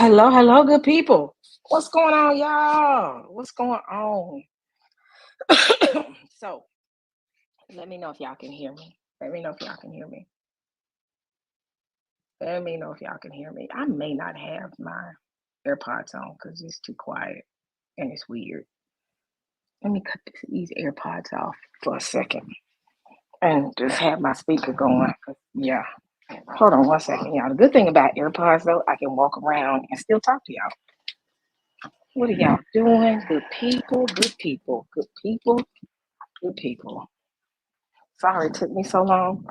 Hello, good people. What's going on, y'all? What's going on? So, let me know if y'all can hear me. Let me know if y'all can hear me. Let me know if y'all can hear me. I may not have my AirPods on because it's too quiet and it's weird. Let me cut these AirPods off for a second and just have my speaker going. Yeah. Hold on one second, y'all. The good thing about AirPods, though, I can walk around and still talk to y'all. What are y'all doing? Good people, good people, good people, good people. Sorry it took me so long.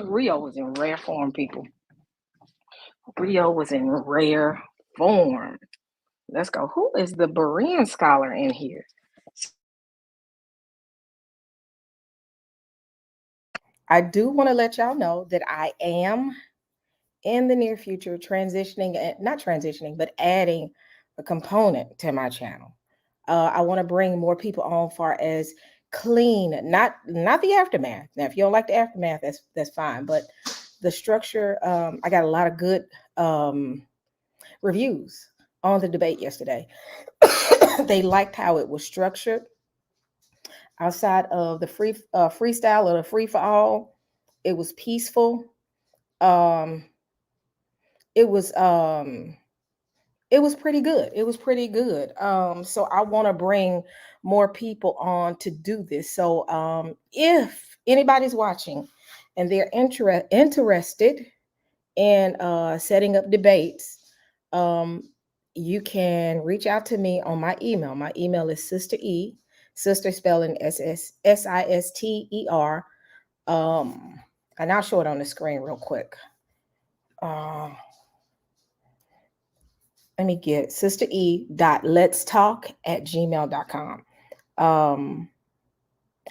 Rio was in rare form, people. Rio was in rare form. Let's go. Who is the Berean scholar in here? I do want to let y'all know that I am in the near future not transitioning, but adding a component to my channel. I want to bring more people on far as clean, not the aftermath. Now, if you don't like the aftermath, that's fine. But the structure, I got a lot of good reviews on the debate yesterday. They liked how it was structured. Outside of the freestyle or the free for all, it was peaceful. Um, it was um, it was pretty good. It was pretty good. So I want to bring more people on to do this. So if anybody's watching and they're interested in setting up debates, um, you can reach out to me on my email. My email is sister spelling Sister. And I'll show it on the screen real quick. Uh, Let me get sisteretlet'stalk@gmail.com. Um,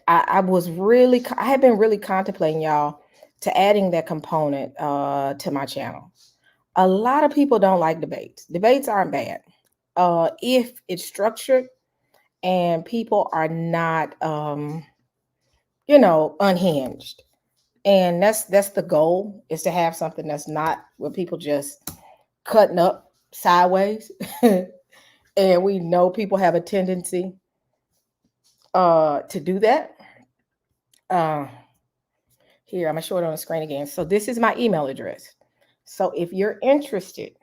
I had been really contemplating, y'all, to adding that component to my channel. A lot of people don't like debates. Debates aren't bad. If it's structured and people are not, unhinged. And that's the goal, is to have something that's not where people just cutting up sideways. And we know people have a tendency to do that. Uh, Here, I'm gonna show it on the screen again. So this is my email address. So if you're interested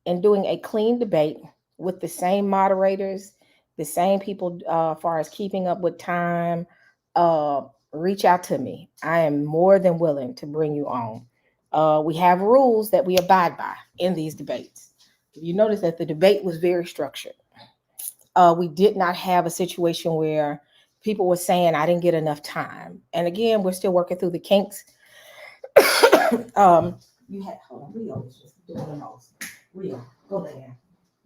in doing a clean debate with the same moderators, the same people, far as keeping up with time, uh, reach out to me. I am more than willing to bring you on. We have rules that we abide by in these debates. You notice that the debate was very structured. We did not have a situation where people were saying I didn't get enough time. And again, we're still working through the kinks. You had hold on, Rio was just doing the most. Rio, go lay down.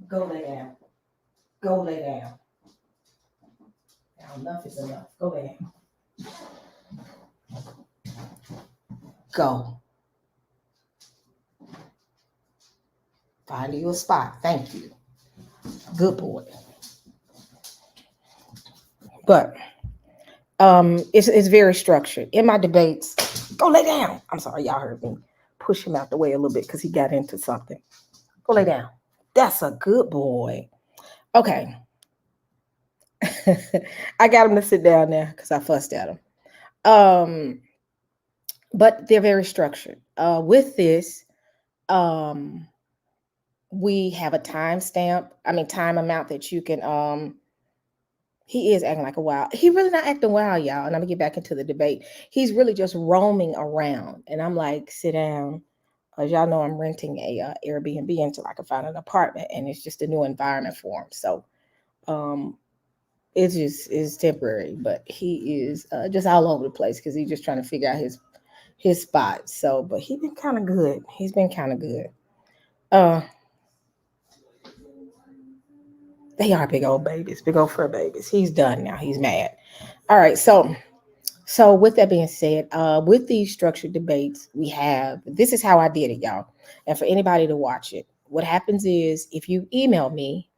Go lay down. Go lay down. Now enough is enough. Go lay down. Go. Find you a spot. Thank you. Good boy. But it's very structured. In my debates, go lay down. I'm sorry, y'all heard me push him out the way a little bit because he got into something. Go lay down. That's a good boy. Okay. I got him to sit down there because I fussed at him. But they're very structured. With this, we have a time amount that you can he is acting like a wild. He really not acting wild, y'all. And I'm gonna get back into the debate. He's really just roaming around. And I'm like, sit down. As y'all know, I'm renting a Airbnb until I can find an apartment, and it's just a new environment for him. So it just is temporary, but he is just all over the place because he's just trying to figure out his spot. So, but he's been kind of good. He's been kind of good. They are big old babies, big old fur babies. He's done now. He's mad. All right. So with that being said, with these structured debates, this is how I did it, y'all. And for anybody to watch it, what happens is if you email me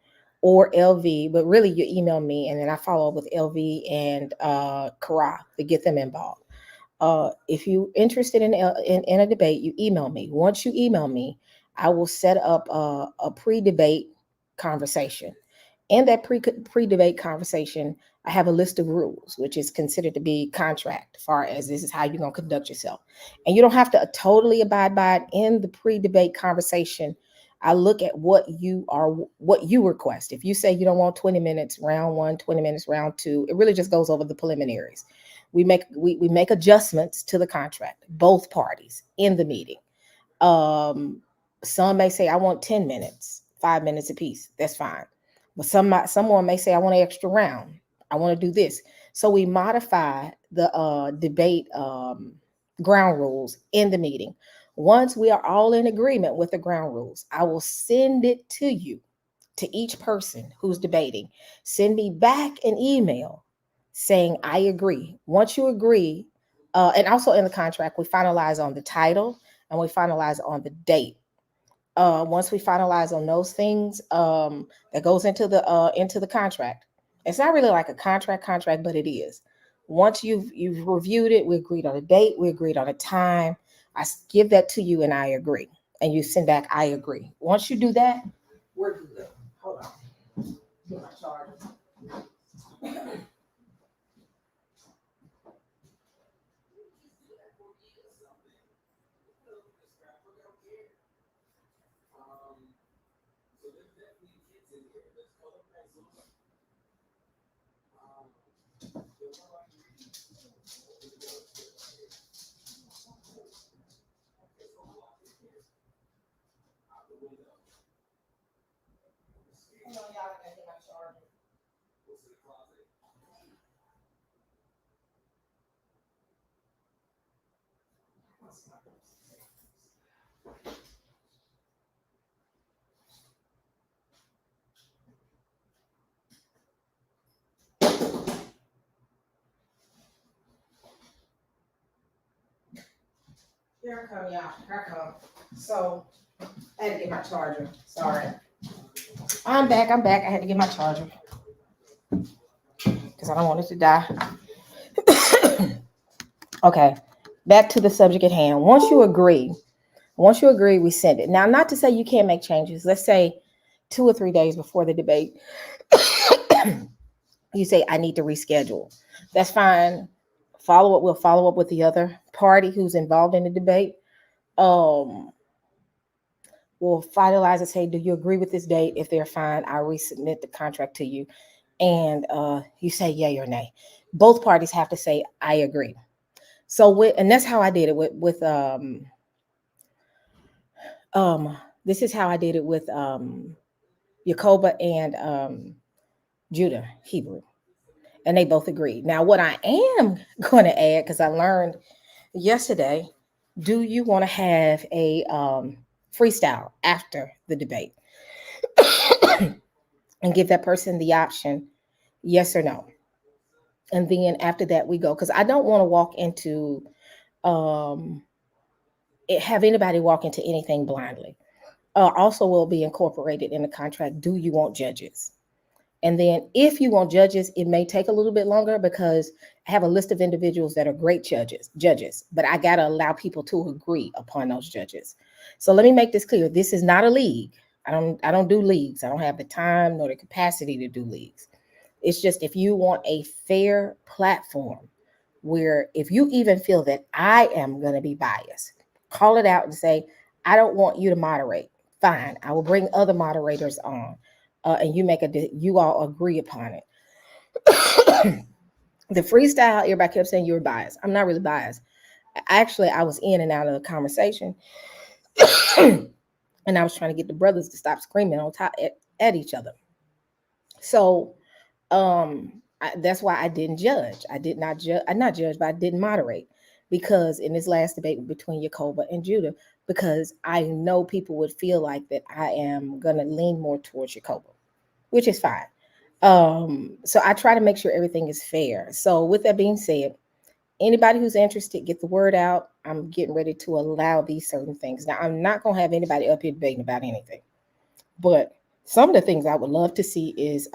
or LV, but really you email me and then I follow up with LV and Kara to get them involved. If you're interested in a debate, you email me. Once you email me, I will set up a pre-debate conversation. In that pre-debate conversation, I have a list of rules, which is considered to be contract, as far as this is how you're going to conduct yourself. And you don't have to totally abide by it in the pre-debate conversation. I look at what you request. If you say you don't want 20 minutes round one, 20 minutes round two, it really just goes over the preliminaries. We make adjustments to the contract, both parties in the meeting. um, some may say I want 10 minutes, 5 minutes apiece. That's fine. But someone may say I want an extra round. I want to do this. So we modify the debate ground rules in the meeting. Once we are all in agreement with the ground rules, I will send it to you, to each person who's debating. Send me back an email saying I agree. Once you agree, and also in the contract, we finalize on the title and we finalize on the date. Once we finalize on those things, that goes into the contract. It's not really like a contract, but it is. Once you've reviewed it, we agreed on a date, we agreed on a time. Give that to you, and I agree, and you send back I agree. Once you do that, we're good. Hold on, get my charger. Hold on, y'all, I gotta get my charger. Here I come, y'all. Here I come. So I had to get my charger. Sorry. I'm back. I'm back. I had to get my charger because I don't want it to die. Okay. Back to the subject at hand. Once you agree, we send it. Now, not to say you can't make changes. Let's say 2 or 3 days before the debate, you say, I need to reschedule. That's fine. We'll follow up with the other party who's involved in the debate. Um, we'll finalize and say, do you agree with this date? If they're fine, I'll resubmit the contract to you. And you say yay or nay. Both parties have to say, I agree. And that's how I did it um this is how I did it with Jacoba and Judah Hebrew, and they both agreed. Now, what I am going to add, because I learned yesterday, do you want to have a freestyle after the debate and give that person the option, yes or no? And then after that, we go, because I don't want to walk into um, have anybody walk into anything blindly. Also, will be incorporated in the contract. Do you want judges? And then if you want judges, it may take a little bit longer because I have a list of individuals that are great judges, but I got to allow people to agree upon those judges. So let me make this clear. This is not a league. I don't do leagues. I don't have the time nor the capacity to do leagues. It's just if you want a fair platform where if you even feel that I am going to be biased, call it out and say, I don't want you to moderate. Fine. I will bring other moderators on. And you all agree upon it. The freestyle, everybody kept saying you were biased. I'm not really biased. Actually, I was in and out of the conversation, and I was trying to get the brothers to stop screaming on top at each other. So that's why I didn't judge. I did not judge. I not judge, but I didn't moderate because in this last debate between Jacoba and Judah, because I know people would feel like that I am gonna lean more towards Jacoba, which is fine. So I try to make sure everything is fair. So with that being said, anybody who's interested, get the word out. I'm getting ready to allow these certain things. Now, I'm not gonna have anybody up here debating about anything, but some of the things I would love to see is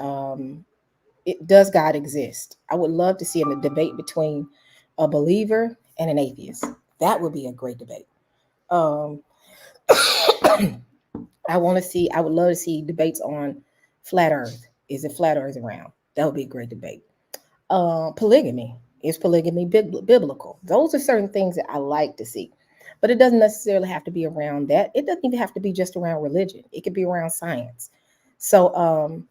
does God exist? I would love to see a debate between a believer and an atheist. That would be a great debate. Um, I would love to see debates on flat Earth. Is it flat Earth around? That would be a great debate. Polygamy. Is polygamy biblical? Those are certain things that I like to see. But it doesn't necessarily have to be around that. It doesn't even have to be just around religion. It could be around science. So,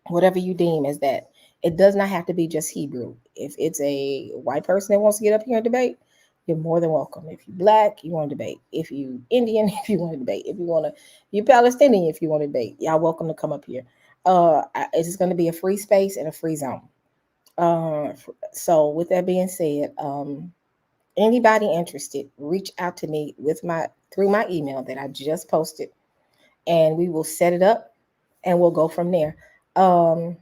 whatever you deem as that, it does not have to be just Hebrew. If it's a white person that wants to get up here and debate, you're more than welcome. If you're black, you want to debate. If you Indian, if you want to debate. If you want to, you Palestinian, if you want to debate, y'all welcome to come up here. It's going to be a free space and a free zone. So with that being said, anybody interested, reach out to me with my through my email that I just posted, and we will set it up, and we'll go from there. Um,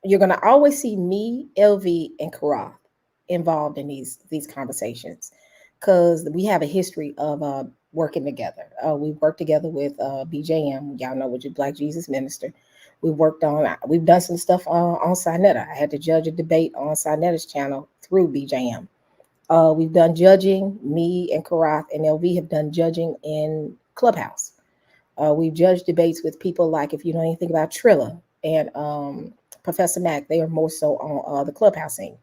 you're gonna always see me, LV, and Karath involved in these conversations because we have a history of working together. We've worked together with BJM. Y'all know, which is Black Jesus Minister. We've done some stuff on Sinetta. I had to judge a debate on Sinetta's channel through BJM. We've done judging. Me and Karath and LV have done judging in Clubhouse. We've judged debates with people like, if you know anything about Trilla and Professor Mack, they are more so on the Clubhouse scene.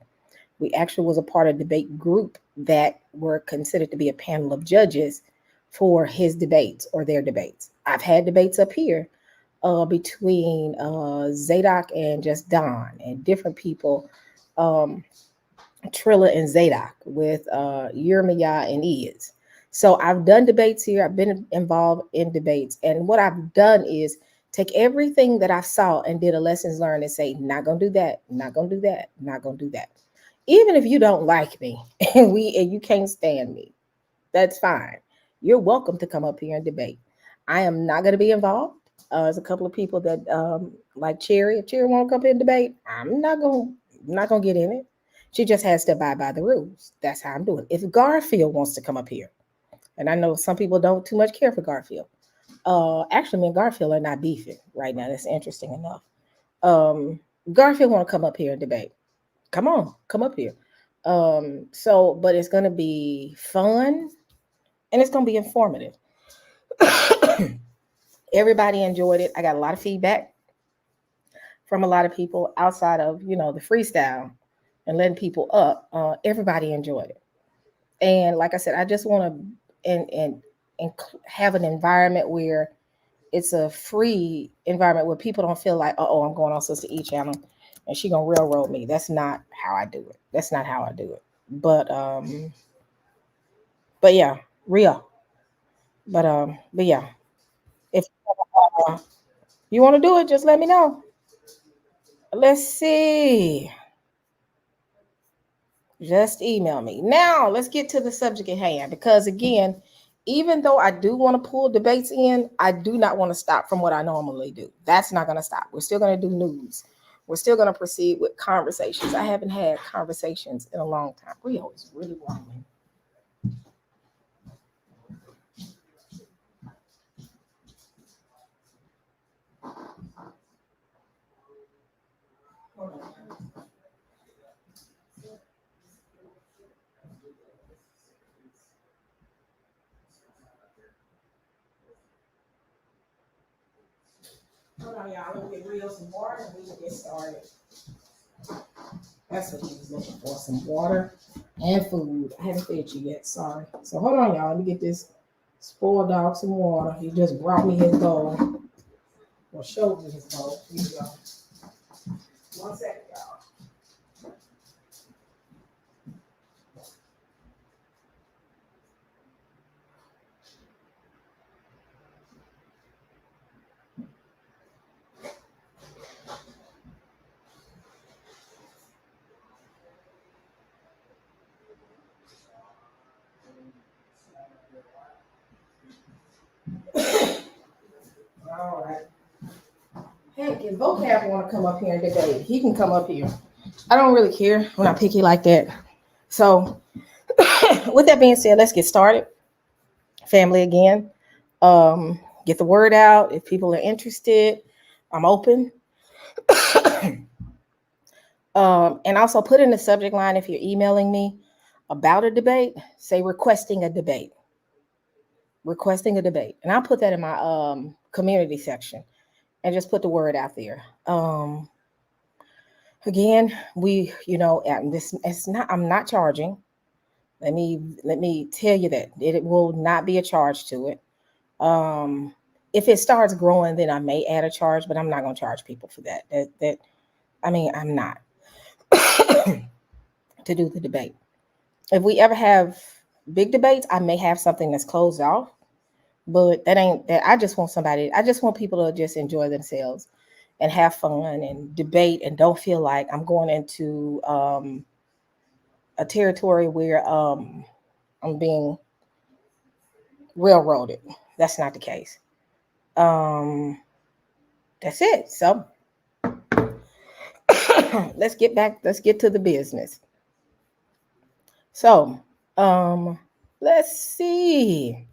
We actually was a part of a debate group that were considered to be a panel of judges for his debates or their debates. I've had debates up here between Zadok and just Don and different people, Trilla and Zadok with Yirmiah and Iz. So I've done debates here. I've been involved in debates. And what I've done is take everything that I saw and did a lessons learned and say, not gonna do that, not gonna do that, not gonna do that. Even if you don't like me and you can't stand me, that's fine. You're welcome to come up here and debate. I am not going to be involved. There's a couple of people that like Cherry. If Cherry won't come up here and debate, I'm not gonna get in it. She just has to abide by the rules. That's how I'm doing. If Garfield wants to come up here, and I know some people don't too much care for Garfield. Actually, me and Garfield are not beefing right now. That's interesting enough. Um, Garfield want to come up here and debate. Come on, come up here. But it's gonna be fun and it's gonna be informative. Everybody enjoyed it. I got a lot of feedback from a lot of people outside of the freestyle and letting people up. Everybody enjoyed it, and like I said, I just want to and have an environment where it's a free environment where people don't feel like, oh, I'm going on Sister E channel and she gonna railroad me. That's not how I do it. That's not how I do it. But yeah, real. But yeah, if uh, you want to do it, just let me know. Let's see. Just email me. Now, let's get to the subject at hand because, again, even though I do want to pull debates in, I do not want to stop from what I normally do. That's not going to stop. We're still going to do news. We're still going to proceed with conversations. I haven't had conversations in a long time. Rio is really warm. Hold on, y'all. Let me get Rio some water and we will get started. That's what he was looking for, some water and food. I haven't fed you yet, sorry. So hold on, y'all. Let me get this spoiled dog some water. He just brought me his bowl. Or showed me his bowl. Here we go. 1 second, y'all. All right. Heck, if Vocab want to come up here and debate, he can come up here. I don't really care when I pick you like that. So, with that being said, let's get started. Family again. Get the word out. If people are interested, I'm open. And also put in the subject line if you're emailing me about a debate, say requesting a debate, requesting a debate. And I'll put that in my community section and just put the word out there. Again, this it's not, I'm not charging. Let me tell you that it will not be a charge to it. Um, if it starts growing, then I may add a charge, but I'm not going to charge people for that. I'm not to do the debate. If we ever have big debates, I may have something that's closed off, but that ain't that. I just want somebody. I just want people to just enjoy themselves and have fun and debate and don't feel like I'm going into a territory where I'm being railroaded. That's not the case. Um, that's it. So let's get back. Let's get to the business. So let's see.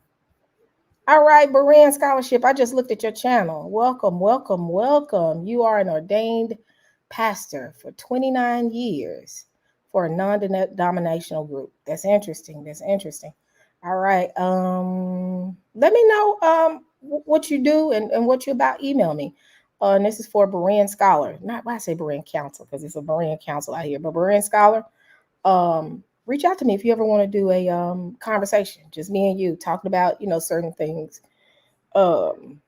All right, Berean Scholarship. I just looked at your channel. Welcome, welcome, welcome. You are an ordained pastor for 29 years for a non-denominational group. That's interesting. That's interesting. All right. Let me know what you do and what you about. Email me. And this is for Berean Scholar. Not why I say Berean Council, because it's a Berean Council out here, but Berean Scholar. Reach out to me if you ever want to do a conversation, just me and you talking about certain things. Um,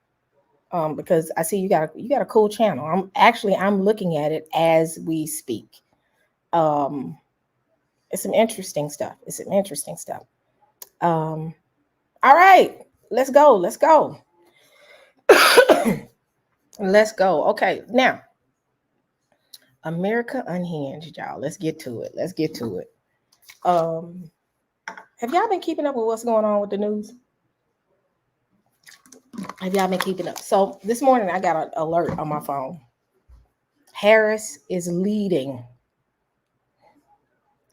because I see you got a cool channel. I'm looking at it as we speak. Um, it's some interesting stuff. It's some interesting stuff. Um, all right, let's go. Let's go. Let's go. Okay, now America Unhinged, y'all. Let's get to it. Let's get to it. Um, have y'all been keeping up with what's going on with the news? Have y'all been keeping up? So this morning I got an alert on my phone. Harris is leading.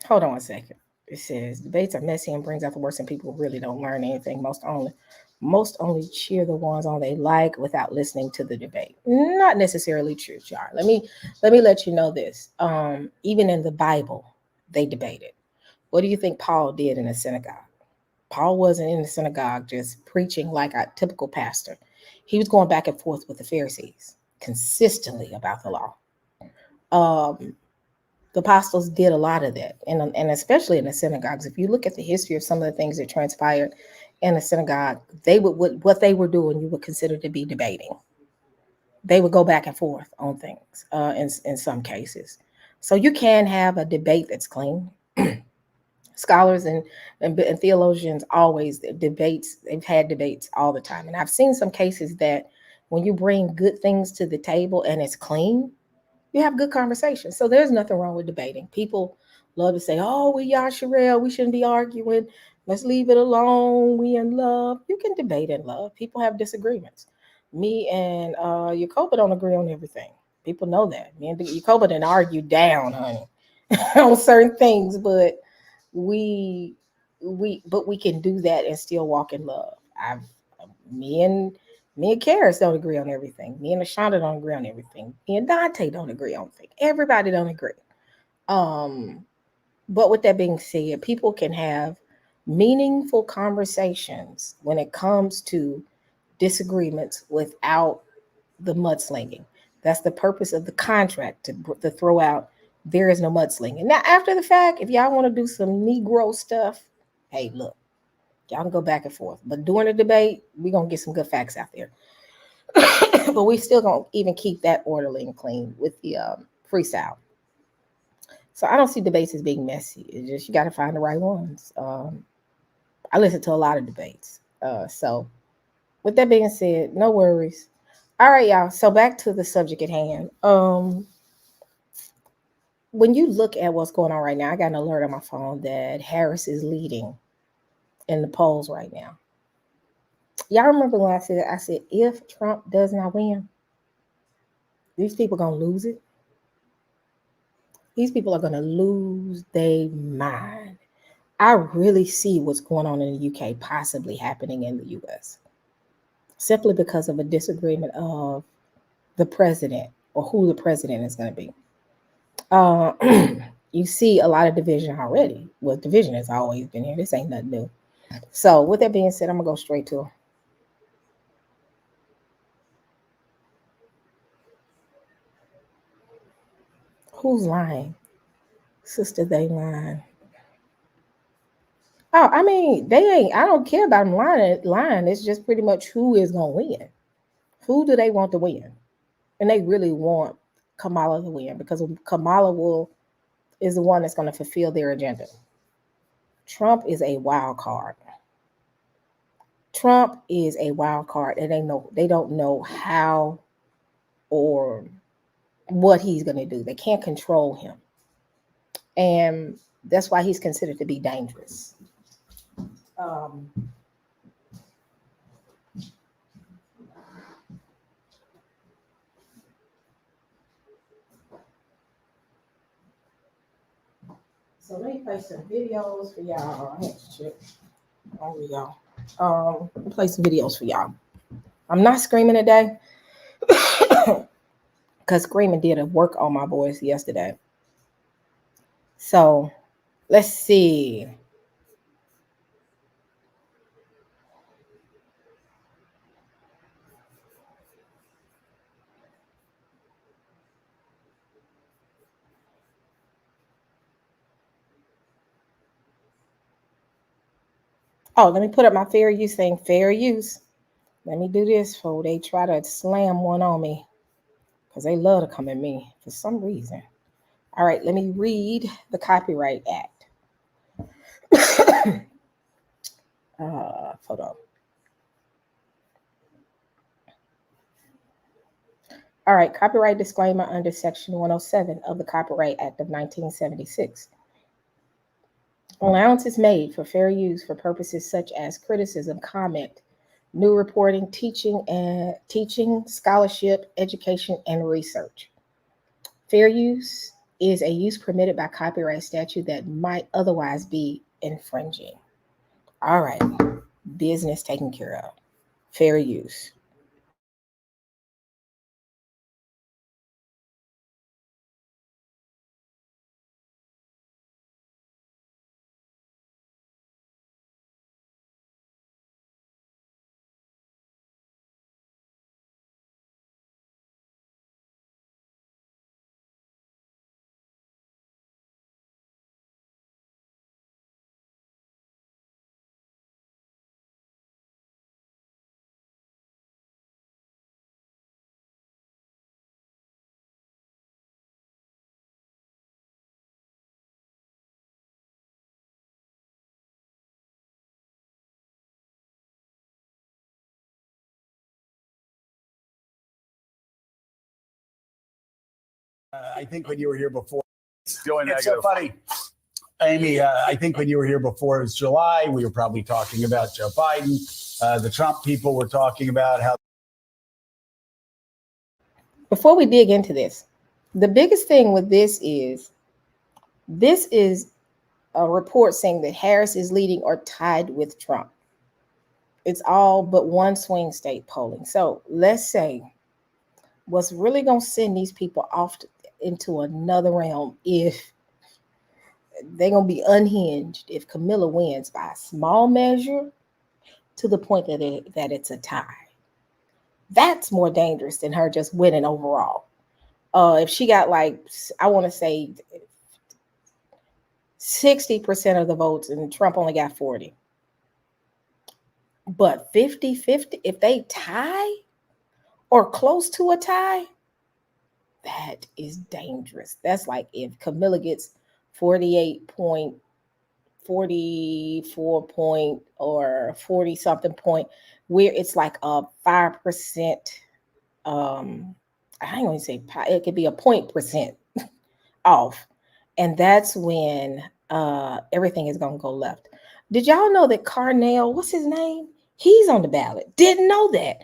Hold on a second. It says debates are messy and brings out the worst in people who really don't learn anything. Most only cheer the ones on they like without listening to the debate. Not necessarily true, Char. Let me let you know this. Even in the Bible, they debated. What do you think Paul did in the synagogue? Paul wasn't in the synagogue just preaching like a typical pastor. He was going back and forth with the Pharisees consistently about the law. Um, the apostles did a lot of that, and especially in the synagogues. If you look at the history of some of the things that transpired in the synagogue, they would what they were doing, you would consider to be debating. They would go back and forth on things in some cases. So you can have a debate that's clean. Scholars and theologians always debates. They've had debates all the time, and I've seen some cases that when you bring good things to the table and it's clean, you have good conversation. So there's nothing wrong with debating. People love to say, "Oh, we Yasharel, we shouldn't be arguing. Let's leave it alone. We in love." You can debate in love. People have disagreements. Me and Yakoba don't agree on everything. People know that. Me and Yakoba didn't argue down, honey, on certain things, but we we can do that and still walk in love. I've me and me and Karis don't agree on everything. Me and Ashonda don't agree on everything. Me and Dante don't agree on things. Everybody don't agree. Um, but with that being said, people can have meaningful conversations when it comes to disagreements without the mudslinging. That's the purpose of the contract to throw out there is no mudslinging. Now, after the fact, if y'all want to do some Negro stuff, hey, look, y'all can go back and forth. But during the debate, we're going to get some good facts out there. But we still going to even keep that orderly and clean with the freestyle. So I don't see debates as being messy. It's just you got to find the right ones. I listen to a lot of debates. So with that being said, no worries. All right, y'all. So back to the subject at hand. When you look at what's going on right now, I got an alert on my phone that Harris is leading in the polls right now. Y'all remember when I said if Trump does not win, these people gonna lose it. These people are gonna lose their mind. I really see what's going on in the UK possibly happening in the US simply because of a disagreement of the president or who the president is going to be. Uh, you see a lot of division already. Well, division has always been here. This ain't nothing new. So, with that being said, I'm gonna go straight to who's lying. Sister, they lying. Oh, I mean, they ain't. I don't care about them lying. Lying. It's just pretty much who is gonna win. Who do they want to win? And they really want Kamala to win because Kamala will is the one that's going to fulfill their agenda. Trump is a wild card. Trump is a wild card, and they don't know how or what he's going to do. They can't control him, and that's why he's considered to be dangerous. Um, so let me play some videos for y'all. I have to check. There we go. Let me play some videos for y'all. I'm not screaming today because screaming did a work on my voice yesterday. So let's see. Oh, let me put up my fair use thing. Fair use. Let me do this for they try to slam one on me because they love to come at me for some reason. All right, let me read the Copyright Act. Hold on. All right, copyright disclaimer under Section 107 of the Copyright Act of 1976. Allowance is made for fair use for purposes such as criticism, comment, new reporting, teaching, scholarship, education, and research. Fair use is a use permitted by copyright statute that might otherwise be infringing. All right, business taken care of. Fair use. I think when you were here before, it's so funny. Amy, I think when you were here before, it was July. We were probably talking about Joe Biden. The Trump people were talking about how. Before we dig into this, the biggest thing with this is a report saying that Harris is leading or tied with Trump. It's all but one swing state polling. So let's say what's really going to send these people off into another realm if they're going to be unhinged if Camilla wins by a small measure to the point that it's a tie. That's more dangerous than her just winning overall. If she got like, I want to say 60% of the votes and Trump only got 40. But 50-50, if they tie or close to a tie, that is dangerous. That's like if Camilla gets 48.44 point or 40 something point, where it's like a 5%. I ain't gonna say it could be a 0.% off, and that's when everything is gonna go left. Did y'all know that Carnell, what's his name? He's on the ballot. Didn't know that.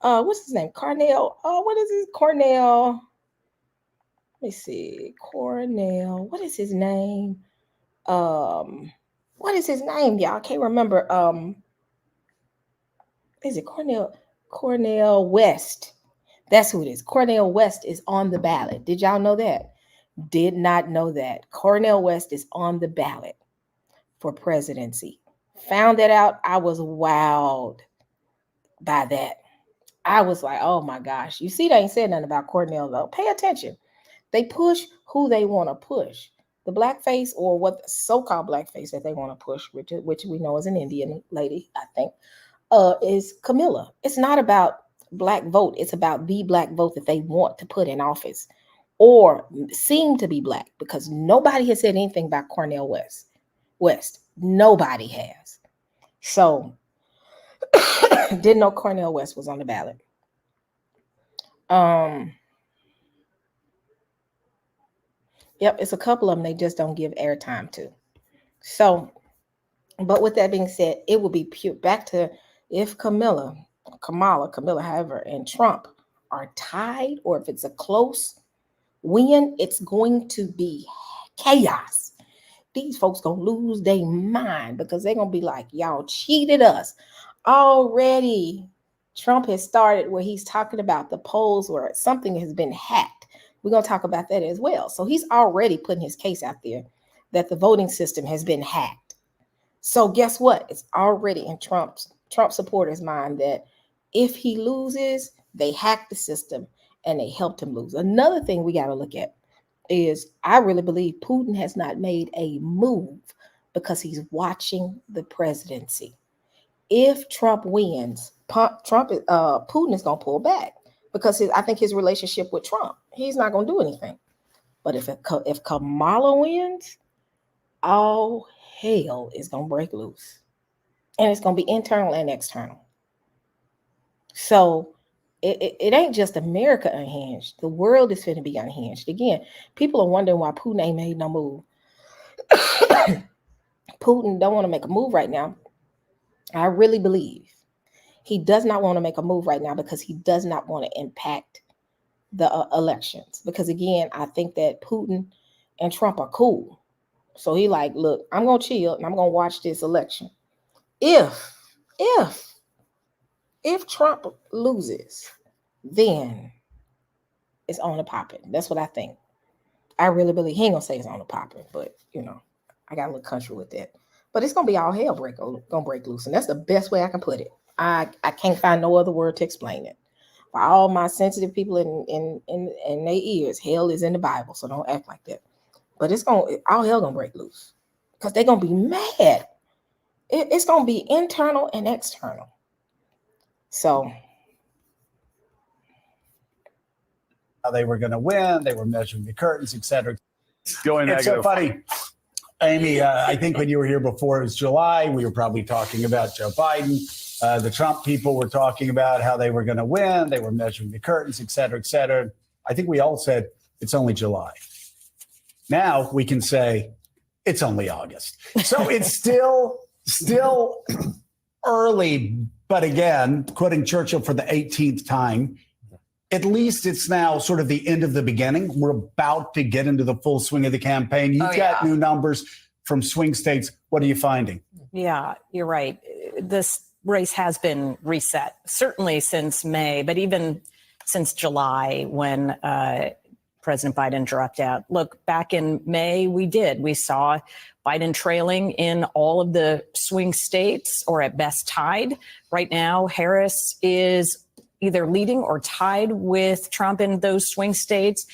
What's his name? Carnell. What is his Cornell? Let me see. Cornell. What is his name? Um, what is his name, y'all? I can't remember. Is it Cornell? Cornell West. That's who it is. Cornell West is on the ballot. Did y'all know that? Did not know that. Cornel West is on the ballot for presidency. Found that out. I was wowed by that. I was like, oh my gosh. You see, they ain't said nothing about Cornel, though. Pay attention. They push who they want to push. The blackface, or what the so-called blackface that they want to push, which we know is an Indian lady, I think, is Camilla. It's not about black vote. It's about the black vote that they want to put in office or seem to be black, because nobody has said anything about Cornel West. Nobody has. So didn't know Cornel West was on the ballot. Yep, it's a couple of them they just don't give airtime to. So, but with that being said, it will be pure back to if Kamala, however, and Trump are tied, or if it's a close win, it's going to be chaos. These folks gonna lose their mind, because they're gonna be like, y'all cheated us already. Trump has started where he's talking about the polls where something has been hacked. We're gonna talk about that as well. So he's already putting his case out there that the voting system has been hacked. So guess what? It's already in Trump supporters' mind that if he loses, they hack the system and they helped him lose. Another thing we got to look at is, I really believe Putin has not made a move because he's watching the presidency. If Trump wins, Putin is going to pull back, because I think his relationship with Trump, he's not going to do anything. But if Kamala wins, all hell is going to break loose. And it's going to be internal and external. So it ain't just America unhinged. The world is going to be unhinged. Again, people are wondering why Putin ain't made no move. Putin don't want to make a move right now. I really believe he does not want to make a move right now because he does not want to impact the elections. Because again, I think that Putin and Trump are cool. So he like, look, I'm going to chill and I'm going to watch this election. If Trump loses, then it's on the popping. That's what I think. I really believe he ain't gonna say it's on the popping, but I got a little country with that. But it's gonna be all hell gonna break loose, and that's the best way I can put it. I can't find no other word to explain it. For all my sensitive people in their ears, hell is in the Bible, so don't act like that. But all hell gonna break loose, because they're gonna be mad. It's gonna be internal and external. So how they were going to win, they were measuring the curtains, etc. Going It's negative. so funny, Amy. I think when you were here before, it was July. We were probably talking about Joe Biden. The Trump people were talking about how they were going to win, they were measuring the curtains, etc., etc. I think we all said it's only July. Now we can say it's only August. So it's still early. But again, quoting Churchill for the 18th time, at least it's now sort of the end of the beginning. We're about to get into the full swing of the campaign. You've got new numbers from swing states. What are you finding? Yeah, you're right. This race has been reset, certainly since May, but even since July when President Biden dropped out. Look, back in May, we saw Biden trailing in all of the swing states, or at best tied. Right now, Harris is either leading or tied with Trump in those swing states.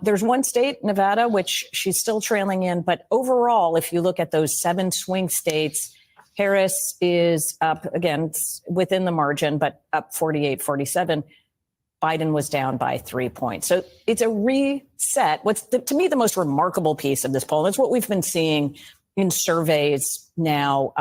There's one state, Nevada, which she's still trailing in. But overall, if you look at those 7 swing states, Harris is up, again, within the margin, but up 48-47. Biden was down by 3 points. So it's a reset. What's to me the most remarkable piece of this poll, and it's what we've been seeing in surveys now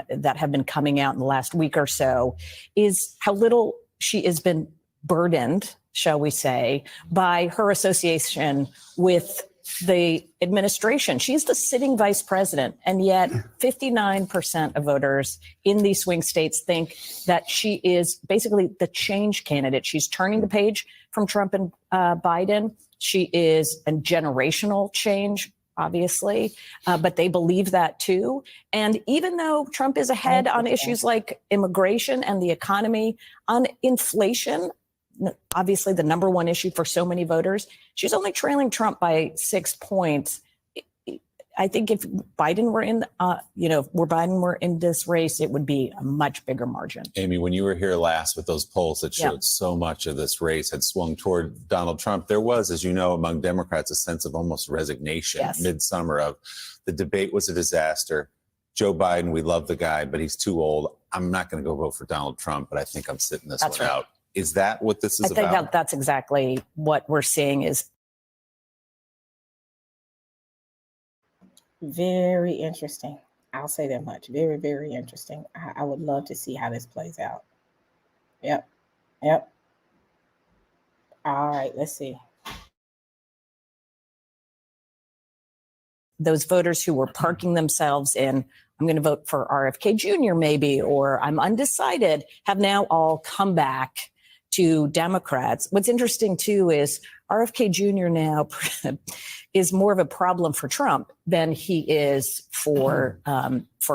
that have been coming out in the last week or so, is how little she has been burdened, shall we say, by her association with the administration. She's the sitting vice president, and yet 59% of voters in these swing states think that she is basically the change candidate. She's turning the page from Trump and Biden. She is a generational change, obviously, but they believe that too. And even though Trump is ahead on issues like immigration and the economy, on inflation, obviously the number one issue for so many voters. She's only trailing Trump by 6 points. I think if Biden were in, Biden were in this race, it would be a much bigger margin. Amy, when you were here last with those polls that showed so much of this race had swung toward Donald Trump, there was, as you know, among Democrats, a sense of almost resignation midsummer of the debate was a disaster. Joe Biden, we love the guy, but he's too old. I'm not going to go vote for Donald Trump, but I think I'm sitting this one out. Is that what this is about? I think that's exactly what we're seeing is. Very interesting. I'll say that much. Very, very interesting. I would love to see how this plays out. Yep. All right, let's see. Those voters who were parking themselves in, I'm going to vote for RFK Jr. maybe, or I'm undecided, have now all come back to Democrats. What's interesting too is RFK Jr. now is more of a problem for Trump than he is for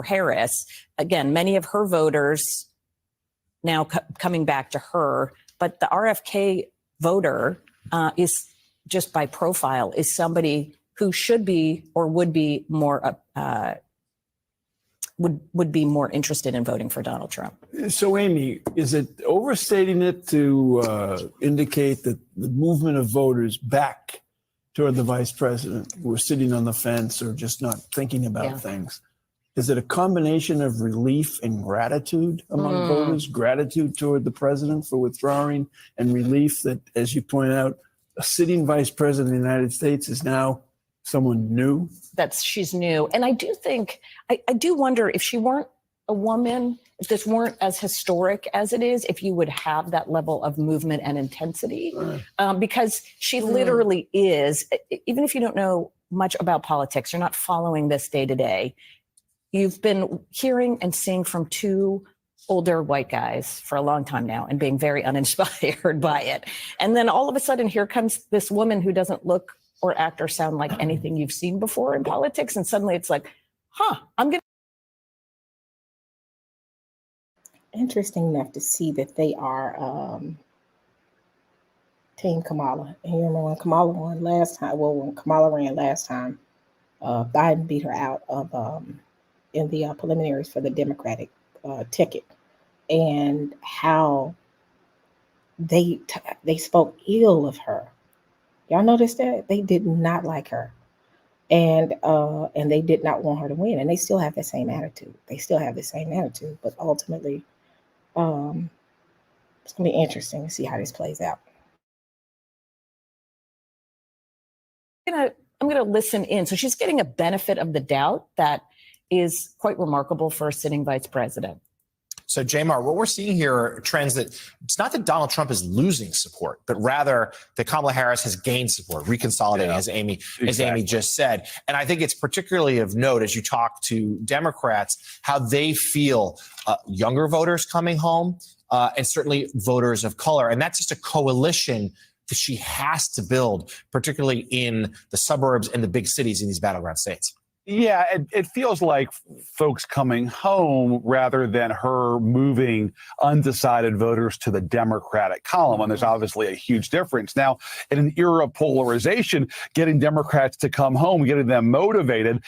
Harris. Again, many of her voters now coming back to her, but the RFK voter is just by profile is somebody who should be or would be more would be more interested in voting for Donald Trump. So, Amy, is it overstating it to indicate that the movement of voters back toward the vice president who are sitting on the fence or just not thinking about things, is it a combination of relief and gratitude among voters, gratitude toward the president for withdrawing, and relief that, as you point out, a sitting vice president of the United States is now someone new? She's new. And I do think, I do wonder if she weren't a woman, if this weren't as historic as it is, if you would have that level of movement and intensity, because she literally is, even if you don't know much about politics, you're not following this day to day. You've been hearing and seeing from two older white guys for a long time now and being very uninspired by it. And then all of a sudden, here comes this woman who doesn't look or act or sound like anything you've seen before in politics. And suddenly it's like, I'm going to. Interesting enough to see that they are Team Kamala. And you remember when Kamala won last time, when Kamala ran last time, Biden beat her out of in the preliminaries for the Democratic ticket, and how they spoke ill of her. Y'all noticed that? They did not like her. And they did not want her to win. And they still have the same attitude. But ultimately, it's going to be interesting to see how this plays out. I'm going to listen in. So she's getting a benefit of the doubt that is quite remarkable for a sitting vice president. So, Jamar, what we're seeing here are trends that it's not that Donald Trump is losing support, but rather that Kamala Harris has gained support, reconsolidating, as Amy just said. And I think it's particularly of note as you talk to Democrats, how they feel younger voters coming home and certainly voters of color. And that's just a coalition that she has to build, particularly in the suburbs and the big cities in these battleground states. Yeah, it feels like folks coming home rather than her moving undecided voters to the Democratic column. And there's obviously a huge difference. Now, in an era of polarization, getting Democrats to come home, getting them motivated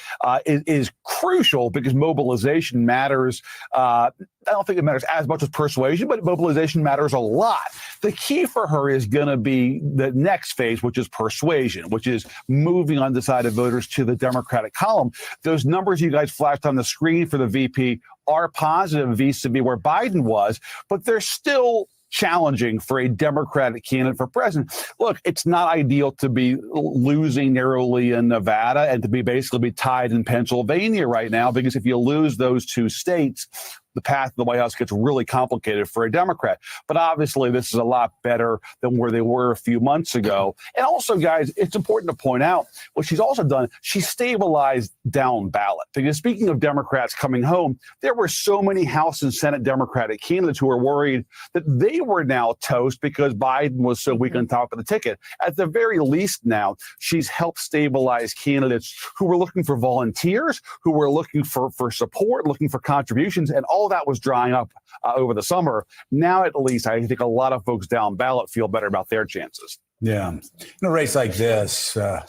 is crucial because mobilization matters. I don't think it matters as much as persuasion, but mobilization matters a lot. The key for her is going to be the next phase, which is persuasion, which is moving undecided voters to the Democratic column. Those numbers you guys flashed on the screen for the VP are positive vis-a-vis where Biden was, but they're still challenging for a Democratic candidate for president. Look, it's not ideal to be losing narrowly in Nevada and to be tied in Pennsylvania right now, because if you lose those two states, the path to the White House gets really complicated for a Democrat. But obviously, this is a lot better than where they were a few months ago. And also, guys, it's important to point out what she's also done. She stabilized down ballot. Because speaking of Democrats coming home, there were so many House and Senate Democratic candidates who were worried that they were now toast because Biden was so weak on top of the ticket. At the very least now, she's helped stabilize candidates who were looking for volunteers, who were looking for support, looking for contributions, and all all that was drying up over the summer. Now, at least, I think a lot of folks down ballot feel better about their chances. Yeah. In a race like this, a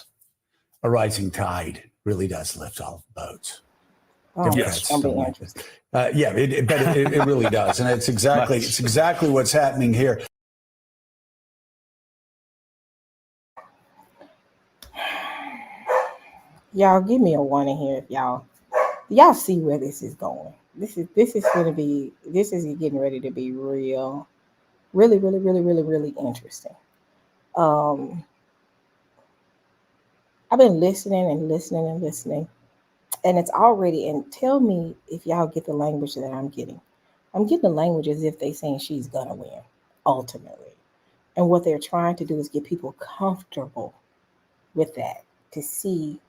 rising tide really does lift all boats. Oh, Democrats that'll be don't like interesting. this. Yeah, it really does. And it's exactly what's happening here. Y'all give me a 1 in here if y'all see where this is going. This is getting ready to be really interesting. I've been listening, and it's already, and tell me if y'all get the language that I'm getting. I'm getting the language as if they saying she's gonna win ultimately. And what they're trying to do is get people comfortable with that, to see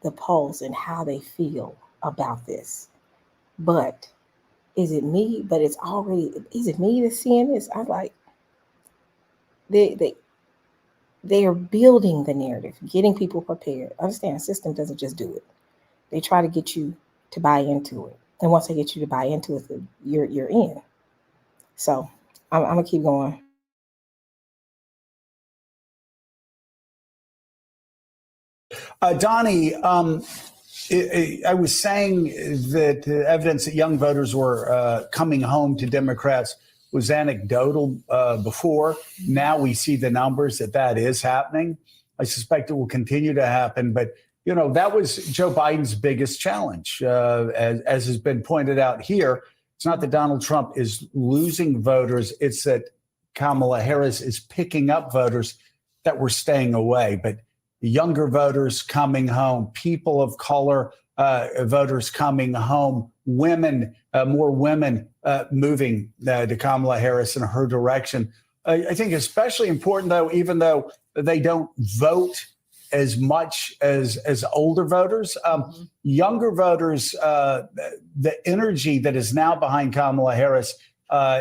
the pulse and how they feel about this. But is it me? But is it me that's seeing this? I'm like, they are building the narrative, getting people prepared. Understand, the system doesn't just do it. They try to get you to buy into it. And once they get you to buy into it, you're in. So I'm gonna keep going. Donnie, I was saying that evidence that young voters were coming home to Democrats was anecdotal before. Now we see the numbers that is happening. I suspect it will continue to happen. But, that was Joe Biden's biggest challenge. As has been pointed out here, it's not that Donald Trump is losing voters. It's that Kamala Harris is picking up voters that were staying away. But younger voters coming home, people of color voters coming home, women, more women moving to Kamala Harris in her direction. I think especially important, though, even though they don't vote as much as older voters, younger voters, the energy that is now behind Kamala Harris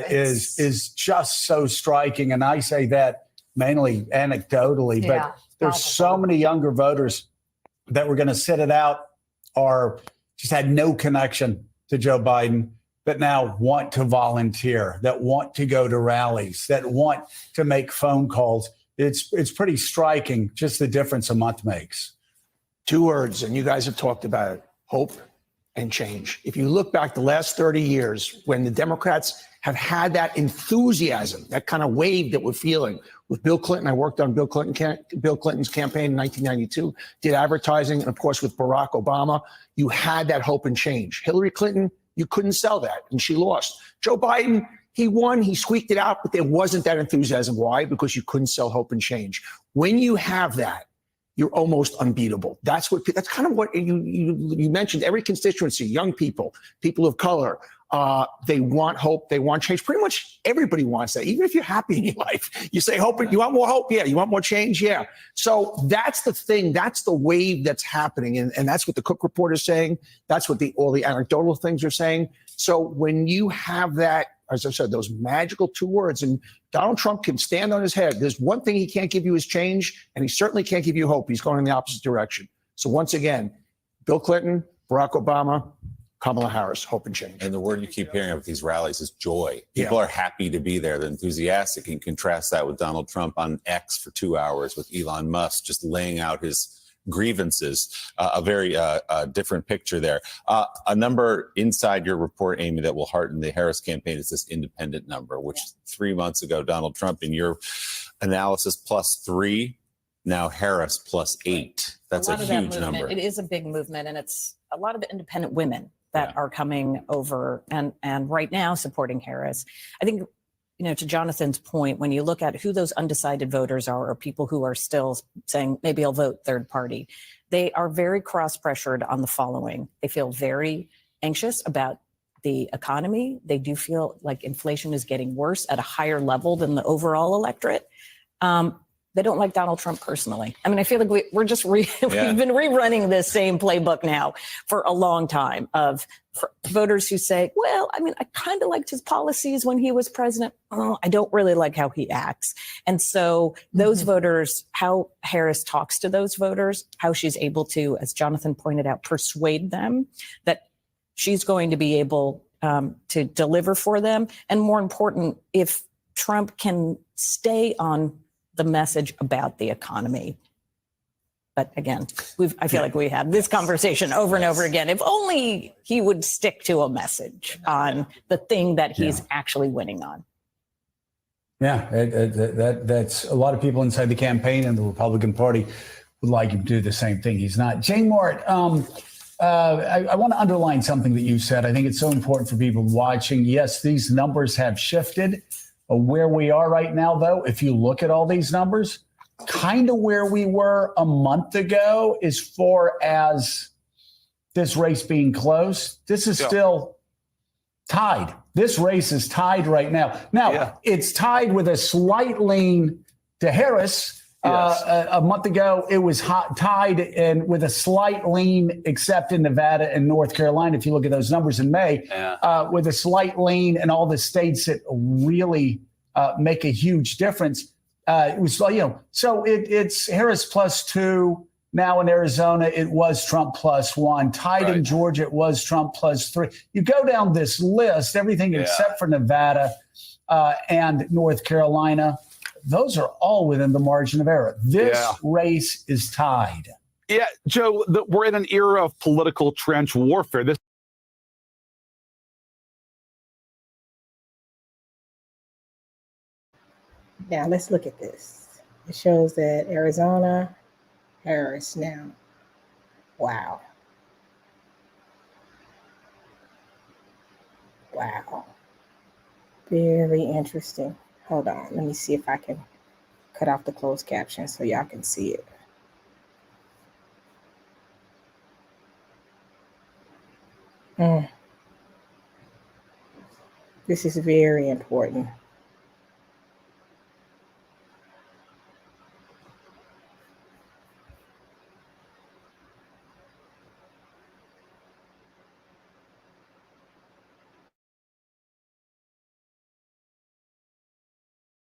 is just so striking. And I say that mainly anecdotally, but there's so many younger voters that were going to sit it out or just had no connection to Joe Biden, but now want to volunteer, that want to go to rallies, that want to make phone calls. It's pretty striking, just the difference a month makes. 2 words, and you guys have talked about it: hope and change. If you look back the last 30 years, when the Democrats have had that enthusiasm, that kind of wave that we're feeling with Bill Clinton. I worked on Bill Clinton's campaign in 1992, did advertising, and of course with Barack Obama, you had that hope and change. Hillary Clinton, you couldn't sell that, and she lost. Joe Biden, he won, he squeaked it out, but there wasn't that enthusiasm. Why? Because you couldn't sell hope and change. When you have that, you're almost unbeatable. That's kind of what you mentioned. Every constituency, young people, people of color, they want hope, they want change. Pretty much everybody wants that. Even if you're happy in your life, you say hope. You want more hope? Yeah. You want more change? Yeah. So that's the thing. That's the wave that's happening. And that's what the Cook Report is saying. That's what all the anecdotal things are saying. So when you have that, as I said, those magical 2 words, and Donald Trump can stand on his head. There's one thing he can't give you is change, and he certainly can't give you hope. He's going in the opposite direction. So once again, Bill Clinton, Barack Obama, Kamala Harris, hope and change. And the word you keep hearing of these rallies is joy. People are happy to be there. They're enthusiastic. And contrast that with Donald Trump on X for 2 hours, with Elon Musk just laying out his grievances. A very different picture there. A number inside your report, Amy, that will hearten the Harris campaign is this independent number, which 3 months ago, Donald Trump, in your analysis, +3, now Harris +8. That's a huge number. It is a big movement, and it's a lot of independent women that are coming over and right now supporting Harris. I think, to Jonathan's point, when you look at who those undecided voters are, or people who are still saying, maybe I'll vote third party, they are very cross-pressured on the following. They feel very anxious about the economy. They do feel like inflation is getting worse at a higher level than the overall electorate. They don't like Donald Trump personally. I mean, I feel like we've been rerunning this same playbook now for a long time of voters who say, well, I mean, I kind of liked his policies when he was president. Oh, I don't really like how he acts. And so those voters, how Harris talks to those voters, how she's able to, as Jonathan pointed out, persuade them that she's going to be able, to deliver for them. And more important, if Trump can stay on the message about the economy. But again, I feel like we had this conversation over and over again. If only he would stick to a message on the thing that he's actually winning on. Yeah, that's a lot of people inside the campaign and the Republican Party would like him to do the same thing. He's not. Jane Mort, I want to underline something that you said. I think it's so important for people watching. Yes, these numbers have shifted. Where we are right now, though, if you look at all these numbers, kind of where we were a month ago as far as this race being close. This is still tied. This race is tied right now. Now, it's tied with a slight lean to Harris. A month ago, it was tied and with a slight lean, except in Nevada and North Carolina. If you look at those numbers in May, with a slight lean in all the states that really make a huge difference. It was, so it's Harris +2. Now in Arizona, it was Trump +1. Tied in Georgia, it was Trump +3. You go down this list, everything except for Nevada and North Carolina, those are all within the margin of error. This race is tied. Yeah, Joe, we're in an era of political trench warfare. Now let's look at this. It shows that Arizona, Harris now. Wow. Wow. Very interesting. Hold on. Let me see if I can cut off the closed caption so y'all can see it. This is very important.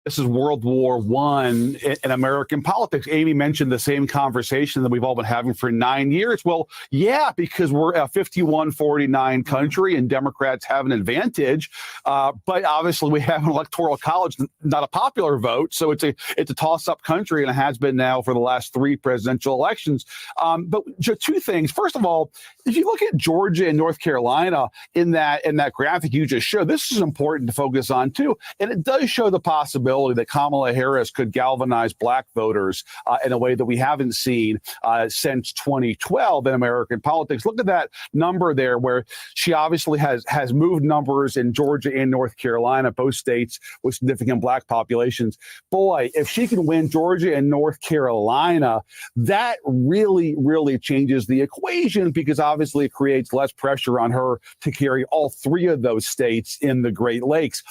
This is World War I in American politics. Amy mentioned the same conversation that we've all been having for 9 years. Well, yeah, because we're a 51-49 country and Democrats have an advantage. But obviously we have an electoral college, not a popular vote. So it's a toss-up country, and it has been now for the last 3 presidential elections. But two things. First of all, if you look at Georgia and North Carolina in that graphic you just showed, this is important to focus on too. And it does show the possibility that Kamala Harris could galvanize black voters in a way that we haven't seen since 2012 in American politics. Look at that number there, where she obviously has moved numbers in Georgia and North Carolina, both states with significant black populations. Boy, if she can win Georgia and North Carolina, that really, really changes the equation, because obviously it creates less pressure on her to carry all 3 of those states in the Great Lakes.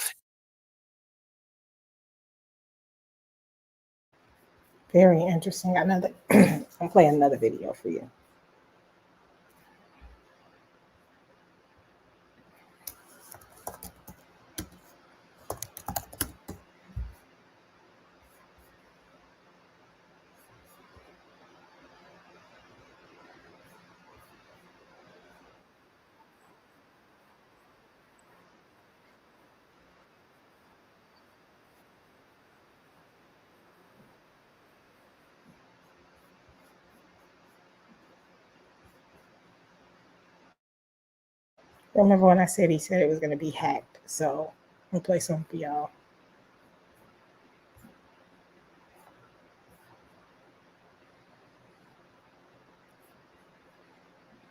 Very interesting. I'm playing another video for you. Remember when I said he said it was going to be hacked? So I'm going to play something for y'all.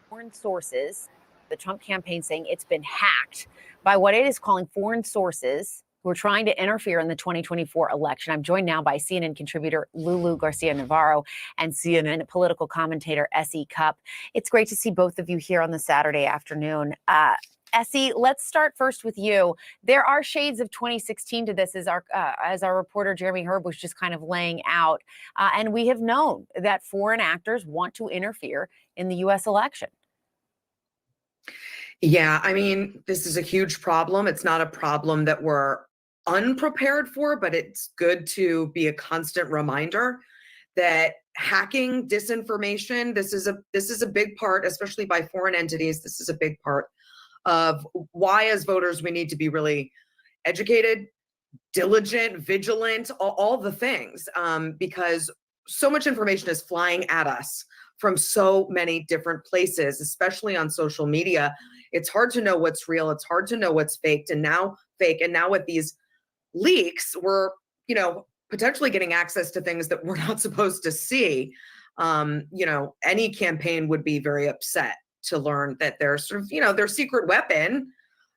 Foreign sources, the Trump campaign saying it's been hacked by what it is calling foreign sources who are trying to interfere in the 2024 election. I'm joined now by CNN contributor Lulu Garcia-Navarro and CNN political commentator S.E. Cupp. It's great to see both of you here on the Saturday afternoon. S.E., let's start first with you. There are shades of 2016 to this, as our reporter Jeremy Herb was just kind of laying out. And we have known that foreign actors want to interfere in the U.S. election. Yeah, I mean, this is a huge problem. It's not a problem that we're unprepared for, but it's good to be a constant reminder that hacking, disinformation, this is a big part, especially by foreign entities. This is a big part of why, as voters, we need to be really educated, diligent, vigilant, all the things, because so much information is flying at us from so many different places, especially on social media. It's hard to know what's real. It's hard to know what's fake. And now with these leaks, we're, potentially getting access to things that we're not supposed to see. Any campaign would be very upset to learn that their sort of, their secret weapon,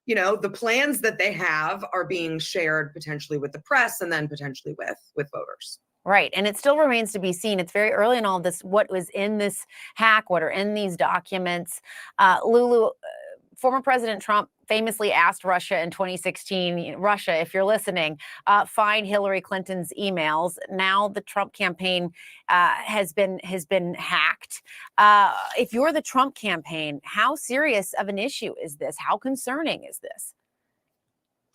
the plans that they have are being shared potentially with the press and then potentially with voters. Right. And it still remains to be seen. It's very early in all this, what was in this hack, what are in these documents. Lulu, former President Trump famously asked Russia in 2016, Russia, if you're listening, find Hillary Clinton's emails. Now the Trump campaign has been hacked. If you're the Trump campaign, how serious of an issue is this? How concerning is this?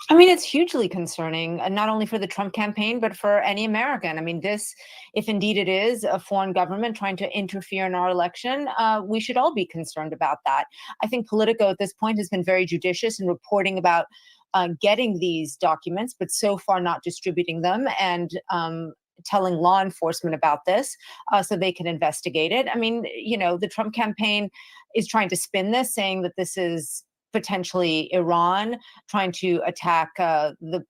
I mean, it's hugely concerning, not only for the Trump campaign, but for any American. I mean, this, if indeed it is a foreign government trying to interfere in our election, we should all be concerned about that. I think Politico at this point has been very judicious in reporting about getting these documents, but so far not distributing them and telling law enforcement about this so they can investigate it. I mean, the Trump campaign is trying to spin this, saying that this is potentially Iran trying to attack the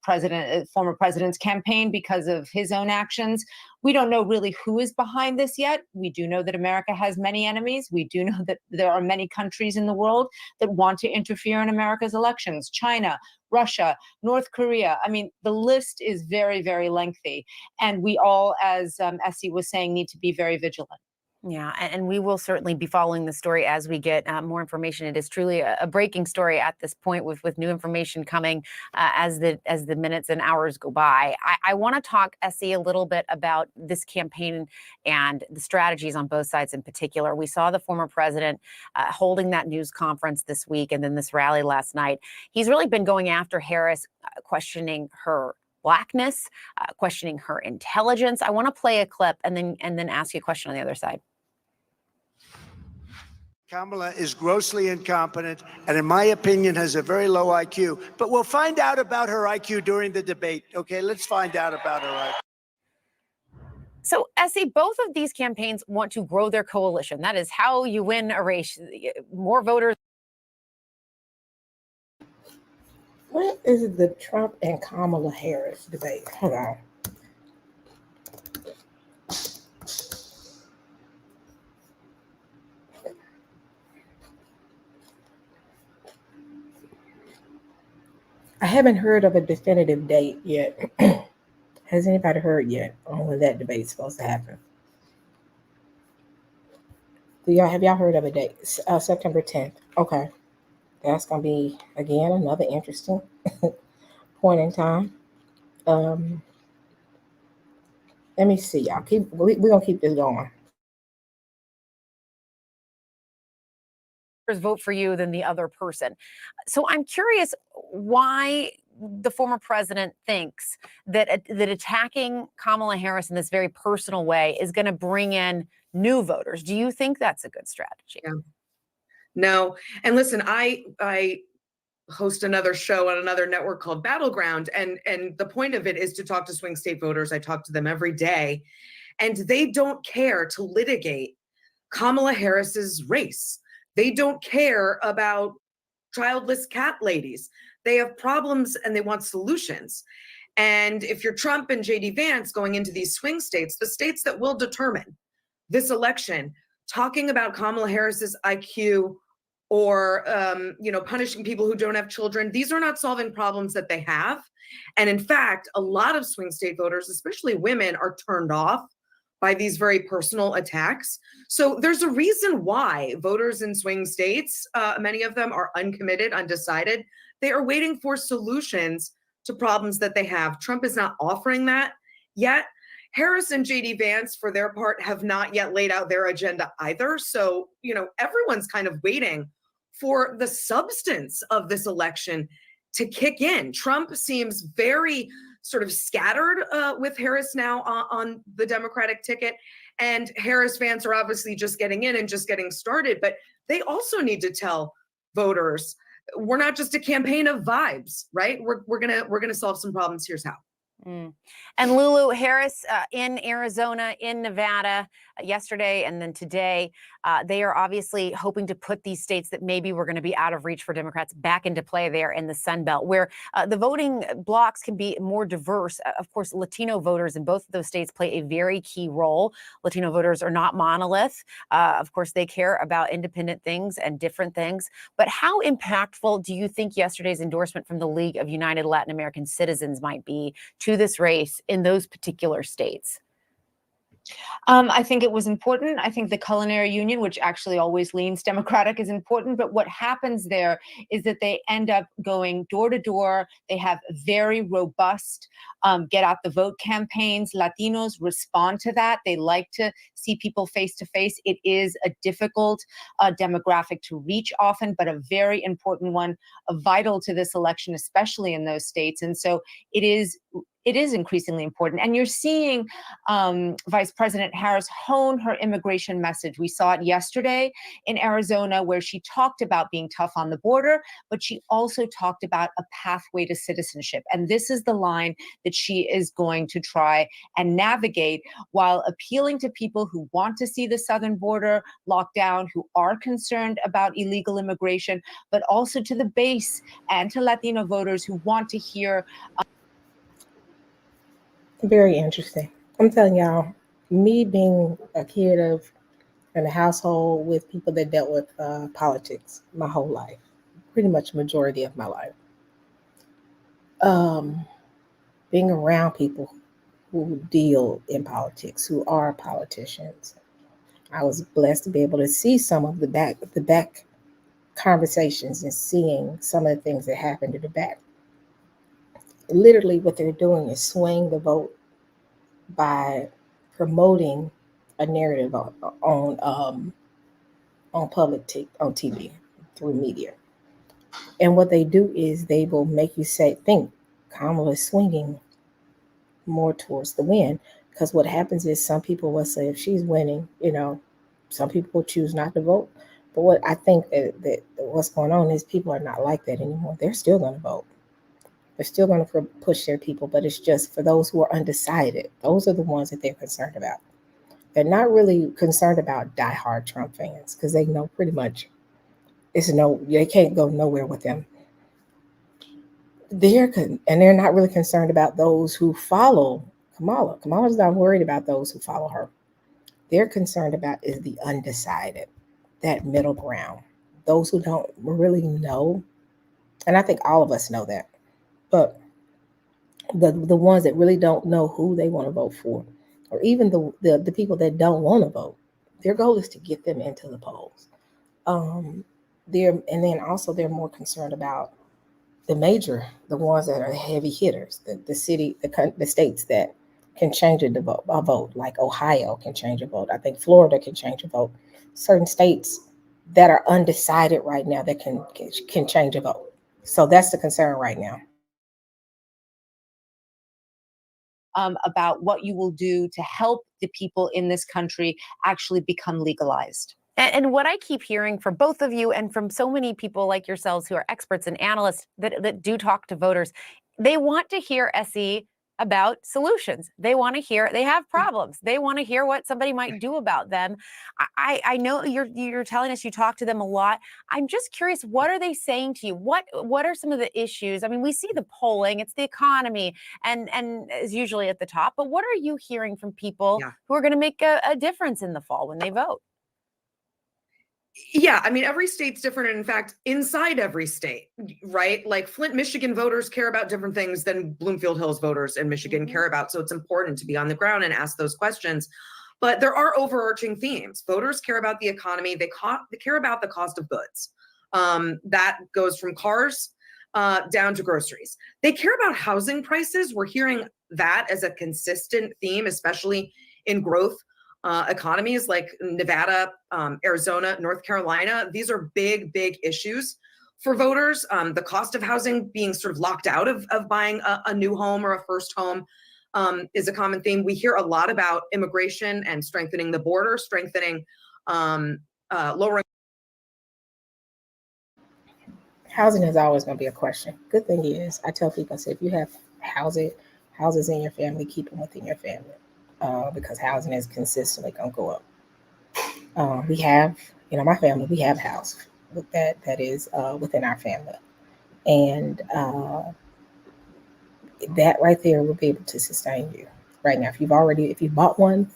former president's campaign because of his own actions. We don't know really who is behind this yet. We do know that America has many enemies. We do know that there are many countries in the world that want to interfere in America's elections. China, Russia, North Korea. I mean, the list is very, very lengthy. And we all, as Essie was saying, need to be very vigilant. Yeah, and we will certainly be following the story as we get more information. It is truly a breaking story at this point, with new information coming as the minutes and hours go by. I want to talk, Essie, a little bit about this campaign and the strategies on both sides in particular. We saw the former president holding that news conference this week and then this rally last night. He's really been going after Harris, questioning her Blackness, questioning her intelligence. I want to play a clip and then ask you a question on the other side. Kamala is grossly incompetent and, in my opinion, has a very low IQ. But we'll find out about her IQ during the debate. Okay, let's find out about her IQ. So, Essie, both of these campaigns want to grow their coalition. That is how you win a race. More voters. What is the Trump and Kamala Harris debate? Hold on. I haven't heard of a definitive date yet. Has anybody heard yet on when that debate's supposed to happen? Have y'all heard of a date? September 10th. Okay. That's going to be, again, another interesting point in time. Let me see, y'all. We're going to keep this going. Vote for you than the other person. So I'm curious why the former president thinks that attacking Kamala Harris in this very personal way is going to bring in new voters. Do you think that's a good strategy? Yeah. No. And listen, I host another show on another network called Battleground, and the point of it is to talk to swing state voters. I talk to them every day, and they don't care to litigate Kamala Harris's race. They don't care about childless cat ladies. They have problems and they want solutions. And if you're Trump and JD Vance going into these swing states, the states that will determine this election, talking about Kamala Harris's IQ or punishing people who don't have children, these are not solving problems that they have. And in fact, a lot of swing state voters, especially women, are turned off by these very personal attacks. So there's a reason why voters in swing states, many of them are uncommitted, undecided. They are waiting for solutions to problems that they have. Trump is not offering that yet. Harris and JD Vance, for their part, have not yet laid out their agenda either. So, everyone's kind of waiting for the substance of this election to kick in. Trump seems very sort of scattered with Harris now on the Democratic ticket. And Harris Vance are obviously just getting in and just getting started. But they also need to tell voters we're not just a campaign of vibes, right? We're gonna solve some problems. Here's how. And Lulu, Harris in Arizona, in Nevada yesterday and then today, they are obviously hoping to put these states that maybe were going to be out of reach for Democrats back into play there in the Sun Belt, where the voting blocks can be more diverse. Of course, Latino voters in both of those states play a very key role. Latino voters are not monolith. Of course, they care about independent things and different things. But how impactful do you think yesterday's endorsement from the League of United Latin American Citizens might be to this race in those particular states? I think it was important. I think the culinary union, which actually always leans Democratic, is important. But what happens there is that they end up going door to door. They have very robust get out the vote campaigns. Latinos respond to that. They like to see people face to face. It is a difficult demographic to reach often, but a very important one, vital to this election, especially in those states. And so it is increasingly important. And you're seeing Vice President Harris hone her immigration message. We saw it yesterday in Arizona, where she talked about being tough on the border, but she also talked about a pathway to citizenship. And this is the line that she is going to try and navigate, while appealing to people who want to see the southern border locked down, who are concerned about illegal immigration, but also to the base and to Latino voters who want to hear. Very interesting. I'm telling y'all, me being a kid in a household with people that dealt with politics my whole life, pretty much majority of my life, being around people who deal in politics, who are politicians, I was blessed to be able to see some of the back conversations and seeing some of the things that happened in the back. Literally, what they're doing is swaying the vote by promoting a narrative on on TV through media. And what they do is they will make you think Kamala is swinging more towards the win, because what happens is some people will say if she's winning, some people will choose not to vote. But what I think that what's going on is people are not like that anymore. They're still going to vote. They're still going to push their people, but it's just for those who are undecided. Those are the ones that they're concerned about. They're not really concerned about diehard Trump fans, because they know pretty much they can't go nowhere with them. They're not really concerned about those who follow Kamala. Kamala's not worried about those who follow her. They're concerned about is the undecided, that middle ground, those who don't really know. And I think all of us know that. But the ones that really don't know who they want to vote for, or even the people that don't want to vote, their goal is to get them into the polls. And then also they're more concerned about the ones that are heavy hitters, the states that can change a vote, like Ohio can change a vote. I think Florida can change a vote. Certain states that are undecided right now that can change a vote. So that's the concern right now. About what you will do to help the people in this country actually become legalized. And what I keep hearing from both of you and from so many people like yourselves who are experts and analysts that do talk to voters, they want to hear, SE, about solutions. They want to hear they have problems. They want to hear what somebody might do about them. I know you're telling us you talk to them a lot. I'm just curious, what are they saying to you? What are some of the issues? I mean, we see the polling, it's the economy, and is usually at the top. But what are you hearing from people who are going to make a difference in the fall when they vote? Yeah, I mean, every state's different. And in fact, inside every state, right? Like Flint, Michigan voters care about different things than Bloomfield Hills voters in Michigan care about. So it's important to be on the ground and ask those questions. But there are overarching themes. Voters care about the economy. They care about the cost of goods. That goes from cars down to groceries. They care about housing prices. We're hearing that as a consistent theme, especially in growth economies like Nevada, Arizona, North Carolina. These are big, big issues for voters. The cost of housing being sort of locked out of buying a new home or a first home is a common theme. We hear a lot about immigration and strengthening the border, strengthening lowering. Housing is always going to be a question. Good thing is, I tell people, I say, if you have houses in your family, keep them within your family, because housing is consistently going to go up. We have, my family, we have a house that is within our family, and that right there will be able to sustain you. Right now, if you bought one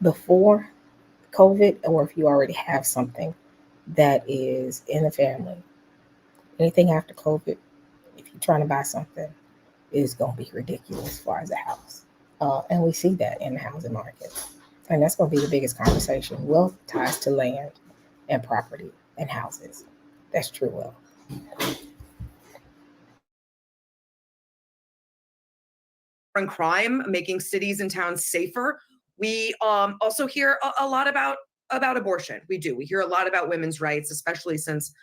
before COVID, or if you already have something that is in the family, anything after COVID, if you're trying to buy something, it's going to be ridiculous as far as a house. And we see that in the housing market. And that's going to be the biggest conversation. Wealth ties to land and property and houses. That's true wealth. And crime, making cities and towns safer. We also hear a lot about abortion. We do. We hear a lot about women's rights, especially since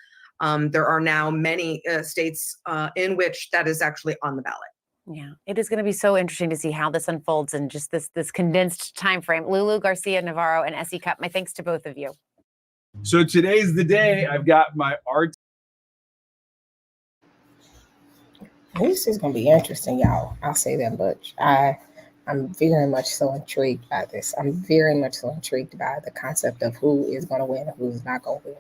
there are now many states in which that is actually on the ballot. Yeah, it is going to be so interesting to see how this unfolds in just this condensed time frame. Lulu, Garcia Navarro, and Essie Cup, my thanks to both of you. So today's the day. I've got my art. This is going to be interesting, y'all. I'll say that much. I'm very much so intrigued by this. I'm very much so intrigued by the concept of who is going to win and who's not going to win,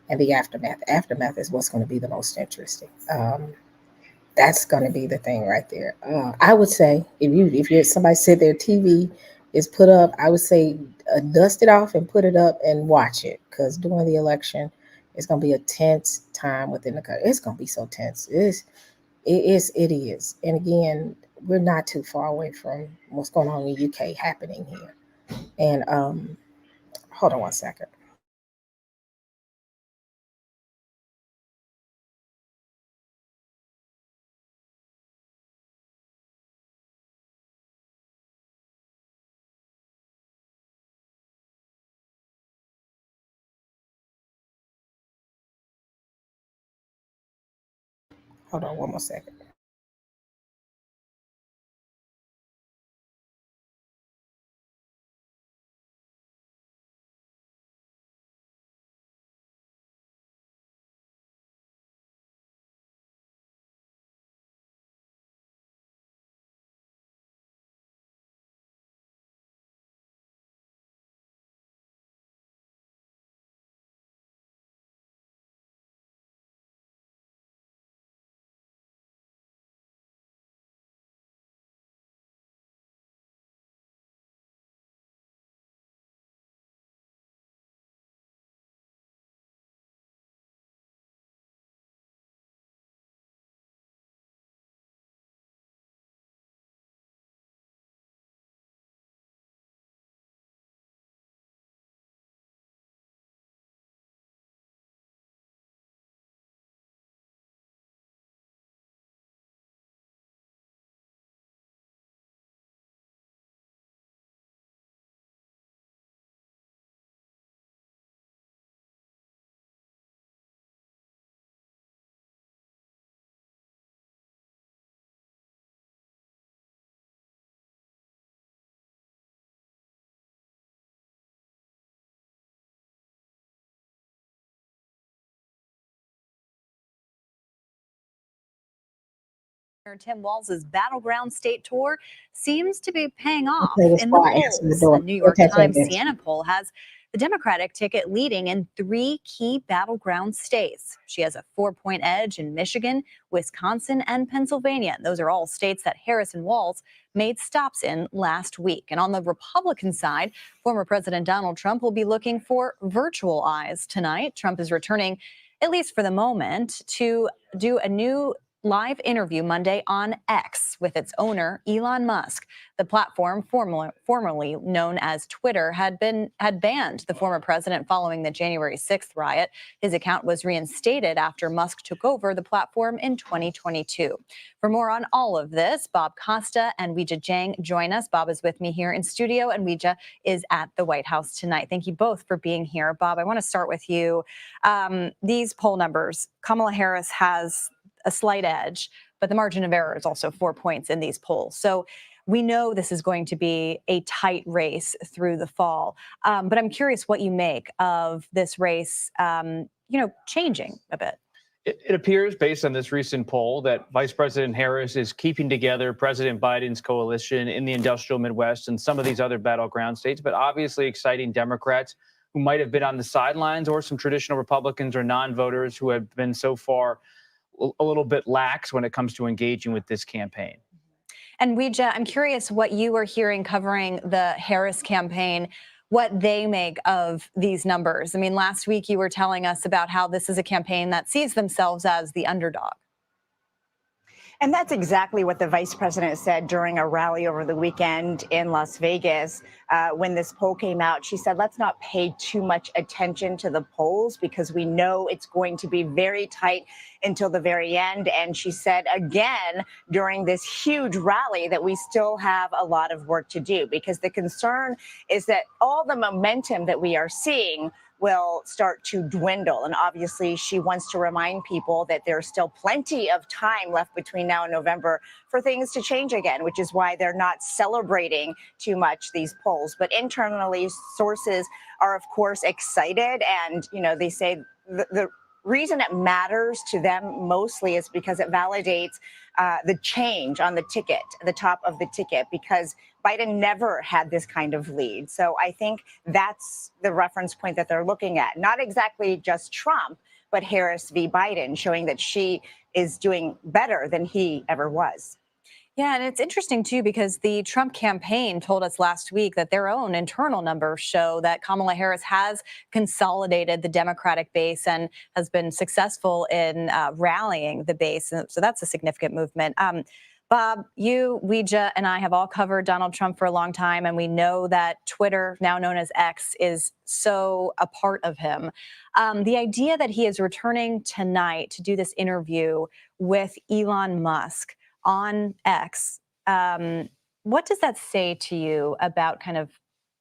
and the aftermath. The aftermath is what's going to be the most interesting. That's going to be the thing right there. I would say if you're somebody said their TV is put up, I would say dust it off and put it up and watch it, because during the election, it's going to be a tense time within the country. It's going to be so tense. It is. And again, we're not too far away from what's going on in the UK happening here. And hold on one second. Hold on one more second. Tim Walz's Battleground State Tour seems to be paying off Okay, in the before I answer the polls. door, The New York attention Times this. Siena poll has the Democratic ticket leading in 3 key battleground states. She has a 4-point edge in Michigan, Wisconsin, and Pennsylvania. Those are all states that Harris and Walz made stops in last week. And on the Republican side, former President Donald Trump will be looking for virtual eyes tonight. Trump is returning, at least for the moment, to do a new live interview Monday on X with its owner, Elon Musk. The platform, formerly known as Twitter, had banned the former president following the January 6th riot. His account was reinstated after Musk took over the platform in 2022. For more on all of this, Bob Costa and Weijia Jiang join us. Bob is with me here in studio, and Weijia is at the White House tonight. Thank you both for being here. Bob, I want to start with you. These poll numbers, Kamala Harris has a slight edge, but the margin of error is also 4 points in these polls. So we know this is going to be a tight race through the fall. But I'm curious what you make of this race, changing a bit. It appears, based on this recent poll, that Vice President Harris is keeping together President Biden's coalition in the industrial Midwest and some of these other battleground states, but obviously exciting Democrats who might have been on the sidelines, or some traditional Republicans or non-voters who have been so far a little bit lax when it comes to engaging with this campaign. And Weija, I'm curious what you are hearing covering the Harris campaign, what they make of these numbers. I mean, last week you were telling us about how this is a campaign that sees themselves as the underdog. And that's exactly what the vice president said during a rally over the weekend in Las Vegas. When this poll came out, she said, let's not pay too much attention to the polls because we know it's going to be very tight until the very end. And she said again during this huge rally that we still have a lot of work to do, because the concern is that all the momentum that we are seeing will start to dwindle. And obviously, she wants to remind people that there's still plenty of time left between now and November for things to change again, which is why they're not celebrating too much these polls. But internally, sources are, of course, excited. And, you know, they say the reason it matters to them mostly is because it validates the change on the ticket, the top of the ticket, because Biden never had this kind of lead. So I think that's the reference point that they're looking at. Not exactly just Trump, but Harris v. Biden, showing that she is doing better than he ever was. Yeah, and it's interesting, too, because the Trump campaign told us last week that their own internal numbers show that Kamala Harris has consolidated the Democratic base and has been successful in rallying the base. And so that's a significant movement. Bob, you, Weija, and I have all covered Donald Trump for a long time, and we know that Twitter, now known as X, is so a part of him. The idea that he is returning tonight to do this interview with Elon Musk on X, what does that say to you about kind of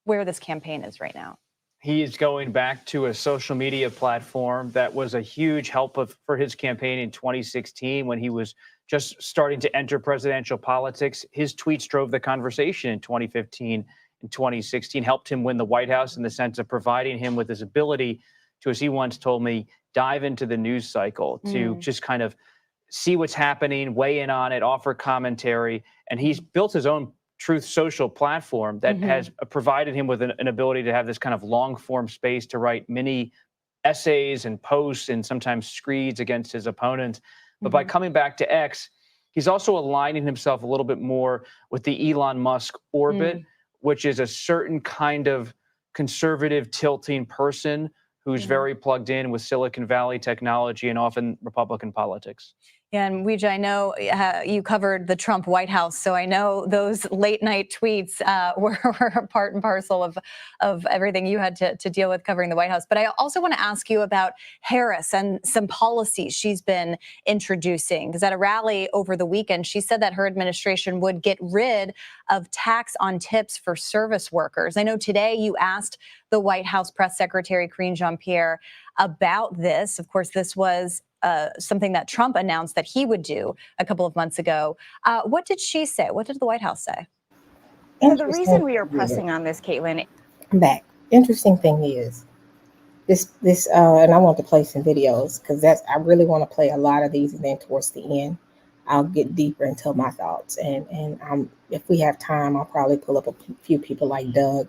where this campaign is right now? He is going back to a social media platform that was a huge help for his campaign in 2016 when he was just starting to enter presidential politics. His tweets drove the conversation in 2015 and 2016, helped him win the White House in the sense of providing him with his ability to, as he once told me, dive into the news cycle, to just kind of see what's happening, weigh in on it, offer commentary. And he's built his own Truth Social platform that has provided him with an ability to have this kind of long form space to write mini essays and posts and sometimes screeds against his opponents. But by coming back to X, he's also aligning himself a little bit more with the Elon Musk orbit, which is a certain kind of conservative tilting person who's very plugged in with Silicon Valley technology and often Republican politics. Yeah, and Weija, I know you covered the Trump White House, so I know those late night tweets were part and parcel of everything you had to deal with covering the White House. But I also want to ask you about Harris and some policies she's been introducing. Because at a rally over the weekend, she said that her administration would get rid of tax on tips for service workers. I know today you asked the White House press secretary, Karine Jean-Pierre, about this. Of course, this was something that Trump announced that he would do a couple of months ago. What did she say? What did the White House say? So the reason we are pressing on this, Caitlin. I'm back. Interesting thing is this, and I want to play some videos because I really want to play a lot of these, and then towards the end, I'll get deeper into my thoughts. And if we have time, I'll probably pull up a few people like Doug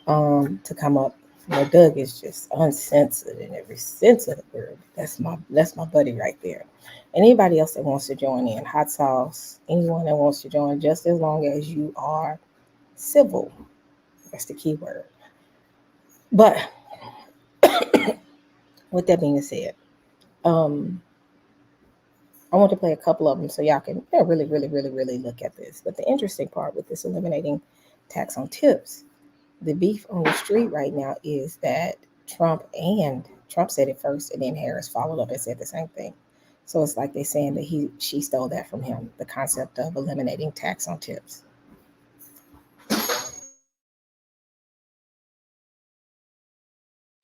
to come up. You know, Doug is just uncensored in every sense of the word. That's my buddy right there. And anybody else that wants to join in, hot sauce, anyone that wants to join, just as long as you are civil. That's the key word. But with that being said, I want to play a couple of them so y'all can really look at this. But the interesting part with this eliminating tax on tips, the beef on the street right now is that Trump said it first, and then Harris followed up and said the same thing. So it's like they're saying that she stole that from him, the concept of eliminating tax on tips.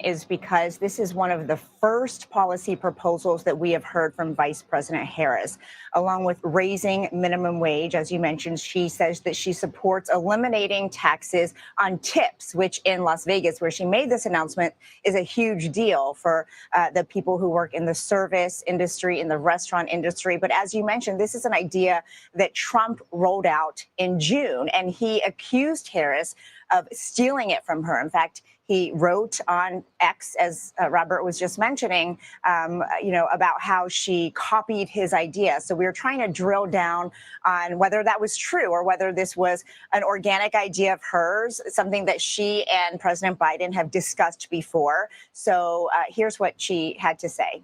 is because this is one of the first policy proposals that we have heard from Vice President Harris, along with raising minimum wage. As you mentioned, she says that she supports eliminating taxes on tips, which in Las Vegas, where she made this announcement, is a huge deal for the people who work in the service industry, in the restaurant industry. But as you mentioned, this is an idea that Trump rolled out in June, and he accused Harris of stealing it from her. In fact, he wrote on X, as Robert was just mentioning, about how she copied his idea. So we were trying to drill down on whether that was true or whether this was an organic idea of hers, something that she and President Biden have discussed before. So here's what she had to say.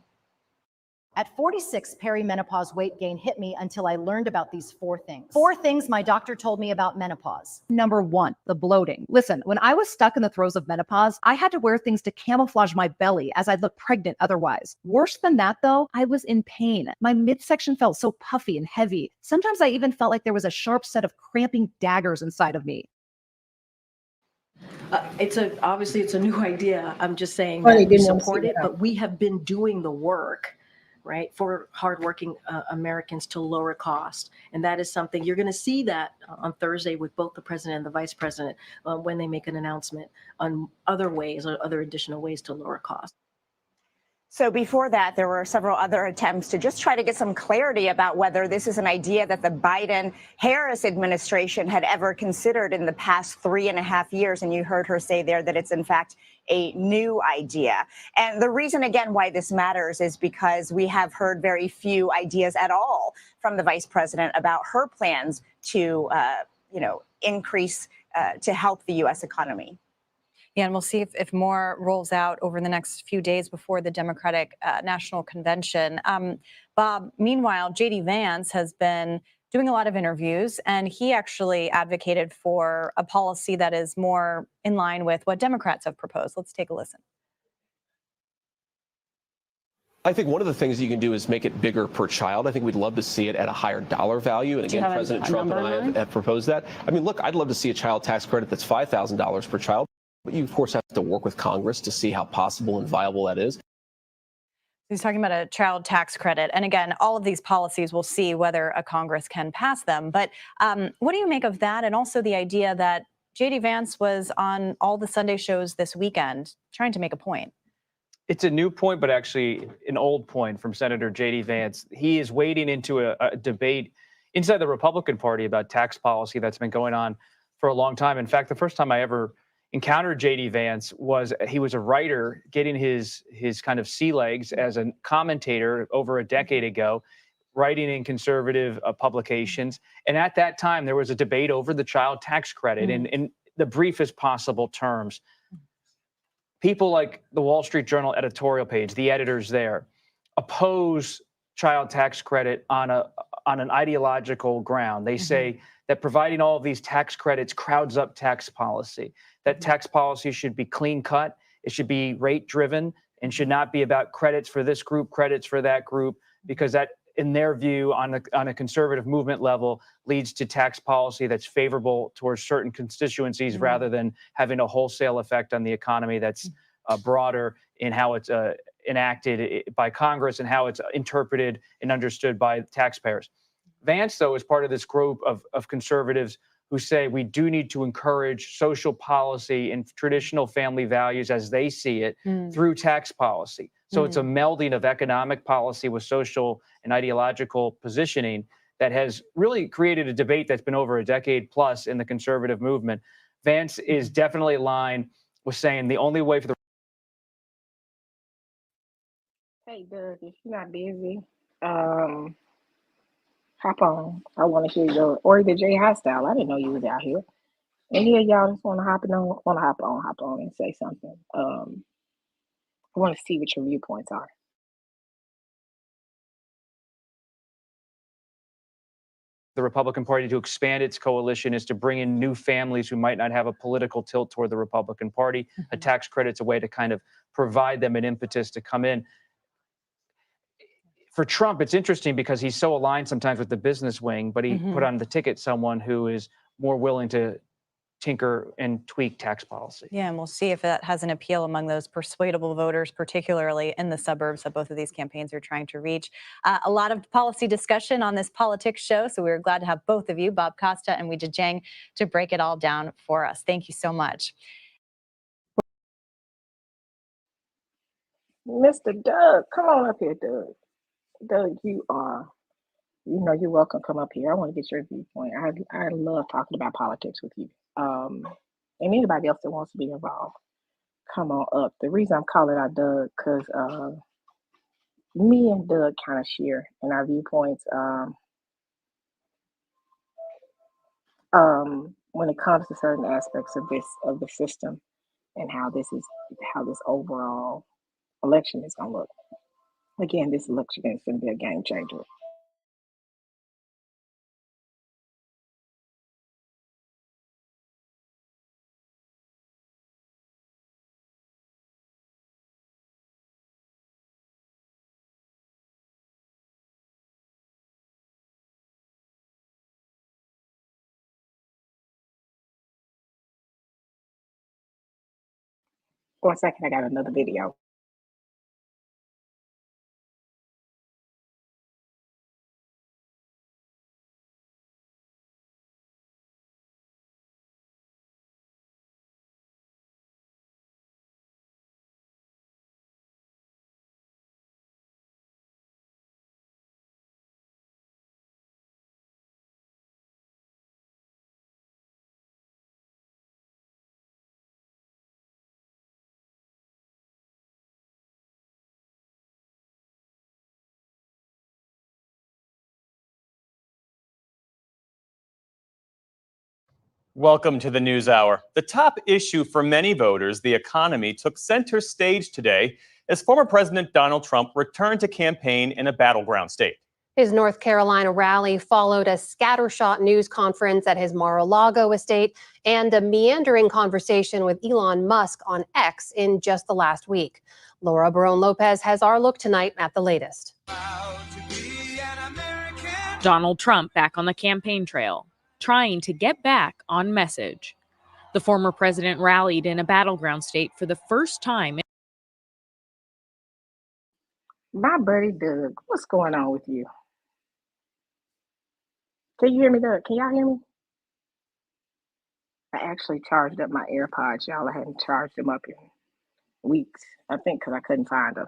At 46, perimenopause weight gain hit me until I learned about these 4 things. 4 things my doctor told me about menopause. Number 1, the bloating. Listen, when I was stuck in the throes of menopause, I had to wear things to camouflage my belly as I'd look pregnant otherwise. Worse than that, though, I was in pain. My midsection felt so puffy and heavy. Sometimes I even felt like there was a sharp set of cramping daggers inside of me. Obviously it's a new idea. I'm just saying Well, they that we didn't want to support see it, that. but we have been doing the work, right, for hardworking Americans to lower cost. And that is something you're going to see that on Thursday with both the president and the vice president when they make an announcement on other ways or other additional ways to lower cost. So before that, there were several other attempts to just try to get some clarity about whether this is an idea that the Biden-Harris administration had ever considered in the past 3.5 years. And you heard her say there that it's in fact a new idea. And the reason, again, why this matters is because we have heard very few ideas at all from the vice president about her plans to, increase, to help the U.S. economy. Yeah, and we'll see if more rolls out over the next few days before the Democratic National Convention. Bob, meanwhile, J.D. Vance has been doing a lot of interviews, and he actually advocated for a policy that is more in line with what Democrats have proposed. Let's take a listen. I think one of the things you can do is make it bigger per child. I think we'd love to see it at a higher dollar value. And again, President Trump and I have proposed that. I mean, look, I'd love to see a child tax credit that's $5,000 per child. But you, of course, have to work with Congress to see how possible and viable that is. He's talking about a child tax credit. And again, all of these policies, we'll see whether a Congress can pass them. But what do you make of that? And also the idea that J.D. Vance was on all the Sunday shows this weekend trying to make a point. It's a new point, but actually an old point from Senator J.D. Vance. He is wading into a debate inside the Republican Party about tax policy that's been going on for a long time. In fact, the first time I ever encountered J.D. Vance he was a writer getting his kind of sea legs as a commentator over a decade ago, writing in conservative publications. And at that time, there was a debate over the child tax credit in the briefest possible terms. People like the Wall Street Journal editorial page, the editors there, oppose child tax credit on an ideological ground. They say that providing all of these tax credits crowds up tax policy, that tax policy should be clean cut, it should be rate driven, and should not be about credits for this group, credits for that group, because that, in their view, on a conservative movement level, leads to tax policy that's favorable towards certain constituencies rather than having a wholesale effect on the economy that's broader in how it's enacted by Congress and how it's interpreted and understood by taxpayers. Vance, though, is part of this group of conservatives who say we do need to encourage social policy and traditional family values as they see it through tax policy. So it's a melding of economic policy with social and ideological positioning that has really created a debate that's been over a decade plus in the conservative movement. Vance is definitely aligned with saying the only way for the Hey, Doug, if you're not busy, hop on. I want to hear your or the Jay Hostile. I didn't know you was out here. Any of y'all just want to hop on and say something. I want to see what your viewpoints are. the Republican Party to expand its coalition is to bring in new families who might not have a political tilt toward the Republican Party. A tax credit's a way to kind of provide them an impetus to come in. For Trump, it's interesting because he's so aligned sometimes with the business wing, but he put on the ticket someone who is more willing to tinker and tweak tax policy. Yeah, and we'll see if that has an appeal among those persuadable voters, particularly in the suburbs that both of these campaigns are trying to reach. A lot of policy discussion on this politics show, so we were glad to have both of you, Bob Costa and Weijia Jiang, to break it all down for us. Thank you so much. Mr. Doug, come on up here, Doug. Doug, you're welcome. Come up here. I want to get your viewpoint. I love talking about politics with you. And anybody else that wants to be involved, come on up. The reason I'm calling out Doug, because me and Doug kind of share in our viewpoints when it comes to certain aspects of the system and how this overall election is going to look. Again, this election is going to be a game changer. One second, I got another video. Welcome to the News Hour. The top issue for many voters, the economy, took center stage today as former President Donald Trump returned to campaign in a battleground state. His North Carolina rally followed a scattershot news conference at his Mar-a-Lago estate and a meandering conversation with Elon Musk on X in just the last week. Laura Barone-Lopez has our look tonight at the latest. Donald Trump back on the campaign trail, trying to get back on message. The former president rallied in a battleground state for the first time. My buddy Doug, what's going on with you? Can you hear me, Doug? Can y'all hear me? I actually charged up my AirPods, y'all. I hadn't charged them up in weeks, I think, because I couldn't find them.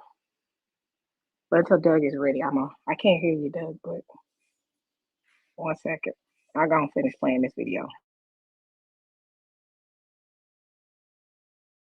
But until Doug is ready, I can't hear you, Doug, but one second. I'm going to finish playing this video.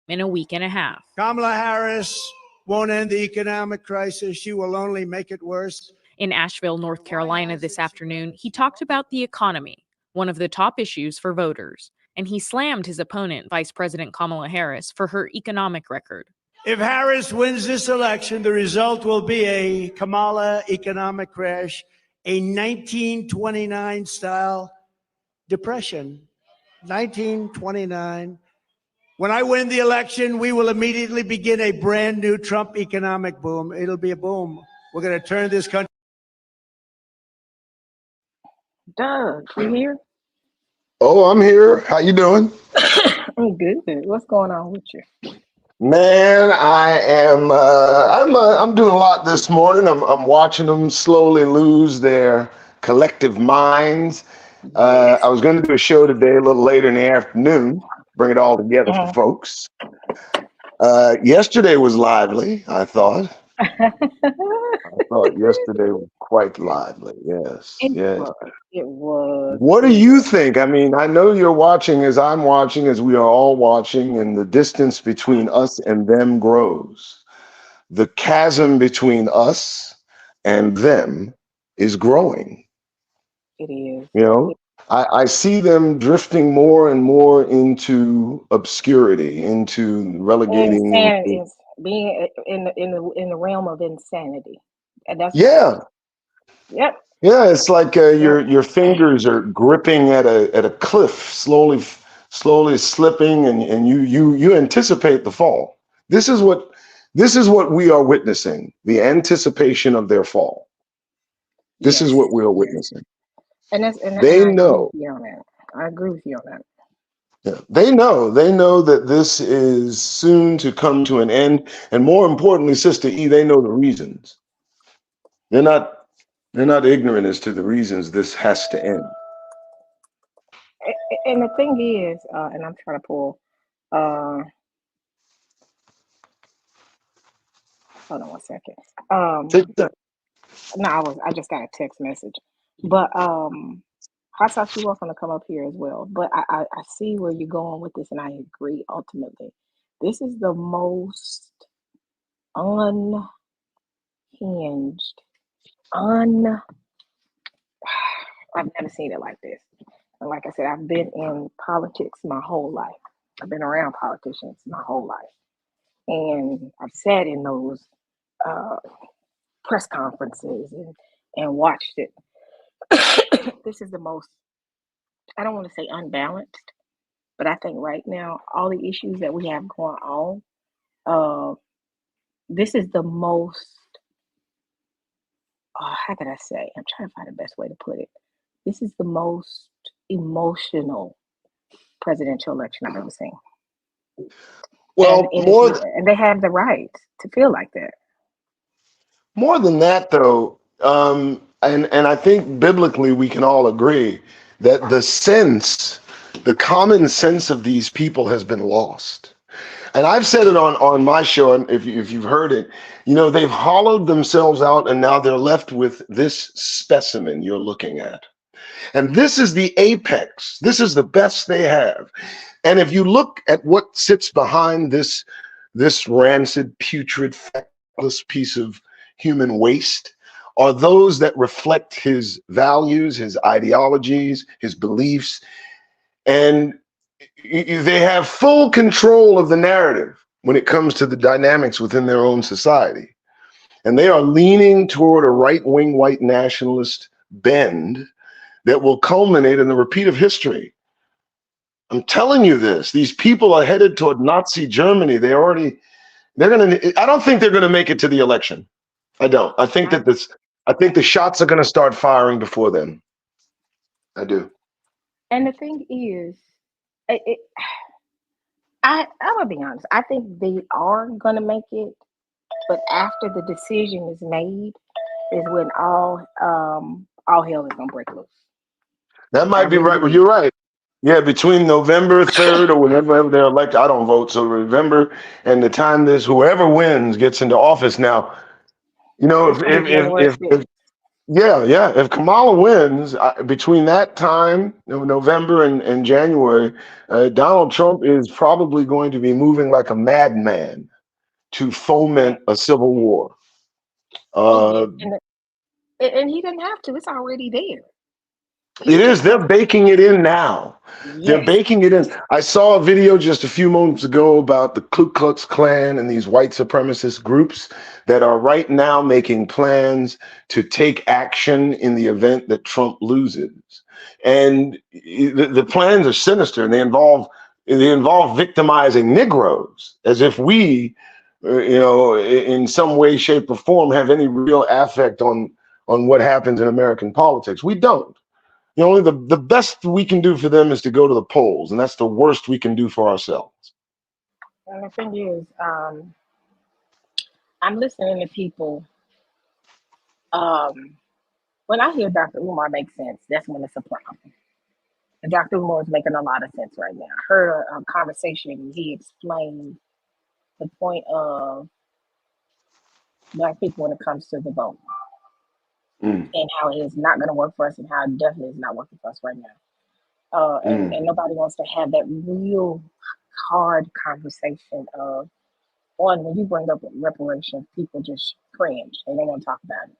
In a week and a half. Kamala Harris won't end the economic crisis. She will only make it worse. In Asheville, North Carolina this afternoon, he talked about the economy, one of the top issues for voters, and he slammed his opponent, Vice President Kamala Harris, for her economic record. If Harris wins this election, the result will be a Kamala economic crash, a 1929 style depression. 1929. When I win the election, we will immediately begin a brand new Trump economic boom. It'll be a boom. We're going to turn this country. Doug, you here? Oh, I'm here. How you doing? I'm good. What's going on with you? Man, I am. I'm doing a lot this morning. I'm watching them slowly lose their collective minds. I was going to do a show today a little later in the afternoon, bring it all together for folks. Yesterday was lively, I thought. I thought yesterday was quite lively. Yes. Yes. It was. What do you think? I mean, I know you're watching as I'm watching, as we are all watching, and the distance between us and them grows. The chasm between us and them is growing. It is. You know, I see them drifting more and more into obscurity, into relegating. Insanity. Being in the realm of insanity. And that's Yeah. Yep. Yeah, it's like your fingers are gripping at a cliff, slowly slipping, and you anticipate the fall. This is what we are witnessing, the anticipation of their fall. This is what we are witnessing. And they know. I agree with you on that. Yeah. They know that this is soon to come to an end. And more importantly, Sister E, they know the reasons. They're not ignorant as to the reasons this has to end. And the thing is, and I'm trying to pull, hold on one second. Take that. No, I just got a text message, but I thought she was going to come up here as well. But I see where you're going with this, and I agree. Ultimately, this is the most unhinged, un. I've never seen it like this. And like I said, I've been in politics my whole life. I've been around politicians my whole life, and I've sat in those uh, press conferences and watched it. This is the most, I don't want to say unbalanced, but I think right now, all the issues that we have going on, uh, this is the most, how can I say? I'm trying to find the best way to put it. This is the most emotional presidential election I've ever seen. Well, And they have the right to feel like that. more than that, though, and I think biblically we can all agree that the common sense of these people has been lost. And I've said it on my show, and if you've heard it, they've hollowed themselves out, and now they're left with this specimen you're looking at. And this is the apex. This is the best they have. And if you look at what sits behind this rancid, putrid, feckless piece of human waste, are those that reflect his values, his ideologies, his beliefs, and they have full control of the narrative when it comes to the dynamics within their own society. And they are leaning toward a right-wing white nationalist bend that will culminate in the repeat of history. I'm telling you this. These people are headed toward Nazi Germany. I don't think they're gonna make it to the election. I don't. I think the shots are gonna start firing before then. I do. And the thing is, I'm gonna be honest. I think they are gonna make it, but after the decision is made, is when all hell is gonna break loose. That might be right. Well, you're right. Yeah, between November 3rd or whenever they're elected, I don't vote. So November and the time whoever wins gets into office now, if Kamala wins between that time, November and January, Donald Trump is probably going to be moving like a madman to foment a civil war. And he didn't have to. It's already there. It is. They're baking it in now. Yes. They're baking it in. I saw a video just a few moments ago about the Ku Klux Klan and these white supremacist groups that are right now making plans to take action in the event that Trump loses. And the plans are sinister, and they involve victimizing Negroes, as if we, in some way, shape, or form, have any real affect on what happens in American politics. We don't. Only the best we can do for them is to go to the polls, and that's the worst we can do for ourselves. And the thing is, I'm listening to people. When I hear Dr. Umar make sense, that's when it's a problem. And Dr. Umar is making a lot of sense right now. I heard a conversation, he explained the point of Black people when it comes to the vote and how it is not going to work for us and how it definitely is not working for us right now. And nobody wants to have that real hard conversation of, when you bring up reparations, people just cringe. They don't want to talk about it.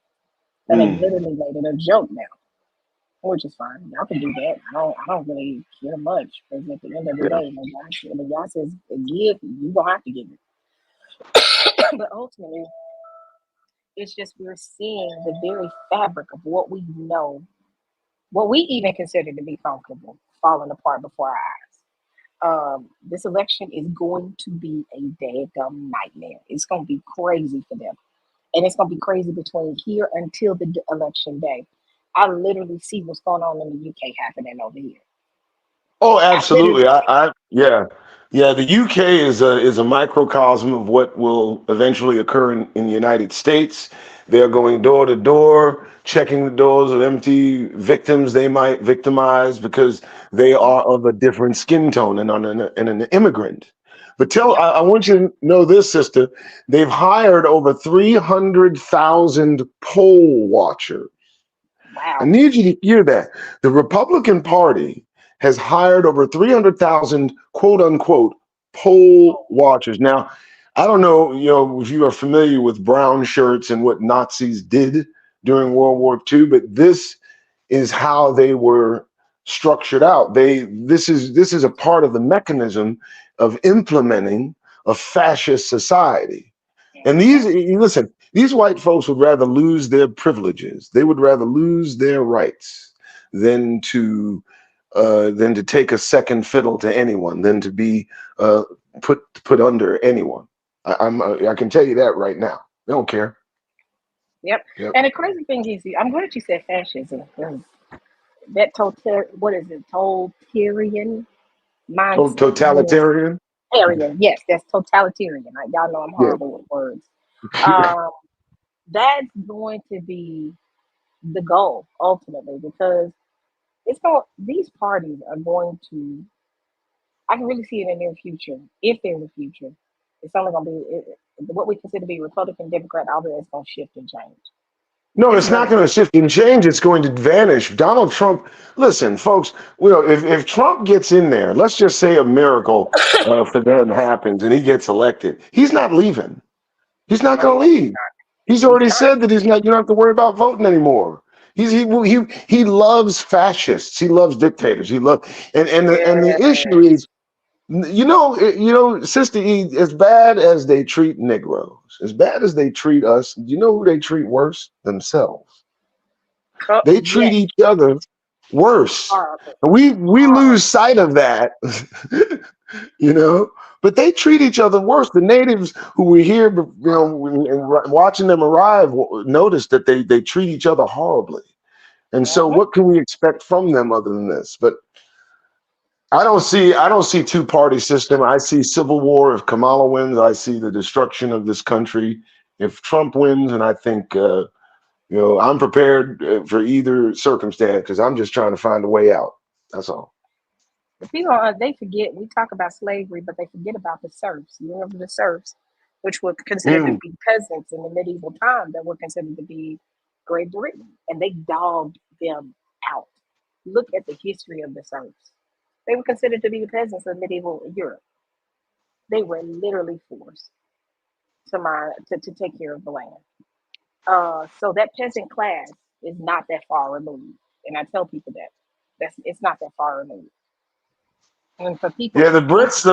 And they literally made it a joke now, which is fine. Y'all can do that. I don't really care much because at the end of the day, when God says give, you gonna have to give it. But ultimately, it's just we're seeing the very fabric of what we know, what we even consider to be comfortable, falling apart before our eyes. This election is going to be a daggum nightmare. It's going to be crazy for them. And it's going to be crazy between here until the election day. I literally see what's going on in the UK happening over here. Oh, Literally. absolutely. Yeah. The UK is a microcosm of what will eventually occur in the United States. They're going door to door, checking the doors of empty victims they might victimize because they are of a different skin tone and an immigrant. But I want you to know this, sister. They've hired over 300,000 poll watchers. I Wow. need you to hear that. The Republican Party has hired over 300,000 quote unquote poll watchers. Now, I don't know, if you are familiar with brown shirts and what Nazis did during World War II, but this is how they were structured out. This is a part of the mechanism of implementing a fascist society. And listen, these white folks would rather lose their privileges. They would rather lose their rights than to take a second fiddle to anyone, than to be put under anyone. I can tell you that right now. They don't care. Yep. Yep. And the crazy thing is, I'm glad you said fascism. That what is it? Totalitarian mindset. Totalitarian. Totalitarian. Yes, that's totalitarian. Y'all know I'm Yeah. horrible with words. That's going to be the goal ultimately, because these parties are going to. I can really see it in their future. If they're in the future, it's only going to be what we consider to be Republican, Democrat. All of that's going to shift and change. No, it's not going to shift and change. It's going to vanish. Donald Trump, listen, folks, if Trump gets in there, let's just say a miracle for them happens and he gets elected, he's not leaving. He's not going to leave. He's already said that you don't have to worry about voting anymore. He loves fascists. He loves dictators. And the issue is, Sister E, as bad as they treat Negroes, as bad as they treat us, you know who they treat worse? Themselves. They treat each other worse. And we lose sight of that, but they treat each other worse. The natives who were here, watching them arrive, noticed that they treat each other horribly. And so what can we expect from them other than this? But I don't see two-party system. I see civil war. If Kamala wins, I see the destruction of this country. If Trump wins, and I think I'm prepared for either circumstance because I'm just trying to find a way out. That's all. The people they forget. We talk about slavery, but they forget about the serfs. You remember the serfs, which were considered to be peasants in the medieval time, that were considered to be Great Britain, and they dogged them out. Look at the history of the serfs. They were considered to be the peasants of medieval Europe. They were literally forced to take care of the land. So that peasant class is not that far removed, and I tell people it's not that far removed. And for people, the Brits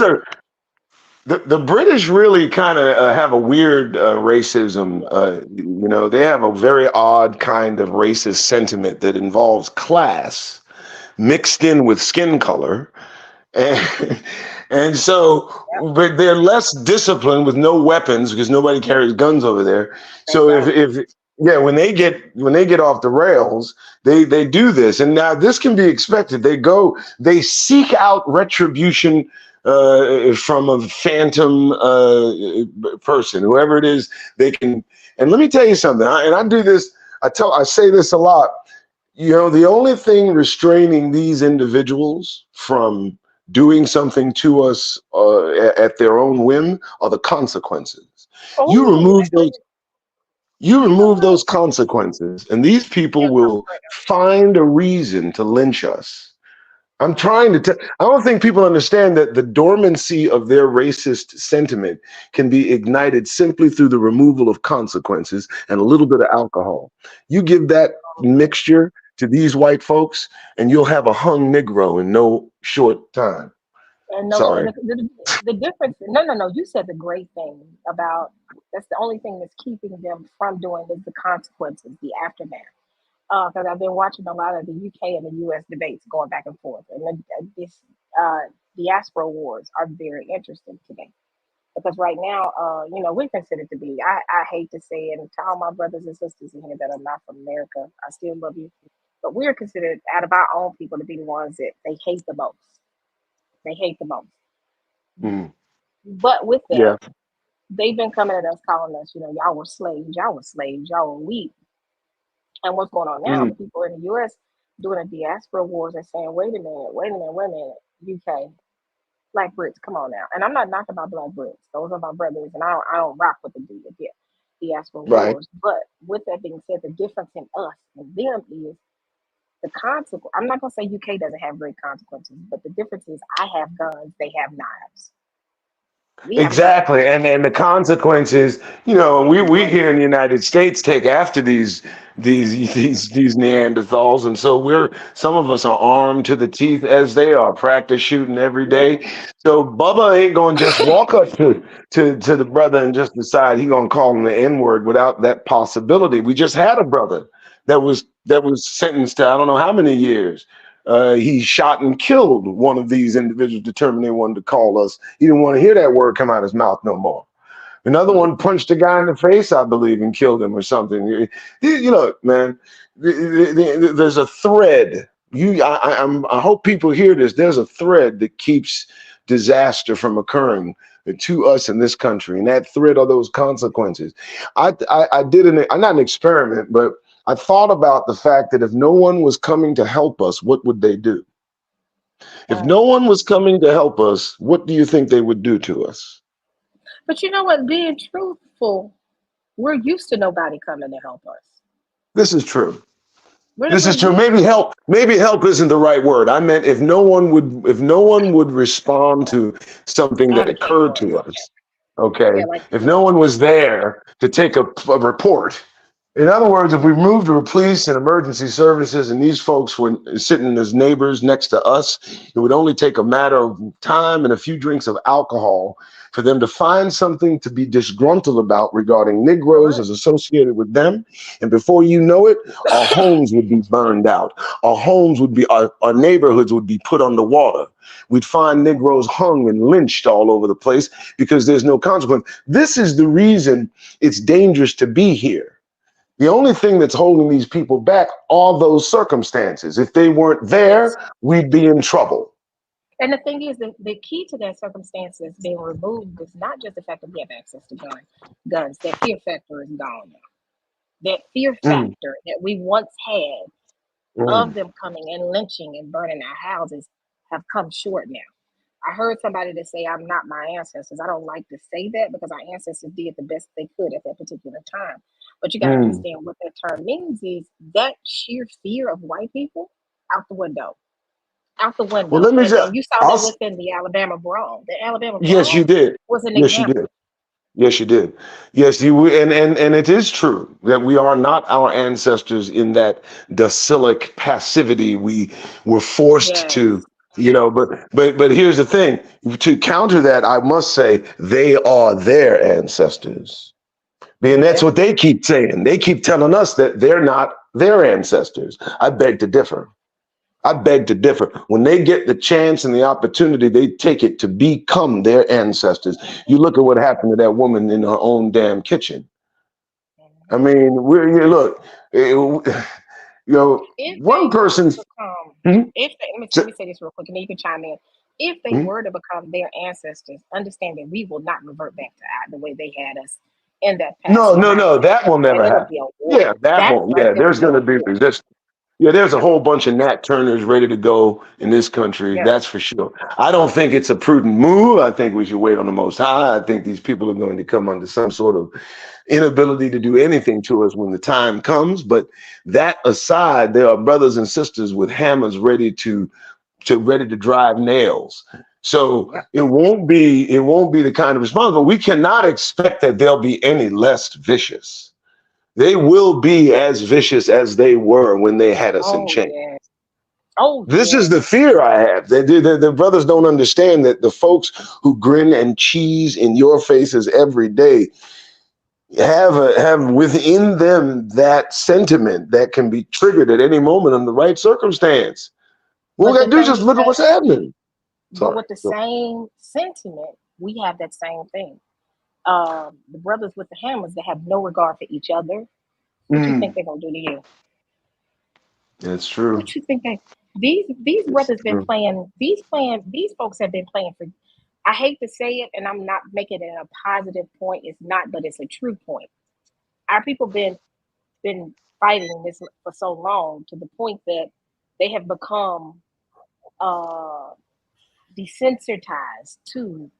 are the British really kind of have a weird racism. They have a very odd kind of racist sentiment that involves class mixed in with skin color. And so, but they're less disciplined with no weapons because nobody carries guns over there. So when they get off the rails, they do this, and now this can be expected. They seek out retribution from a phantom person, whoever it is. They can, and let me tell you something. I do this. I say this a lot. The only thing restraining these individuals from doing something to us at their own whim are the consequences. You remove those consequences, and these people will find a reason to lynch us. I'm trying to tell. I don't think people understand that the dormancy of their racist sentiment can be ignited simply through the removal of consequences and a little bit of alcohol. You give that mixture to these white folks, and you'll have a hung Negro in no short time. And Sorry. the difference. No. You said the great thing about that's the only thing that's keeping them from doing is the consequences, the aftermath. Because I've been watching a lot of the UK and the US debates going back and forth, and this diaspora wars are very interesting today. Because right now, we're considered to be. I hate to say it, and to all my brothers and sisters in here that are not from America, I still love you. But we're considered out of our own people to be the ones that they hate the most. They hate the most. Mm. But with that, Yeah. they've been coming at us, calling us, y'all were slaves, y'all were weak. And what's going on now? Mm. The people in the U.S. doing a diaspora wars and saying, wait a minute, UK, Black Brits, come on now. And I'm not knocking about Black Brits; those are my brothers, and I don't rock with the diaspora Right. wars. But with that being said, the difference in us and them is the consequence. I'm not gonna say UK doesn't have great consequences, but the difference is I have guns, they have knives. We have guns. Exactly, and the consequences, we here in the United States take after these Neanderthals, and so some of us are armed to the teeth as they are, practice shooting every day. So Bubba ain't gonna just walk up to the brother and just decide he gonna call him the N-word without that possibility. We just had a brother that was sentenced to I don't know how many years. He shot and killed one of these individuals, determined they wanted to call us. He didn't want to hear that word come out of his mouth no more. Another one punched a guy in the face, I believe, and killed him or something. Man, there's a thread. I hope people hear this. There's a thread that keeps disaster from occurring to us in this country, and that thread are those consequences. I did not an experiment, but I thought about the fact that if no one was coming to help us, what would they do? If no one was coming to help us, what do you think they would do to us? But you know what? Being truthful, we're used to nobody coming to help us. This is true. We're This is true. used Maybe help isn't the right word. I meant if no one would respond to something that occurred to us. Okay. If no one was there to take a report. In other words, if we moved to police and emergency services and these folks were sitting as neighbors next to us, it would only take a matter of time and a few drinks of alcohol for them to find something to be disgruntled about regarding Negroes as associated with them. And before you know it, our homes would be burned out. Our neighborhoods would be put underwater. We'd find Negroes hung and lynched all over the place because there's no consequence. This is the reason it's dangerous to be here. The only thing that's holding these people back are those circumstances. If they weren't there, we'd be in trouble. And the thing is, the key to that circumstance that's being removed is not just the fact that we have access to guns. That fear factor is gone now. That fear factor that we once had of them coming and lynching and burning our houses have come short now. I heard somebody that say, I'm not my ancestors. I don't like to say that because our ancestors did the best they could at that particular time. But you got to understand what that term means is that sheer fear of white people out the window. Out the window. Well, let me And you saw that within the Alabama brawl. The Alabama Yes, you brawl did. was an Yes, you example. did. Yes, you did. Yes, and it is true that we are not our ancestors in that docilic passivity we were forced to, but here's the thing. To counter that, I must say they are their ancestors. And that's what they keep saying. They keep telling us that they're not their ancestors. I beg to differ. When they get the chance and the opportunity, they take it to become their ancestors. You look at what happened to that woman in her own damn kitchen. I mean, one person's. If they, let me say this real quick, and then you can chime in. If they were to become their ancestors, understand that we will not revert back to the way they had us in that past. No, that will never and it'll happen. be a war. Yeah, that won't. Right Yeah, there there's will going to be a be war. resistance. Yeah, there's a whole bunch of Nat Turners ready to go in this country. Yeah. That's for sure. I don't think it's a prudent move. I think we should wait on the Most High. I think these people are going to come under some sort of inability to do anything to us when the time comes. But that aside, there are brothers and sisters with hammers ready to drive nails. So it won't be the kind of response. But we cannot expect that they'll be any less vicious. They will be as vicious as they were when they had us in chains. This is the fear I have. The brothers don't understand that the folks who grin and cheese in your faces every day have within them that sentiment that can be triggered at any moment in the right circumstance. What we got to do is just look at what's happening. But with the same sentiment, we have that same thing. The brothers with the hammers that have no regard for each other. What do you think they're gonna do to you? It's true. What you think these brothers been playing? These folks have been playing for. I hate to say it, and I'm not making it a positive point. It's not, but it's a true point. Our people been fighting this for so long to the point that they have become desensitized to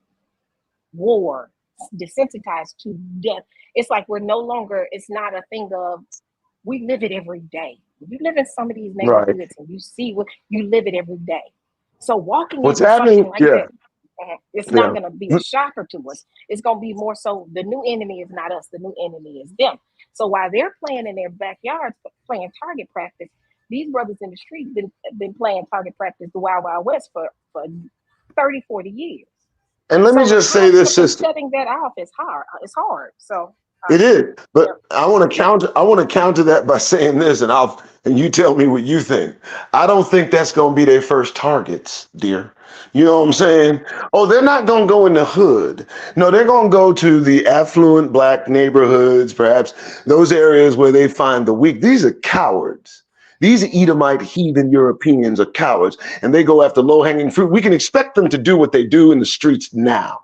war, desensitized to death. It's like we're no longer. It's not a thing of we live it every day. You live in some of these Right. neighborhoods and you see what you live it every day. So walking What's into something happening? like Yeah. that, it's not going to be a shocker to us. It's going to be more so the new enemy is not us. The new enemy is them. So while they're playing in their backyards, playing target practice, these brothers in the street been playing target practice the Wild Wild West for 30, 40 years. And let me just say this, sister. Setting that off is hard. It's hard. So It is, but I want to counter that by saying this, and you tell me what you think. I don't think that's going to be their first targets, dear. You know what I'm saying? Oh, they're not going to go in the hood. No, they're going to go to the affluent black neighborhoods, perhaps those areas where they find the weak. These are cowards. These Edomite heathen Europeans are cowards, and they go after low-hanging fruit. We can expect them to do what they do in the streets now.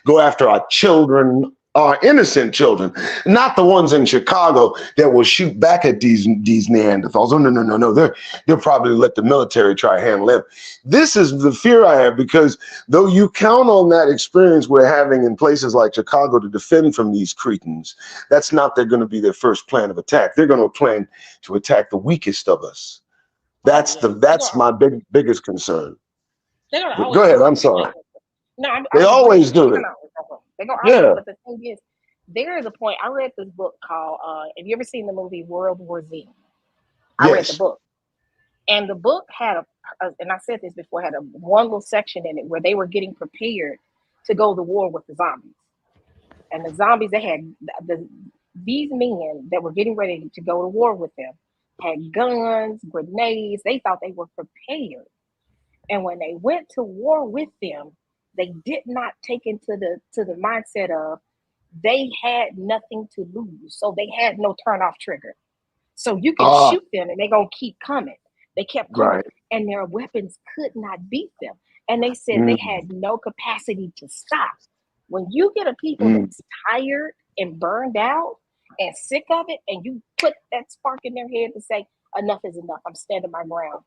Go after our children, our innocent children, not the ones in Chicago that will shoot back at these Neanderthals. Oh, no. They'll probably let the military try to handle them. This is the fear I have, because though you count on that experience we're having in places like Chicago to defend from these cretins, that's not going to be their first plan of attack. They're going to plan to attack the weakest of us. That's my biggest concern. Go ahead. I'm sorry. No, they always do it. They're gonna argue, but the thing is, there is a point. I read this book called have you ever seen the movie World War Z? I read the book. And the book had and I said this before, had one little section in it where they were getting prepared to go to war with the zombies. And the zombies, they had these men that were getting ready to go to war with them had guns, grenades. They thought they were prepared. And when they went to war with them, they did not take into the mindset of they had nothing to lose. So they had no turn off trigger. So you can shoot them and they're going to keep coming. They kept coming and their weapons could not beat them. And they said they had no capacity to stop. When you get a people that's tired and burned out and sick of it, and you put that spark in their head to say, enough is enough, I'm standing my ground.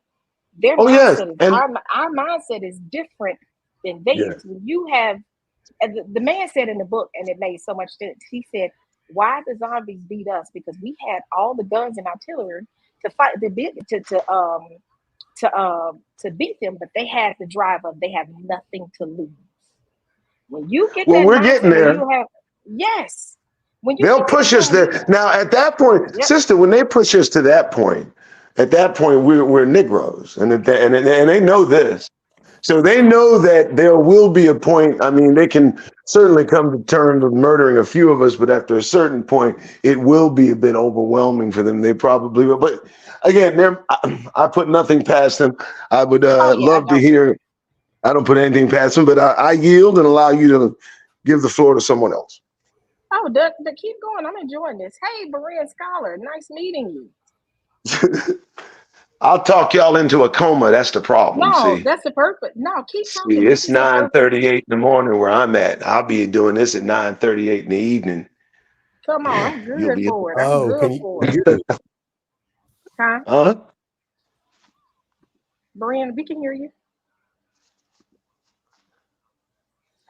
Their mindset is, our mindset is different than theirs. When you have, the man said in the book, and it made so much sense. He said, "Why the zombies beat us? Because we had all the guns and artillery to fight, to beat them, but they had the drive of they have nothing to lose." When you get that, we're getting there. They'll push us there. Now, at that point, sister, when they push us to that point, at that point, we're Negroes, and they know this. So they know that there will be a point. I mean, they can certainly come to terms with murdering a few of us, but after a certain point, it will be a bit overwhelming for them. They probably will. But again, I put nothing past them. I would love to hear. I don't put anything past them, but I yield and allow you to give the floor to someone else. Oh, keep going. I'm enjoying this. Hey, Berea Scholar, nice meeting you. I'll talk y'all into a coma. That's the problem. No, that's the purpose. No, keep talking. See, it's 9:38 in the morning where I'm at. I'll be doing this at 9:38 in the evening. Come on, I'm good for it. I'm good for it. Huh? Berea, we can hear you.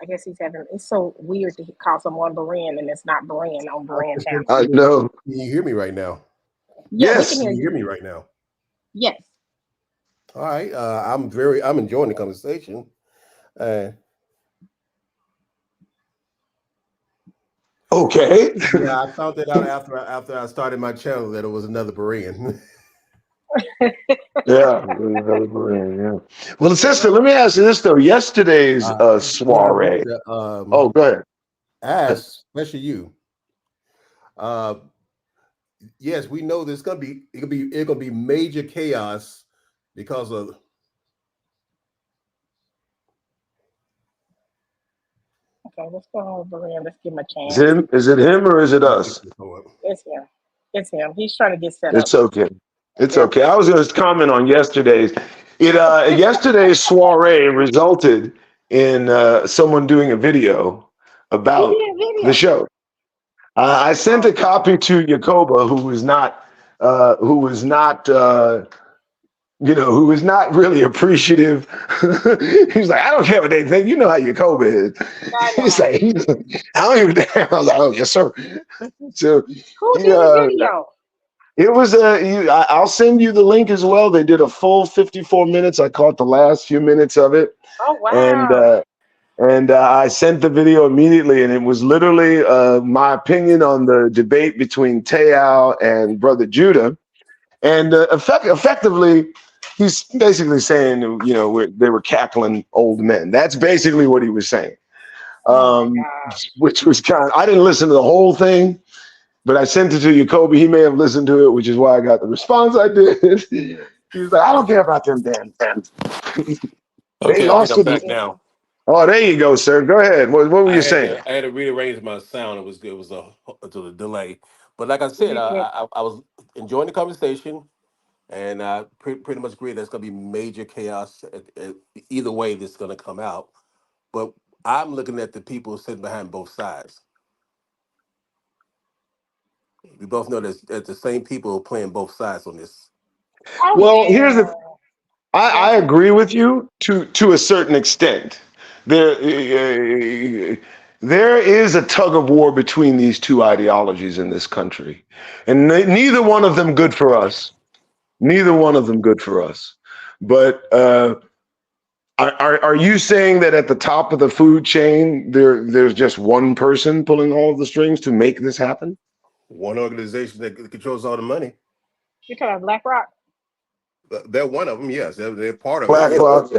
I guess he's having. It's so weird to call someone Berea and it's not Berea on Berea channel. I know. Can you hear me right now? Yes. Can you hear me right now? Yes. All right. I'm enjoying the conversation. Okay. Yeah, I found that out after I started my channel that it was another Berean. Yeah. Well, sister, let me ask you this though. Yesterday's soiree. Go ahead. Ask, especially you. Yes, we know there's gonna be major chaos because of. Okay, let's go on, Berea. Let's give him a chance. Is it him or is it us? It's him. It's him. He's trying to get set up. It's okay. It's okay. I was going to comment on yesterday's. Yesterday's soiree resulted in someone doing a video about the show. I sent a copy to Yakoba, who was not who was not really appreciative. He's like, I don't care what they think. You know how Yakoba is. He's like, I don't even care. I was like, oh, yes, sir. So, Who did the video? it was I'll send you the link as well. They did a full 54 minutes. I caught the last few minutes of it. Oh, wow. And I sent the video immediately, and it was literally my opinion on the debate between Te'ao and Brother Judah. And effectively, he's basically saying, they were cackling old men. That's basically what he was saying. Which was I didn't listen to the whole thing, but I sent it to Jacoby. He may have listened to it, which is why I got the response I did. He was like, I don't care about them damn fans. Okay, I think I'm back now. Oh, there you go, sir. Go ahead. What were you saying? I had to rearrange my sound. It was a delay. But like I said, I was enjoying the conversation, and I pretty much agree there's going to be major chaos either way this is going to come out. But I'm looking at the people sitting behind both sides. We both know that the same people playing both sides on this. Well, here's the. I agree with you to a certain extent. There is a tug of war between these two ideologies in this country, and neither one of them good for us. Neither one of them good for us. But are you saying that at the top of the food chain there's just one person pulling all of the strings to make this happen? One organization that controls all the money. You're talking about BlackRock? They're one of them, yes. They're part of BlackRock.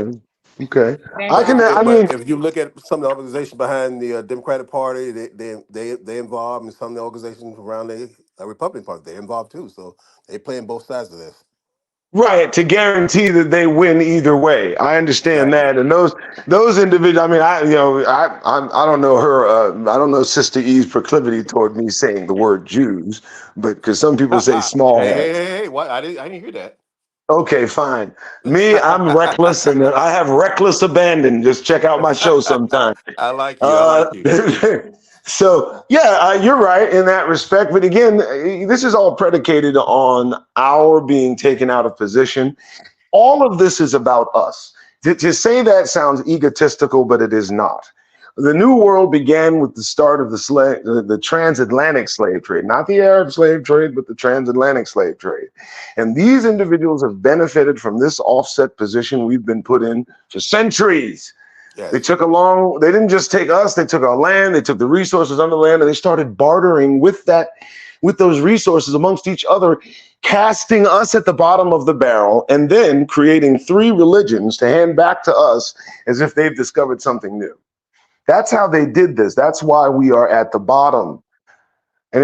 Okay. If you look at some of the organizations behind the Democratic Party, they involved, and some of the organizations around the Republican Party, they're involved too. So they play on both sides of this. Right, to guarantee that they win either way. I understand that, and those individuals. I mean, I don't know her. I don't know Sister E's proclivity toward me saying the word Jews, but because some people say small. Hey! What? I didn't hear that. Okay, fine. Me, I'm reckless, and I have reckless abandon. Just check out my show sometime. I like you. So, you're right in that respect. But again, this is all predicated on our being taken out of position. All of this is about us. To say that sounds egotistical, but it is not. The New World began with the start of the transatlantic slave trade, not the Arab slave trade, but the transatlantic slave trade. And these individuals have benefited from this offset position we've been put in for centuries. Yes. They didn't just take us, they took our land, they took the resources on the land, and they started bartering with those resources amongst each other, casting us at the bottom of the barrel, and then creating three religions to hand back to us as if they've discovered something new. That's how they did this. That's why we are at the bottom. And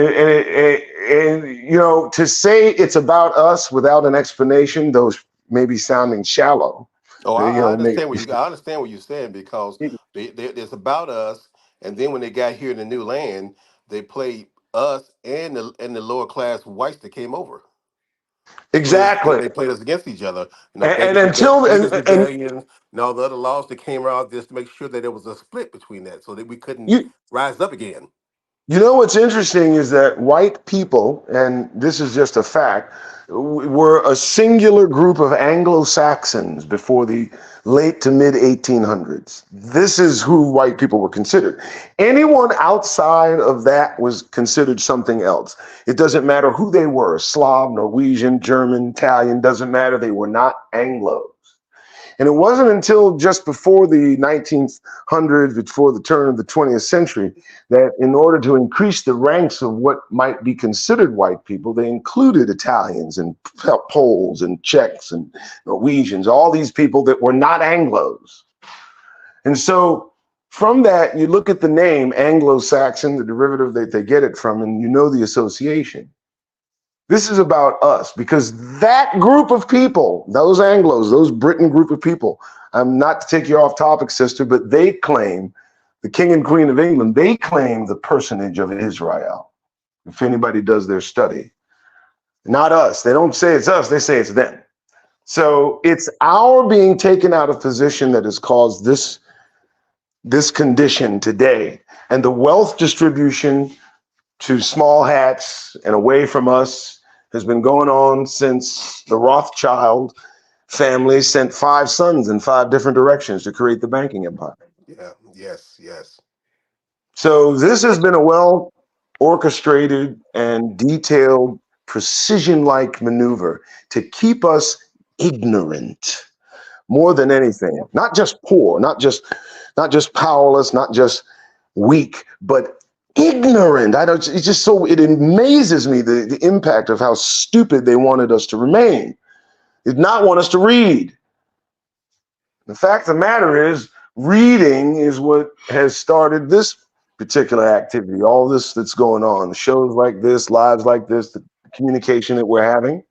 to say it's about us without an explanation, those may be sounding shallow. Oh, I understand what you're saying, because it's about us, and then when they got here in the new land, they played us and the lower class whites that came over. Exactly. They played us against each other. And until and all the other laws that came around just to make sure that there was a split between that, so that we couldn't rise up again. You know what's interesting is that white people, and this is just a fact, were a singular group of Anglo-Saxons before the late to mid 1800s. This is who white people were considered. Anyone outside of that was considered something else. It doesn't matter who they were, Slav, Norwegian, German, Italian, doesn't matter. They were not Anglos. And it wasn't until just before the 1900s, before the turn of the 20th century, that in order to increase the ranks of what might be considered white people, they included Italians and Poles and Czechs and Norwegians, all these people that were not Anglos. And so from that, you look at the name Anglo-Saxon, the derivative that they get it from, and you know the association. This is about us, because that group of people, those Anglos, those Britain group of people, not to take you off topic, sister, but they claim, the King and Queen of England, they claim the personage of Israel, if anybody does their study. not us. They don't say it's us, they say it's them. So it's our being taken out of position that has caused this condition today. And the wealth distribution to small hats and away from us has been going on since the Rothschild family sent 5 sons in 5 different directions to create the banking empire. Yeah, yes. So this has been a well orchestrated and detailed precision-like maneuver to keep us ignorant more than anything. Not just poor, not just powerless, not just weak, but ignorant. It's just so, it amazes me the impact of how stupid they wanted us to remain. They did not want us to read. The fact of the matter is, reading is what has started this particular activity, all this that's going on, shows like this, lives like this, the communication that we're having.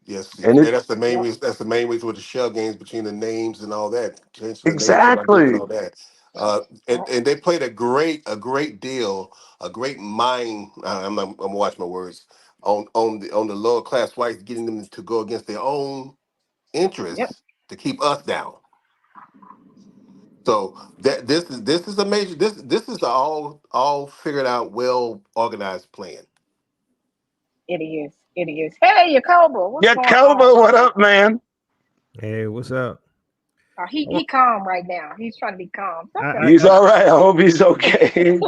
Yes, And and that's the main reason. That's the main reason with the shell games between the names and all that. Change the names of our group and exactly. all that. And they played a great deal, a great mind. I'm gonna watch my words on the lower class whites, getting them to go against their own Yep. interests to keep us down. So that this is a major this is all figured out, well organized plan. It is. It is. Hey, Yakoba, what's Yeah, going Koba, on? what up, man? Hey, what's up? He calm right now. He's trying to be calm. He's all right. I hope he's okay.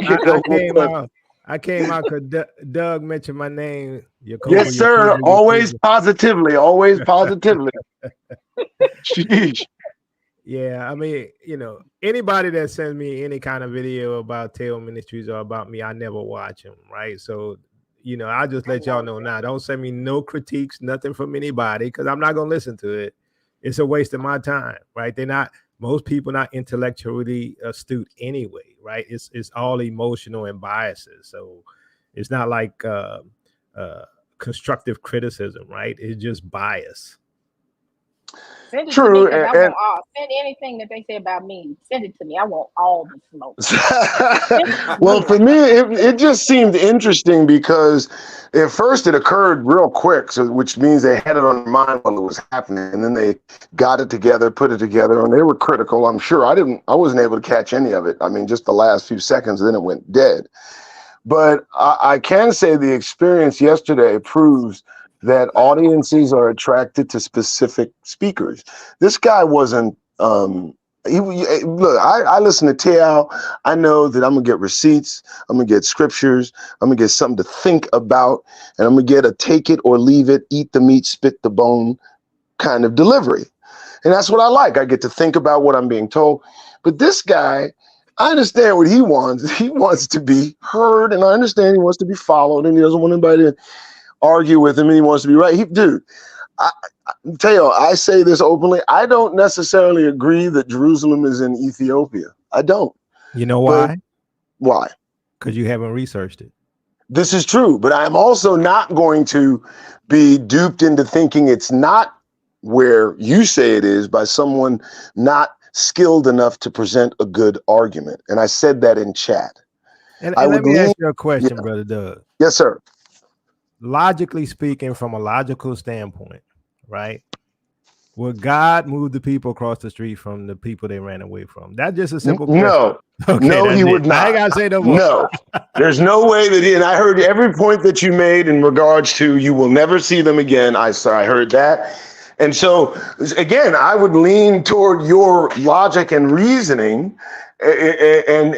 I came out because Doug mentioned my name. Yes, sir. Always positively. Always positively. Sheesh. Yeah, I mean, anybody that sends me any kind of video about Tail Ministries or about me, I never watch them, right? So, I'll just let y'all know now. Don't send me no critiques, nothing from anybody, because I'm not going to listen to it. It's a waste of my time, right? Most people not intellectually astute anyway, right? It's all emotional and biases. So it's not like constructive criticism, right? It's just bias. Send it to me, because I want all. Send anything that they say about me. Send it to me. I want all the smoke. Well, for me, it just seemed interesting because at first it occurred real quick, which means they had it on their mind while it was happening, and then they got it together, put it together, and they were critical. I'm sure I wasn't able to catch any of it. I mean, just the last few seconds, then it went dead. But I can say the experience yesterday proves that audiences are attracted to specific speakers. This guy wasn't, look, I listen to Tao. I know that I'm gonna get receipts, I'm gonna get scriptures, I'm gonna get something to think about, and I'm gonna get a take it or leave it, eat the meat, spit the bone kind of delivery. And that's what I like. I get to think about what I'm being told. But this guy, I understand what he wants. He wants to be heard, and I understand he wants to be followed, and he doesn't want anybody to argue with him, and he wants to be right. I say this openly. I don't necessarily agree that Jerusalem is in Ethiopia. I don't. You know why? Why? Because you haven't researched it. This is true, but I'm also not going to be duped into thinking it's not where you say it is by someone not skilled enough to present a good argument. And I said that in chat. And let me ask you a question, Brother Doug. Yes, sir. Logically speaking, from a logical standpoint, right? Would God move the people across the street from the people they ran away from? That's just a simple question. No. Okay, no, he would not. I ain't gotta say no more. No. There's no way that he, and I heard every point that you made in regards to you will never see them again. I heard that. And so, again, I would lean toward your logic and reasoning and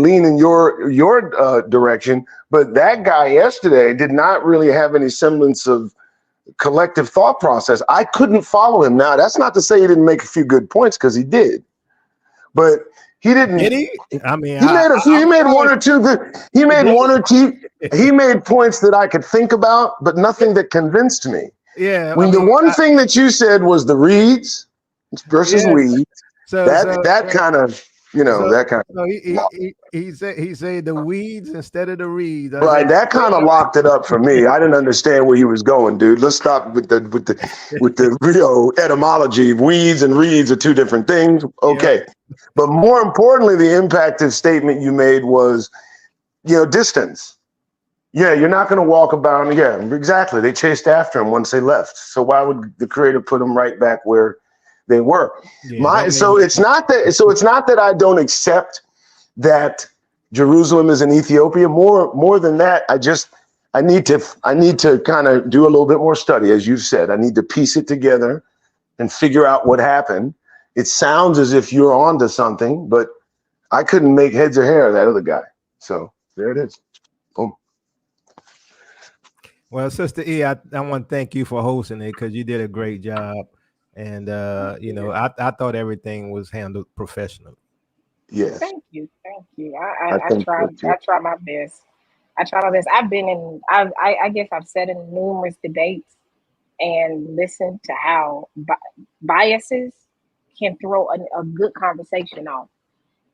lean in your direction. But that guy yesterday did not really have any semblance of collective thought process. I couldn't follow him. Now, that's not to say he didn't make a few good points, because he did. But he didn't. Did he? I mean, he made a few. He made one or two good. He made one or two. He made points that I could think about, but nothing that convinced me. Yeah. The one thing that you said was the reeds versus weeds. So that kind of, that kind of. So he said the weeds instead of the reeds. Right, that kind of locked it up for me. I didn't understand where he was going, dude. Let's stop with the etymology. Weeds and reeds are two different things. Okay, but more importantly, the impacted statement you made was, distance. Yeah, you're not going to walk about. Yeah, exactly. They chased after him once they left. So why would the creator put them right back where they were? Yeah, that made So me. it's not that. So it's not that I don't accept that Jerusalem is in Ethiopia. More than that, I need to kind of do a little bit more study, as you said. I need to piece it together and figure out what happened. It sounds as if you're onto something, but I couldn't make heads or hair of that other guy. So there it is. Boom. Well, Sister E, I want to thank you for hosting it because you did a great job, and I thought everything was handled professionally. Yes, Thank you, thank you. I I think try so too. I try my best. I try my best. I've been in. I guess I've sat in numerous debates and listened to how biases can throw a good conversation off.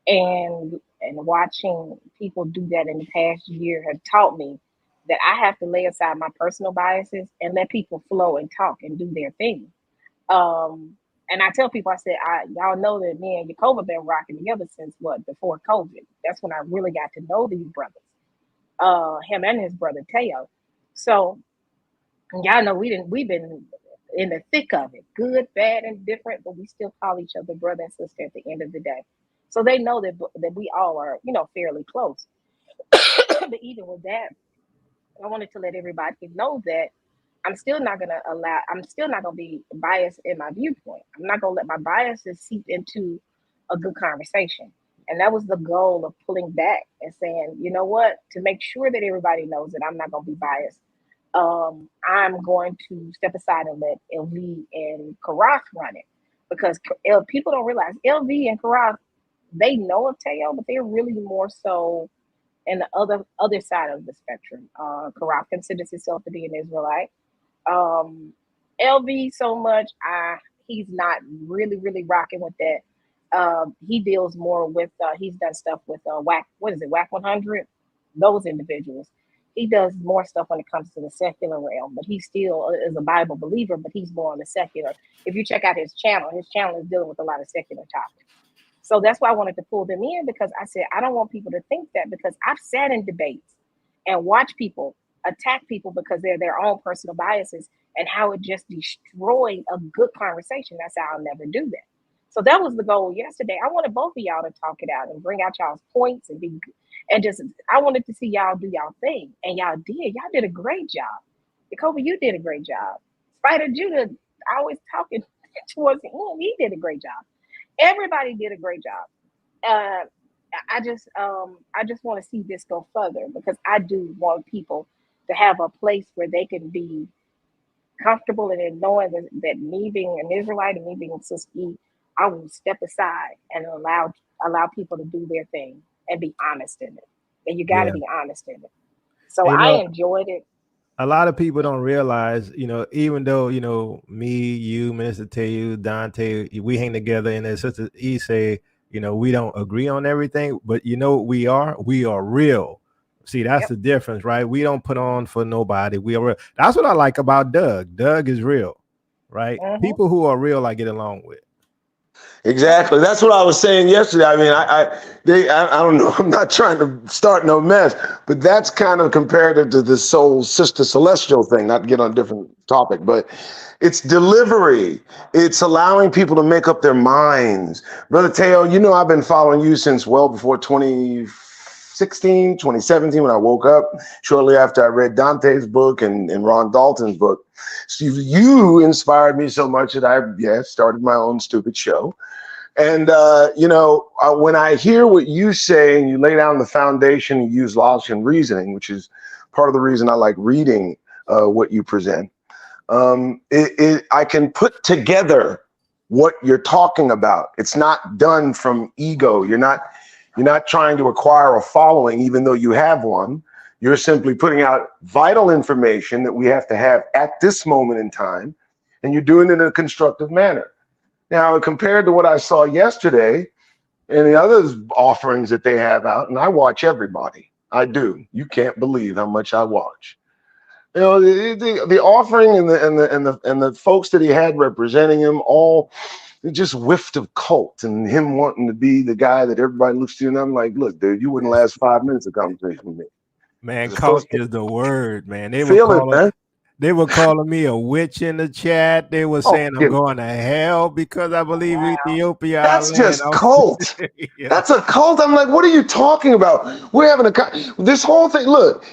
And watching people do that in the past year have taught me that I have to lay aside my personal biases and let people flow and talk and do their thing. And I tell people, I said, y'all know that me and Yakoba been rocking together since what, before COVID. That's when I really got to know these brothers, him and his brother Teo. So y'all know we've been in the thick of it, good, bad, and different, but we still call each other brother and sister at the end of the day. So they know that we all are, fairly close. But even with that, I wanted to let everybody know that I'm still not gonna be biased in my viewpoint. I'm not gonna let my biases seep into a good conversation. And that was the goal of pulling back and saying, you know what, to make sure that everybody knows that I'm not gonna be biased. I'm going to step aside and let LV and Karath run it because people don't realize LV and Karath, they know of Teo, but they're really more so in the other side of the spectrum. Karath considers himself to be an Israelite. LV so much, he's not really rocking with that. He deals more with he's done stuff with WAC 100, those individuals. He does more stuff when it comes to the secular realm, but he still is a Bible believer, but he's more on the secular. If you check out his channel is dealing with a lot of secular topics. So that's why I wanted to pull them in, because I said I don't want people to think that, because I've sat in debates and watched people attack people because they're their own personal biases, and how it just destroyed a good conversation. That's how I'll never do that. So that was the goal yesterday. I wanted both of y'all to talk it out and bring out y'all's points and just I wanted to see y'all do y'all thing, and y'all did. Y'all did a great job. Jacoby, you did a great job. Spider Judah, always talking towards the end, he did a great job. Everybody did a great job. Uh, I just want to see this go further, because I do want people to have a place where they can be comfortable and in knowing that me being an Israelite and me being Sister E, I will step aside and allow people to do their thing and be honest in it. And you got to Yeah, be honest in it. So you I know, enjoyed it. a lot of people don't realize, even though me, you, Minister Teo, Dante, we hang together, and as Sister E say, we don't agree on everything, but we are real. See, that's Yep. the difference, right? We don't put on for nobody. We are real. That's what I like about Doug. Doug is real, right? Mm-hmm. People who are real, I get along with. Exactly. That's what I was saying yesterday. I mean, I don't know. I'm not trying to start no mess, but that's kind of comparative to this soul sister celestial thing. Not to get on a different topic, but it's delivery. It's allowing people to make up their minds. Brother Teo, I've been following you since well before 2016, 2017, when I woke up, shortly after I read Dante's book and Ron Dalton's book. So you inspired me so much that I started my own stupid show. And, when I hear what you say and you lay down the foundation and use logic and reasoning, which is part of the reason I like reading what you present, I can put together what you're talking about. It's not done from ego. You're not trying to acquire a following, even though you have one. You're simply putting out vital information that we have to have at this moment in time, and you're doing it in a constructive manner. Now, compared to what I saw yesterday and the other offerings that they have out, and I watch everybody. I do. You can't believe how much I watch. The offering and the folks that he had representing him all just whiffed of cult and him wanting to be the guy that everybody looks to. And I'm like, look, dude, you wouldn't last 5 minutes of conversation with me. Man, The cult first is the word, man. feel it, man. They were calling me a witch in the chat. They were Oh, saying I'm yeah. going to hell because I believe Ethiopia our That's land. just cult. Yeah. That's a cult. I'm like, what are you talking about? We're having this whole thing. Look,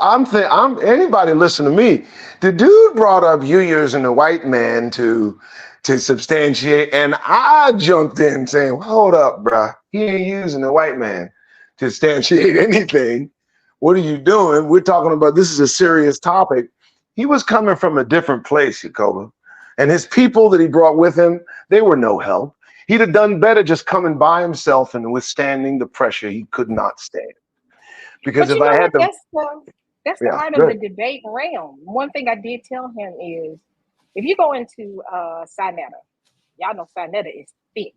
I'm anybody listen to me. The dude brought up you using the white man to substantiate, and I jumped in saying, hold up, bruh. He ain't using the white man to substantiate anything. What are you doing? We're talking about this is a serious topic. He was coming from a different place, Jacoba. And his people that he brought with him, they were no help. He'd have done better just coming by himself and withstanding the pressure he could not stand. Because But if you know I what? had to, That's the yeah, art of the good. debate realm. One thing I did tell him is, if you go into Sinetta, y'all know Sinetta is thick.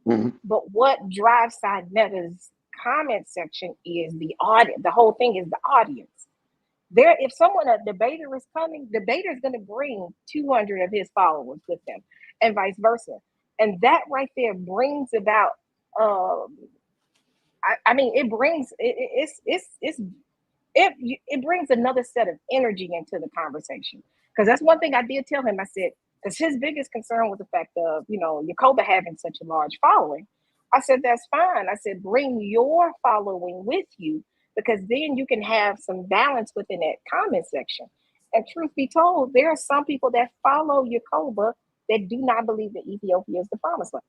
Mm-hmm. But what drives Sinetta's comment section is the audience. The whole thing is the audience. If a debater is coming, the debater is going to bring 200 of his followers with them, and vice versa. And that right there brings about. It brings it brings another set of energy into the conversation. Because that's one thing I did tell him. I said, because his biggest concern was the fact of, Yacoba having such a large following. I said, that's fine. I said, bring your following with you, because then you can have some balance within that comment section. And truth be told, there are some people that follow Yacoba that do not believe that Ethiopia is the promised land.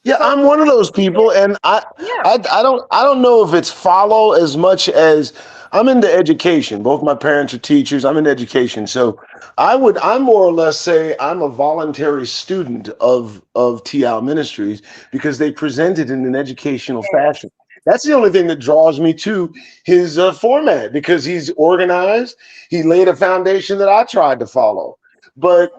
Yeah, I'm one of those people, and I don't know if it's follow as much as I'm into education. Both my parents are teachers. I'm in education, so I more or less say I'm a voluntary student of TL Ministries because they present it in an educational fashion. That's the only thing that draws me to his format, because he's organized. He laid a foundation that I tried to follow, but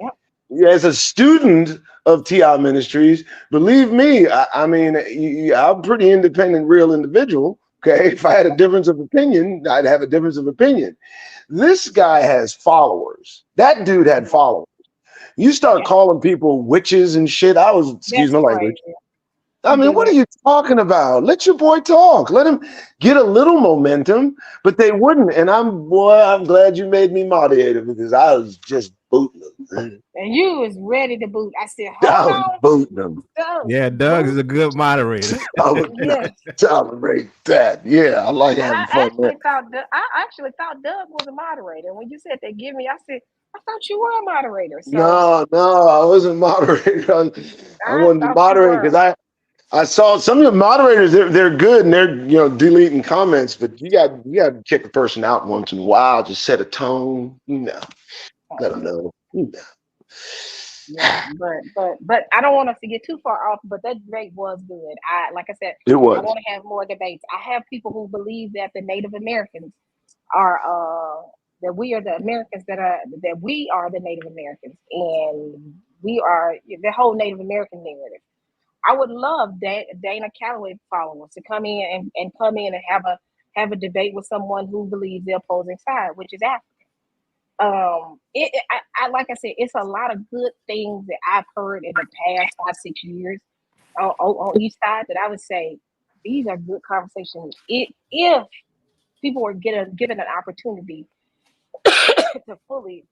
as a student of TI Ministries, believe me, I'm a pretty independent, real individual. Okay. If I had a difference of opinion, I'd have a difference of opinion. This guy has followers. That dude had followers. You start calling people witches and shit. Excuse my language. I mean, what are you talking about? Let your boy talk. Let him get a little momentum, but they wouldn't. And I'm glad you made me moderator, because I was just booting them. And you was ready to boot. I said, I hold was on. booting them. Yeah, Doug is a good moderator. I would tolerate that. Yeah, I like having fun there. I actually thought Doug was a moderator. When you said they give me, I said, I thought you were a moderator. So No, I wasn't moderator. I wanted to moderate because I saw some of the moderators. They're good and they're deleting comments, but you got to kick a person out once in a while. Just set a tone. Let them know. Yeah, but I don't want us to get too far off. But that debate was good. Like I said, It was. I want to have more debates. I have people who believe that the Native Americans are that we are the Americans that we are the Native Americans, and we are the whole Native American narrative. I would love Dana Calloway followers to come in and have a debate with someone who believes the opposing side, which is African. Like I said, it's a lot of good things that I've heard in the past 5-6 years on each side that I would say these are good conversations. If people were given an opportunity to fully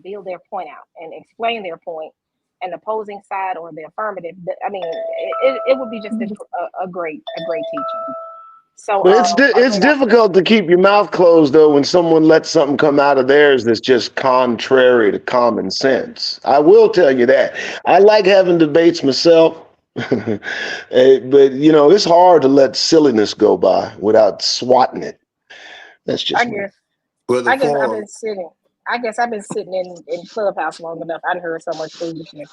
build their point out and explain their point, and the opposing side or the affirmative, I mean, it would be just a great teaching. So But it's difficult to keep your mouth closed though when someone lets something come out of theirs that's just contrary to common sense. I will tell you that. I like having debates myself, but it's hard to let silliness go by without swatting it. That's just me. I guess I've been sitting in Clubhouse long enough. I'd heard so much foolishness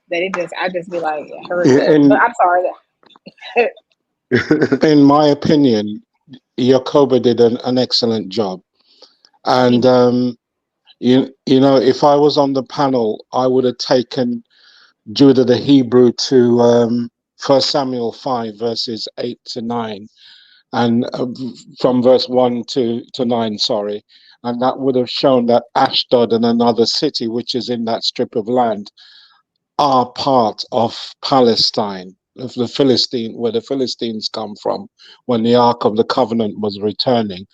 that I just be like, heard that. But I'm sorry. In my opinion, Jacoba did an excellent job. And, if I was on the panel, I would have taken Judah the Hebrew to 1 Samuel 5, verses 8 to 9, and from verse 1 to 9, sorry. And that would have shown that Ashdod and another city, which is in that strip of land, are part of Palestine. of the where the Philistines come from, when the Ark of the Covenant was returning.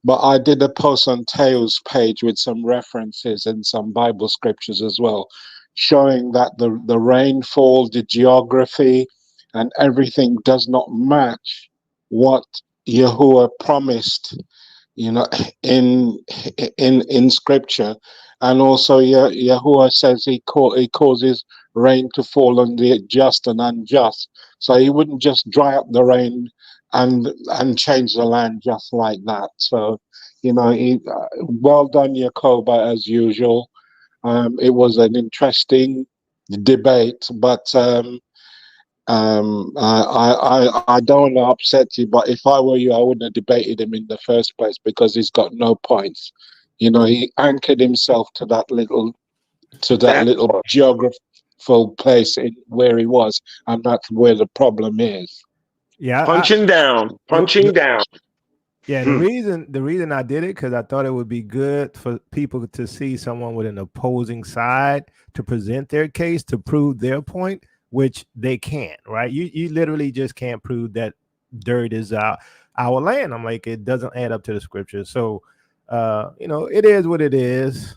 But I did a post on Teo's page with some references and some Bible scriptures as well, showing that the rainfall, the geography, and everything does not match what Yahuwah promised, you know, in scripture. And also Yahuwah says he causes rain to fall on the just and unjust. So he wouldn't just dry up the rain and change the land just like that. So, you know, well done, Yakoba, as usual. It was an interesting debate, but I don't want to upset you, but if I were you, I wouldn't have debated him in the first place, because he's got no points. You know, he anchored himself to that little geographical place where he was, and that's where the problem is. Yeah, punching down. Yeah, the reason I did it, because I thought it would be good for people to see someone with an opposing side to present their case to prove their point, which they can't, right? You literally just can't prove that dirt is our land. I'm like, it doesn't add up to the scripture. So you know, it is what it is.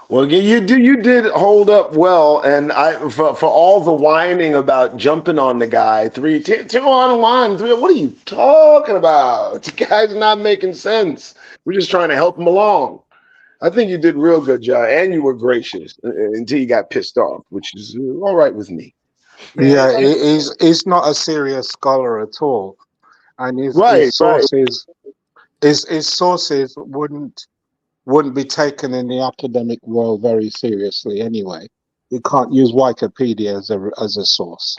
Well, you did hold up well, and for all the whining about jumping on the guy, two on one, three. What are you talking about? The guy's not making sense. We're just trying to help him along. I think you did real good, job, and you were gracious until you got pissed off, which is all right with me. Yeah, he's not a serious scholar at all, and his sources wouldn't be taken in the academic world very seriously anyway. You can't use Wikipedia as a source.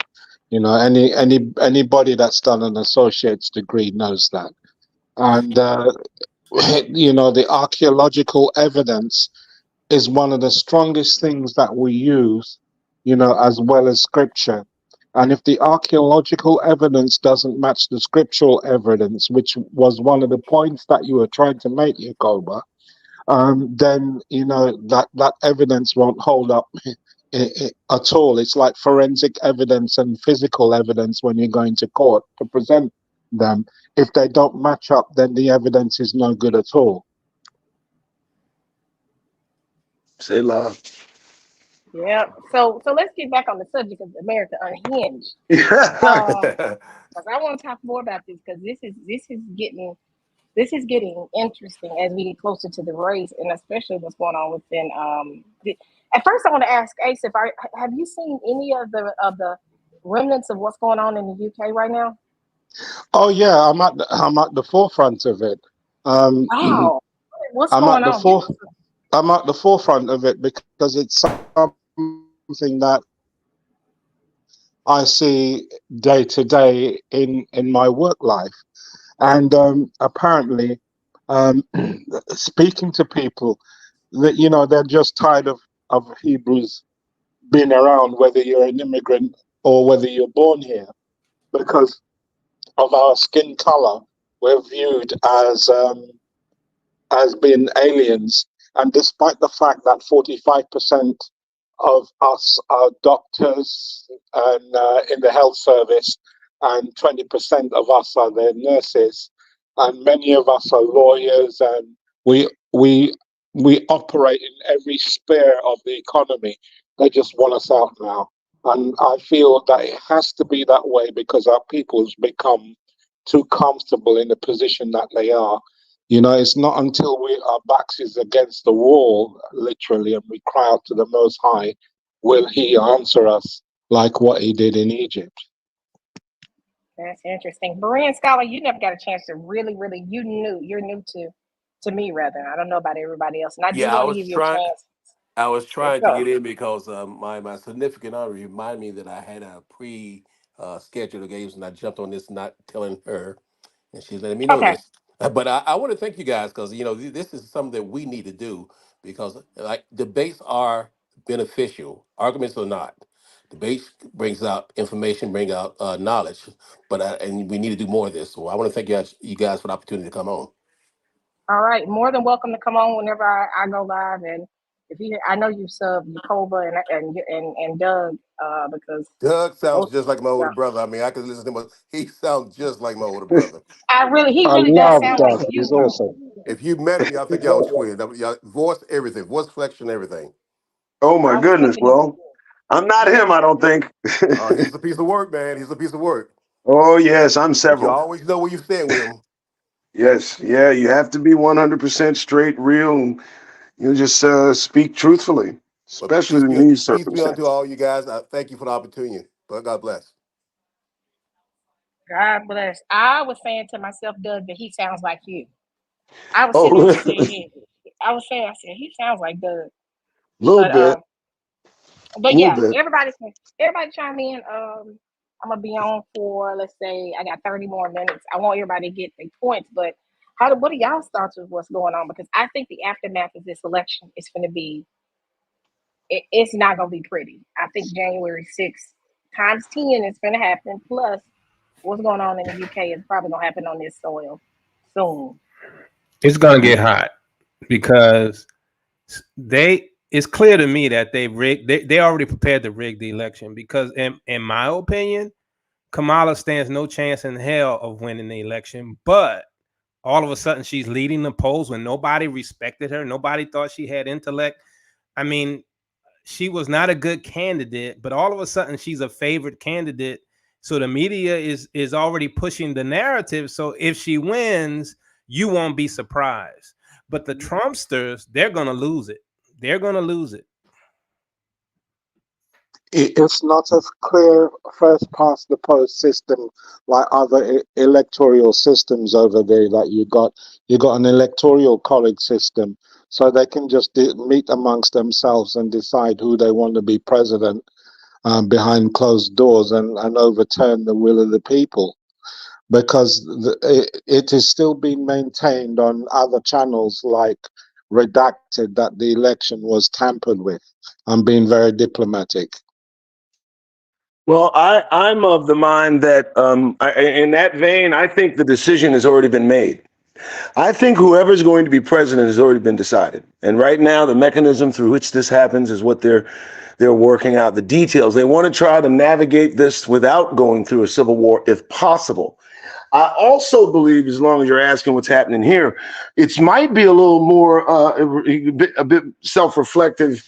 You know, anybody that's done an associate's degree knows that. And you know, the archaeological evidence is one of the strongest things that we use, you know, as well as scripture. And if the archaeological evidence doesn't match the scriptural evidence, which was one of the points that you were trying to make, Yakoba, then you know that evidence won't hold up at all. It's like forensic evidence and physical evidence when you're going to court to present them. If they don't match up, then the evidence is no good at all. Say love. Yeah. So let's get back on the subject of America Unhinged. Because I want to talk more about this, because this is getting interesting as we get closer to the race, and especially what's going on within. At first, I want to ask Asif, have you seen any of the remnants of what's going on in the UK right now? Oh yeah, I'm at the forefront of it. Wow, what's going on? I'm at the forefront of it because it's something that I see day to day in my work life, and apparently, speaking to people, that you know, they're just tired of Hebrews being around, whether you're an immigrant or whether you're born here, because of our skin color. We're viewed as being aliens, and despite the fact that 45% of us are doctors and in the health service, and 20% of us are their nurses, and many of us are lawyers, and we we operate in every sphere of the economy. They just want us out now, and I feel that it has to be that way because our people's become too comfortable in the position that they are. You know, it's not until our backs is against the wall, literally, and we cry out to the Most High, will He answer us like what He did in Egypt. That's interesting. Berean Scholar, you never got a chance to really, you're new to me rather. I don't know about everybody else. And I do want to give you a chance. I was trying to get in because my significant other reminded me that I had a scheduled engagement, and I jumped on this not telling her, and she's letting me know this. But I want to thank you guys, because you know this is something that we need to do, because like debates are beneficial, arguments are not. Debates brings out information, bring out knowledge, but and we need to do more of this. So I want to thank you guys for the opportunity to come on. All right, more than welcome to come on whenever I go live, and If you, I know you sub Yakoba and Doug because Doug sounds both. just like my older Yeah, brother. I mean, I could listen to him, but he sounds just like my older brother. he I really does love sound like Doug. you, He's bro. awesome. If you met him, y'all think y'all was twins. Y'all, voice, everything, voice flexion, everything. Oh my I was goodness. thinking, Well, I'm not him, I don't think. He's a piece of work, man. He's a piece of work. Oh yes, I'm But you several. always know where you stand with him. Yes, yeah, you have to be 100% straight, real, and you just speak truthfully, But especially in these peace be unto circumstances. all you guys. I thank you for the opportunity. But God bless. God bless. I was saying to myself, Doug, that he sounds like you. I was sitting there Oh, and said, I was saying, I said he sounds like Doug. little But bit, little yeah, bit. everybody chime in. I'm gonna be on for, let's say I got 30 more minutes. I want everybody to get their points, but what are y'all's thoughts of what's going on? Because I think the aftermath of this election is going to be it's not going to be pretty. I think January 6th times 10 is going to happen. Plus, what's going on in the UK is probably going to happen on this soil soon. It's gonna get hot because it's clear to me that they already prepared to rig the election because in my opinion, Kamala stands no chance in hell of winning the election. But all of a sudden she's leading the polls when nobody respected her. Nobody thought she had intellect. I mean, she was not a good candidate, but all of a sudden she's a favorite candidate. So the media is already pushing the narrative. So if she wins, you won't be surprised. But the Trumpsters, they're gonna lose it. They're gonna lose it. It's not a clear first past the post system like other electoral systems over there. That you got an electoral college system, so they can just meet amongst themselves and decide who they want to be president behind closed doors and overturn the will of the people. Because it is still being maintained on other channels like Redacted that the election was tampered with. I'm being very diplomatic. Well, I'm of the mind that in that vein, I think the decision has already been made. I think whoever's going to be president has already been decided. And right now, the mechanism through which this happens is what they're working out the details. They want to try to navigate this without going through a civil war if possible. I also believe, as long as you're asking what's happening here, it might be a little more a bit self-reflective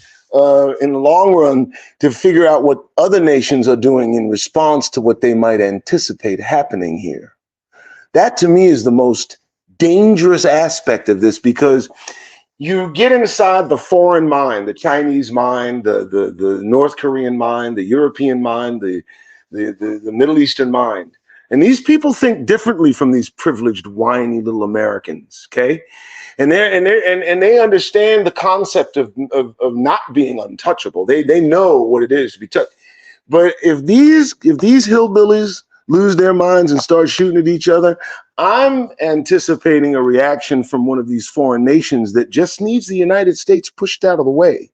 in the long run to figure out what other nations are doing in response to what they might anticipate happening here. That to me is the most dangerous aspect of this, because you get inside the foreign mind, the Chinese mind, the North Korean mind, the European mind, the Middle Eastern mind. And these people think differently from these privileged, whiny little Americans, okay? And they understand the concept of not being untouchable. They know what it is to be touched. But if these hillbillies lose their minds and start shooting at each other, I'm anticipating a reaction from one of these foreign nations that just needs the United States pushed out of the way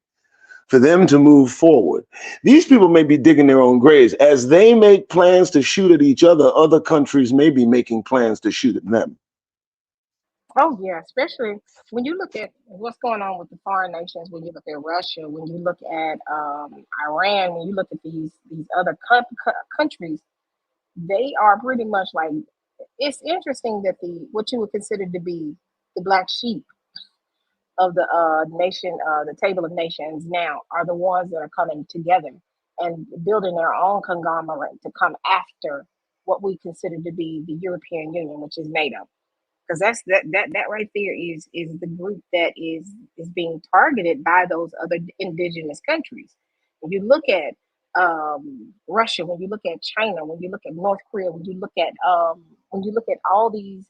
for them to move forward. These people may be digging their own graves. As they make plans to shoot at each other, other countries may be making plans to shoot at them. Oh yeah, especially when you look at what's going on with the foreign nations. When you look at Russia, when you look at Iran, when you look at these other countries, they are pretty much like. It's interesting that the what you would consider to be the black sheep of the nation, the table of nations now are the ones that are coming together and building their own conglomerate to come after what we consider to be the European Union, which is NATO. Because that right there is the group that is being targeted by those other indigenous countries. When you look at Russia, when you look at China, when you look at North Korea, when you look at all these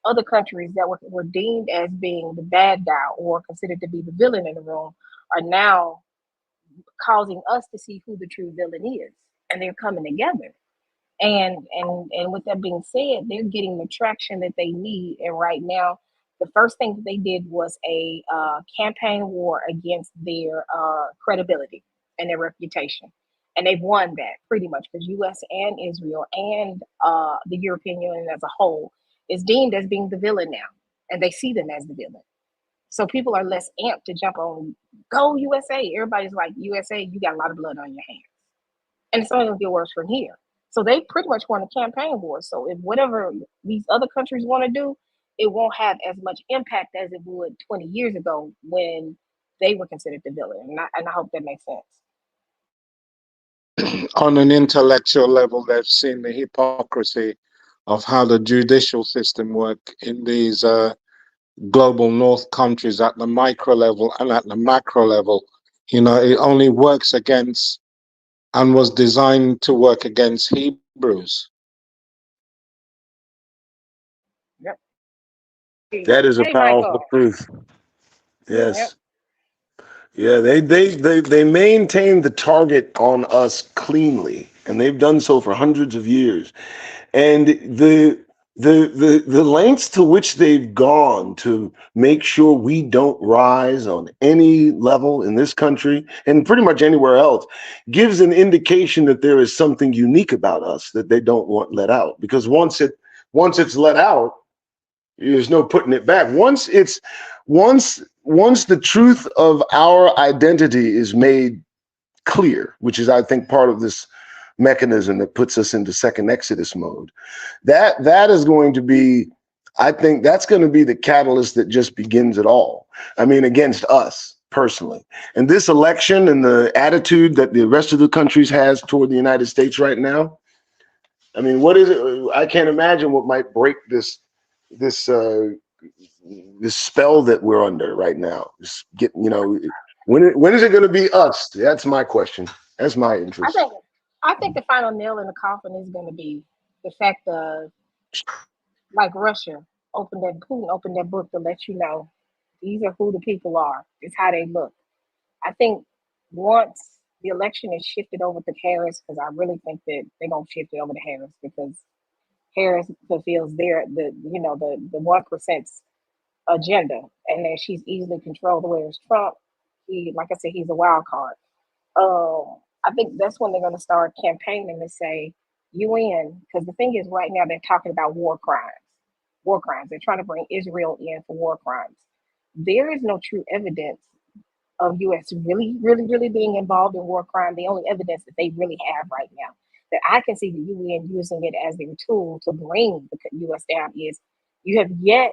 other countries that were deemed as being the bad guy or considered to be the villain in the room, are now causing us to see who the true villain is, and they're coming together. And with that being said, they're getting the traction that they need. And right now, the first thing that they did was a campaign war against their credibility and their reputation. And they've won that pretty much because U.S. and Israel and the European Union as a whole is deemed as being the villain now, and they see them as the villain. So people are less amped to jump on, go USA. Everybody's like, USA, you got a lot of blood on your hands. And it's only going to get worse from here. So they pretty much won a campaign war. So if whatever these other countries want to do, it won't have as much impact as it would 20 years ago when they were considered the villain. And I hope that makes sense. On an intellectual level, they've seen the hypocrisy of how the judicial system work in these global north countries at the micro level and at the macro level. You know, it only works against and was designed to work against Hebrews. Yep. That is a Hey, powerful Michael. truth. Yep. Yes. Yeah, they maintain the target on us cleanly, and they've done so for hundreds of years. And the lengths to which they've gone to make sure we don't rise on any level in this country and pretty much anywhere else gives an indication that there is something unique about us that they don't want let out. Because once it's let out, there's no putting it back. Once the truth of our identity is made clear, which is, I think, part of this mechanism that puts us into second Exodus mode, that is going to be, I think that's going to be the catalyst that just begins it all. I mean, against us personally. And this election and the attitude that the rest of the countries has toward the United States right now, I mean, what is it? I can't imagine what might break this spell that we're under right now. Just get, when is it going to be us? That's my question. That's my interest. I think the final nail in the coffin is going to be the fact of, like Russia Putin opened that book to let you know these are who the people are. It's how they look. I think once the election is shifted over to Harris, because I really think that they're gonna shift it over to Harris because Harris fulfills the 1%'s agenda, and then she's easily controlled. Whereas Trump, like I said, he's a wild card. I think that's when they're going to start campaigning to say UN, because the thing is, right now they're talking about war crimes. War crimes. They're trying to bring Israel in for war crimes. There is no true evidence of U.S. really, really, really being involved in war crime. The only evidence that they really have right now that I can see the UN using it as their tool to bring the U.S. down is you have yet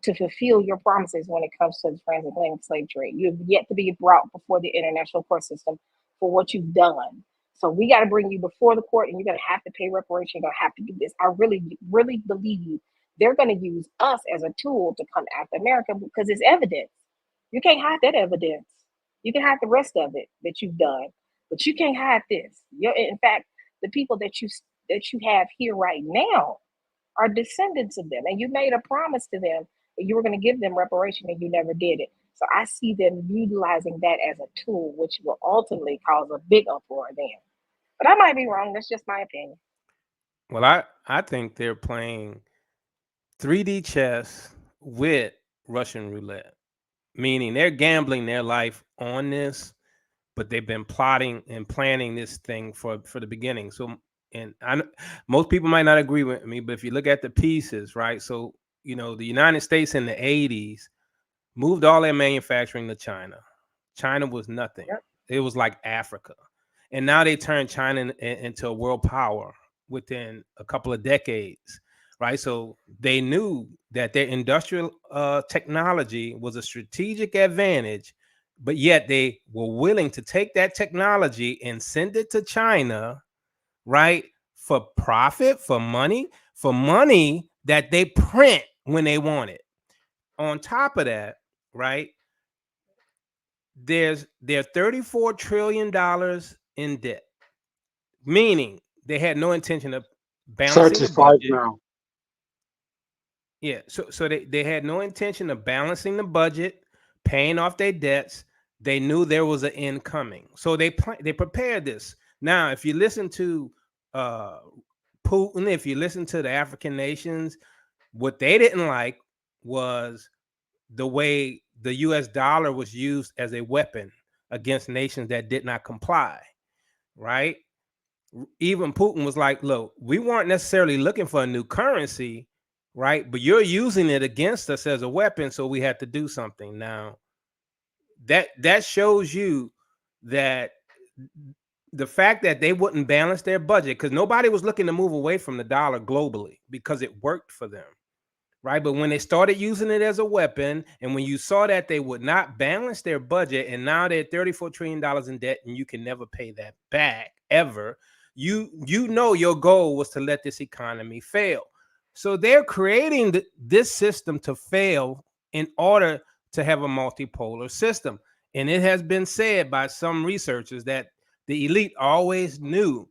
to fulfill your promises when it comes to the transatlantic slave trade. You have yet to be brought before the international court system for what you've done. So we got to bring you before the court, and you're going to have to pay reparation. You're going to have to do this. I really, really believe they're going to use us as a tool to come after America because it's evidence. You can't hide that evidence. You can hide the rest of it that you've done, but you can't hide this. In fact, the people that you have here right now are descendants of them, and you made a promise to them that you were going to give them reparation, and you never did it. So I see them utilizing that as a tool, which will ultimately cause a big uproar then. But I might be wrong. That's just my opinion. Well, I think they're playing 3D chess with Russian roulette, meaning they're gambling their life on this, but they've been plotting and planning this thing for the beginning. So, and most people might not agree with me, but if you look at the pieces, right? So, the United States in the 80s moved all their manufacturing to China. China was nothing. Yep. It was like Africa. And now they turned China into a world power within a couple of decades, right? So they knew that their industrial technology was a strategic advantage, but yet they were willing to take that technology and send it to China, right? For profit, for money that they print when they want it. On top of that, right? They're $34 trillion in debt, meaning they had no intention of balancing the 35 budget. now. Yeah, so they had no intention of balancing the budget, paying off their debts. They knew there was an end coming, so they prepared this. Now, if you listen to Putin, if you listen to the African nations, what they didn't like was the way the US dollar was used as a weapon against nations that did not comply, right? Even Putin was like, look, we weren't necessarily looking for a new currency. right? But you're using it against us as a weapon, so we have to do something. Now, that shows you that the fact that they wouldn't balance their budget, because nobody was looking to move away from the dollar globally because it worked for them, right? But when they started using it as a weapon, and when you saw that they would not balance their budget, and now they're $34 trillion in debt, and you can never pay that back ever, you know your goal was to let this economy fail. So they're creating this system to fail in order to have a multipolar system. And it has been said by some researchers that the elite always knew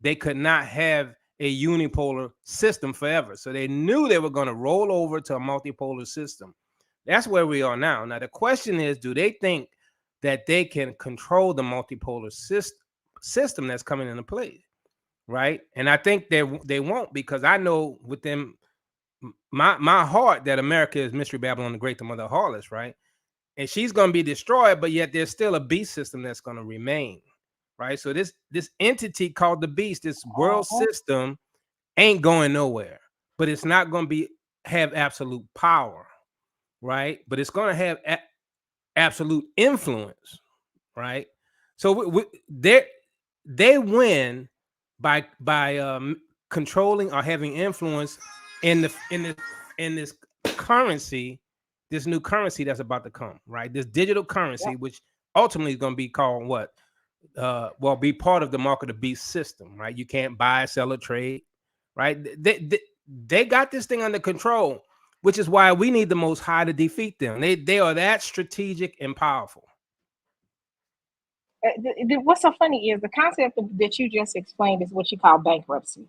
they could not have a unipolar system forever. So they knew they were going to roll over to a multipolar system. That's where we are now. Now, the question is, do they think that they can control the multipolar system that's coming into play? Right. And I think they won't, because I know within my heart that America is Mystery Babylon the Great, the mother of harlots, right? And she's going to be destroyed, but yet there's still a beast system that's going to remain. Right. So this entity called the beast, this world system, ain't going nowhere, but it's not going to have absolute power, right? But it's going to have absolute influence, right? So they win by controlling or having influence in this currency, this new currency that's about to come, right? This digital currency, which ultimately is going to be called what? Be part of the mark of the beast system, right? You can't buy, sell, or trade, right? They got this thing under control, which is why we need the Most High to defeat them. They are that strategic and powerful. What's so funny is the concept that you just explained is what you call bankruptcy.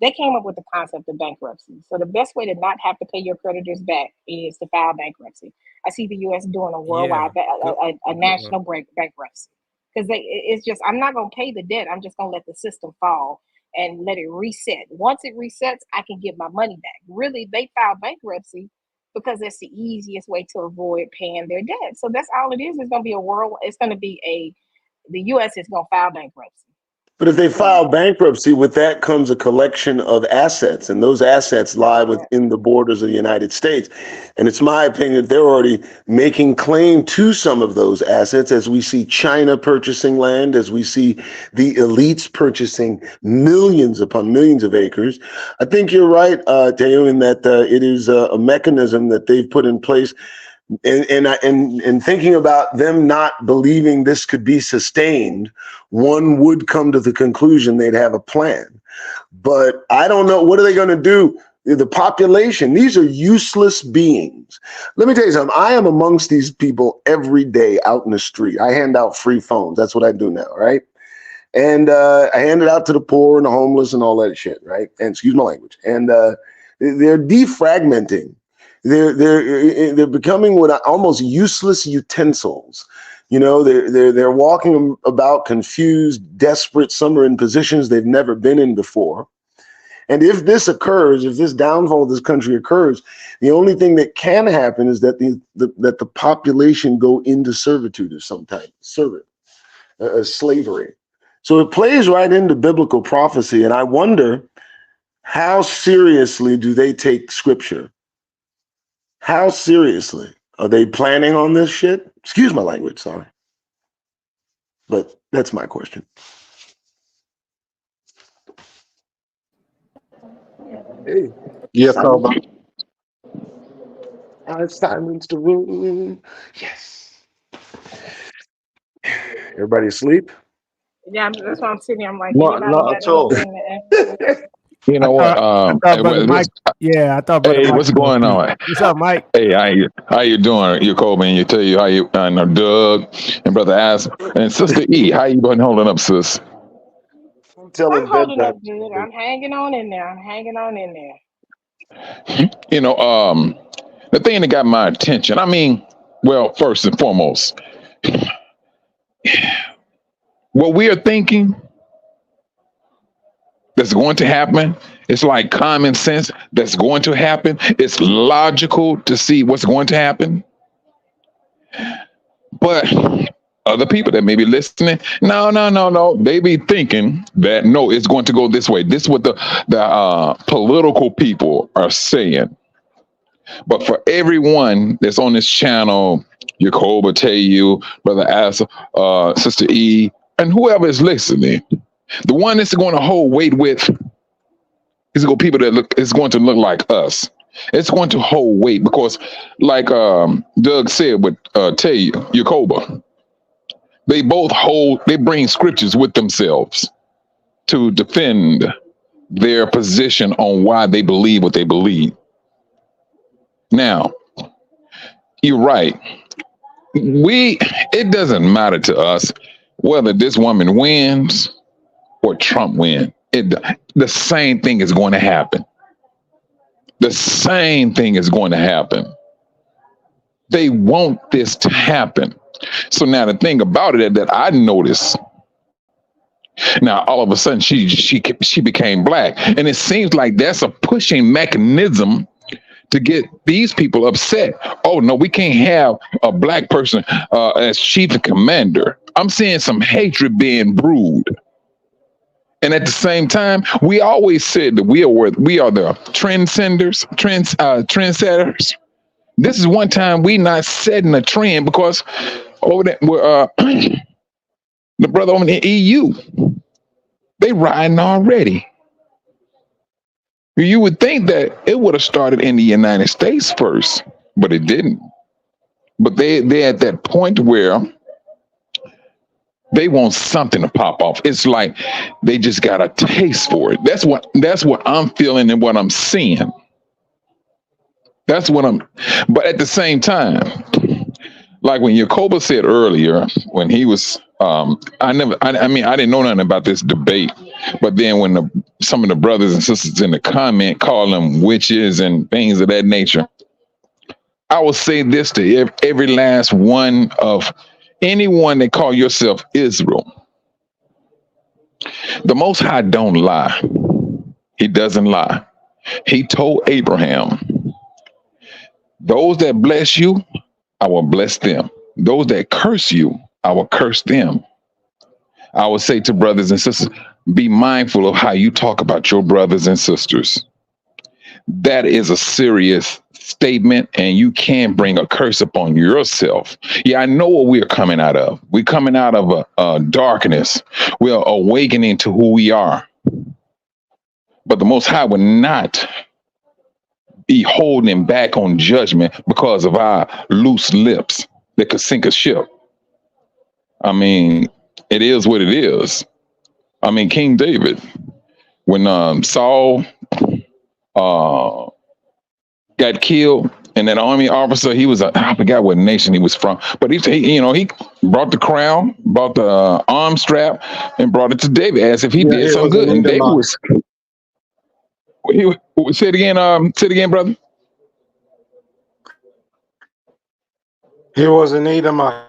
They came up with the concept of bankruptcy. So the best way to not have to pay your creditors back is to file bankruptcy. I see the U.S. doing a worldwide, a national bankruptcy, because it's just, I'm not going to pay the debt. I'm just going to let the system fall and let it reset. Once it resets, I can get my money back. Really, they file bankruptcy because that's the easiest way to avoid paying their debt. So that's all it is. It's going to be the U.S. is going to file bankruptcy. But if they file bankruptcy, with that comes a collection of assets, and those assets lie within the borders of the United States. And it's my opinion that they're already making claim to some of those assets, as we see China purchasing land, as we see the elites purchasing millions upon millions of acres. I think you're right, Teo, in that it is a mechanism that they've put in place. And thinking about them not believing this could be sustained, one would come to the conclusion they'd have a plan. But I don't know. What are they going to do? The population, these are useless beings. Let me tell you something. I am amongst these people every day out in the street. I hand out free phones. That's what I do now, right? And I hand it out to the poor and the homeless and all that shit, right? And excuse my language. And they're defragmenting. They're becoming what almost useless utensils. You know, they're walking about confused, desperate. Some are in positions they've never been in before. And if this occurs, if this downfall of this country occurs, the only thing that can happen is that the population go into servitude of some type, slavery. So it plays right into biblical prophecy. And I wonder, how seriously do they take scripture? How seriously are they planning on this shit? Excuse my language, sorry. But that's my question. Hey. Yeah, Carl. I've silenced the room. Yes. Everybody asleep? Yeah, that's why I'm sitting here. I'm like, Not anybody at got all. anything to add? You know what? I thought Brother Mike. Yeah, I thought Brother Hey, Mike. what's going on? What's up, Mike? Hey, how you doing? You Colby, and you tell you how you Doug and Brother Ass and Sister E. How you been holding up, sis? I'm holding up good. I'm hanging on in there. You know, the thing that got my attention. I mean, well, first and foremost, what we are thinking that's going to happen. It's like common sense that's going to happen. It's logical to see what's going to happen. But other people that may be listening, no. They be thinking that no, it's going to go this way. This is what the political people are saying. But for everyone that's on this channel, Yacoba, Tayu, Brother Asa, Sister E, and whoever is listening, the one that's going to hold weight with is going people that look is going to look like us. It's going to hold weight because, like Doug said with Tayu, Yacoba, they bring scriptures with themselves to defend their position on why they believe what they believe. Now, you're right. It doesn't matter to us whether this woman wins or Trump wins. The same thing is going to happen. The same thing is going to happen. They want this to happen. So now the thing about it that I noticed, now all of a sudden she became black, and it seems like that's a pushing mechanism to get these people upset. Oh no, we can't have a black person as chief and commander. I'm seeing some hatred being brewed. And at the same time, we always said that we are the trendsetters. This is one time we not setting a trend because over there, the brother over in the EU, they riding already. You would think that it would have started in the United States first, but it didn't. But they're at that point where they want something to pop off. It's like they just got a taste for it. That's what I'm feeling and what I'm seeing. But at the same time, like when Yacoba said earlier, when he was, I didn't know nothing about this debate, but then when some of the brothers and sisters in the comment call them witches and things of that nature, I will say this to every last one of anyone that call yourself Israel. The Most High don't lie. He doesn't lie. He told Abraham, those that bless you, I will bless them. Those that curse you, I will curse them. I would say to brothers and sisters, be mindful of how you talk about your brothers and sisters. That is a serious statement, and you can bring a curse upon yourself. Yeah, I know what we are coming out of. We're coming out of a darkness. We are awakening to who we are. But the Most High will not be holding back on judgment because of our loose lips that could sink a ship. I mean, it is what it is. I mean, King David, when Saul got killed, and that army officer, he was I forgot what nation he was from, but he brought the crown, brought the arm strap, and brought it to David as if he did some good. And David was. Say it again, brother. He was an Edomite.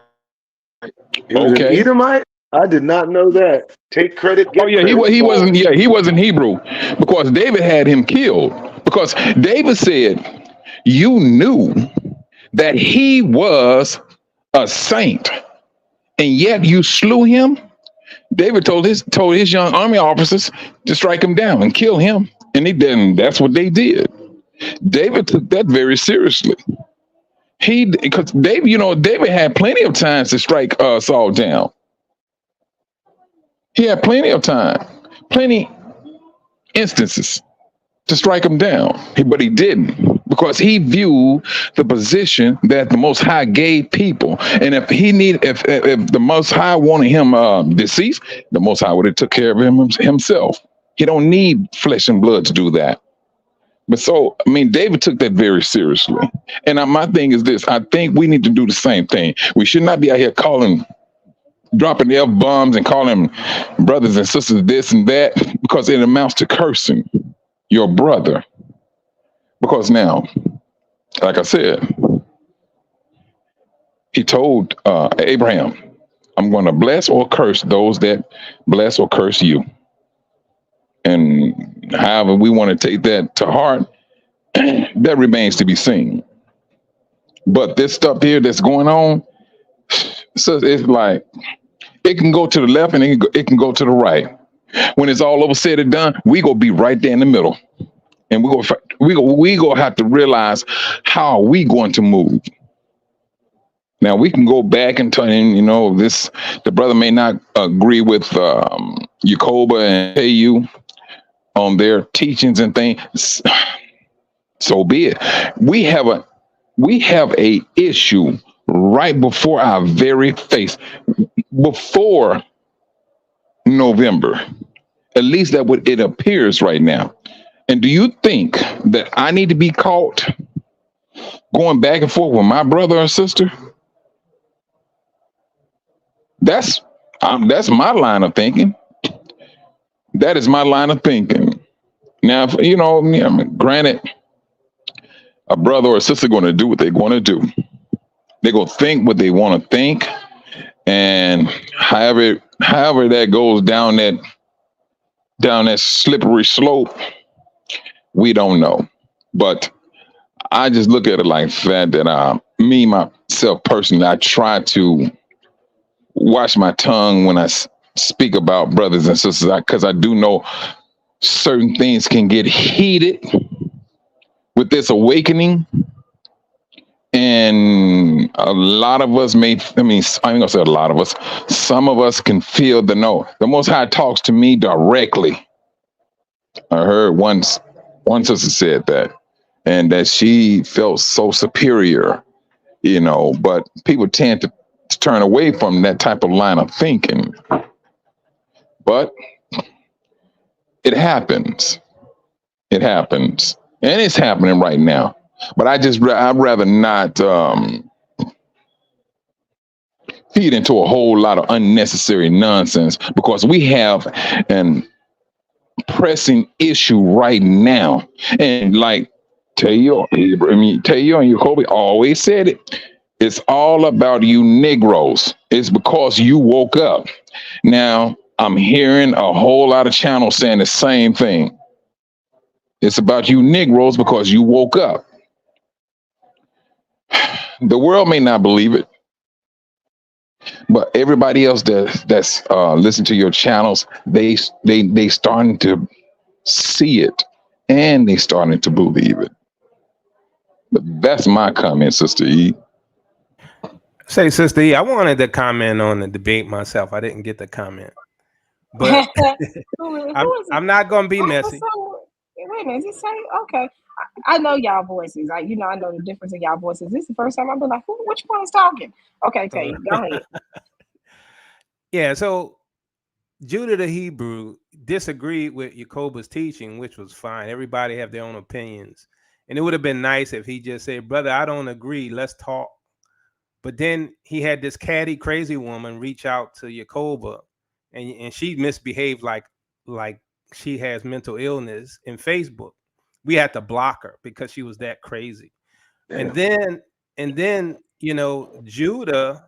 He was an Edomite? I did not know that. Take credit. He wasn't Hebrew, because David had him killed. Because David said, you knew that he was a saint, and yet you slew him. David told his young army officers to strike him down and kill him, and he didn't. That's what they did. David took that very seriously. Because David had plenty of times to strike Saul down. He had plenty of time, plenty instances to strike him down, but he didn't, because he viewed the position that the Most High gave people. And if the Most High wanted him deceased, the Most High would have took care of him himself. He don't need flesh and blood to do that. But so, I mean, David took that very seriously. And my thing is this: I think we need to do the same thing. We should not be out here dropping F-bombs and calling brothers and sisters this and that, because it amounts to cursing your brother. Because now, like I said, he told Abraham, I'm going to bless or curse those that bless or curse you. And however we want to take that to heart, that remains to be seen. But this stuff here that's going on, So it's like it can go to the left and it can go to the right. When it's all over said and done, we gonna be right there in the middle, and we gonna have to realize how are we going to move. Now we can go back and tell him, the brother may not agree with Yacoba and KU on their teachings and things. So be it. We have a issue right before our very face, before November. At least that what it appears right now. And do you think that I need to be caught going back and forth with my brother or sister? That's my line of thinking. That is my line of thinking. Now, granted, a brother or a sister going to do what they're going to do. They're going to think what they want to think, and however that goes down that slippery slope, we don't know. But I just look at it like that. Me myself personally, I try to watch my tongue when I speak about brothers and sisters, because I do know certain things can get heated with this awakening. And a lot of us I ain't gonna say a lot of us, some of us can feel the no. The Most High talks to me directly. I heard one sister said that, and that she felt so superior, but people tend to turn away from that type of line of thinking. But it happens. It happens. And it's happening right now. But I'd rather not feed into a whole lot of unnecessary nonsense, because we have an pressing issue right now. And like Teo and Yacobi always said it, it's all about you Negroes. It's because you woke up. Now, I'm hearing a whole lot of channels saying the same thing. It's about you Negroes because you woke up. The world may not believe it, but everybody else that's listening to your channels, they starting to see it, and they starting to believe it. But that's my comment, Sister E. Say, Sister E, I wanted to comment on the debate myself. I didn't get the comment, but I'm not gonna be messy. Wait a minute, is it saying? Okay. I know y'all voices. I know the difference in y'all voices. This is the first time I've been like, which one is talking? Okay, Tay, go ahead. Yeah, so Judah the Hebrew disagreed with Yacoba's teaching, which was fine. Everybody have their own opinions. And it would have been nice if he just said, brother, I don't agree. Let's talk. But then he had this catty, crazy woman reach out to Yacoba, and she misbehaved like she has mental illness in Facebook. We had to block her because she was that crazy. And then Judah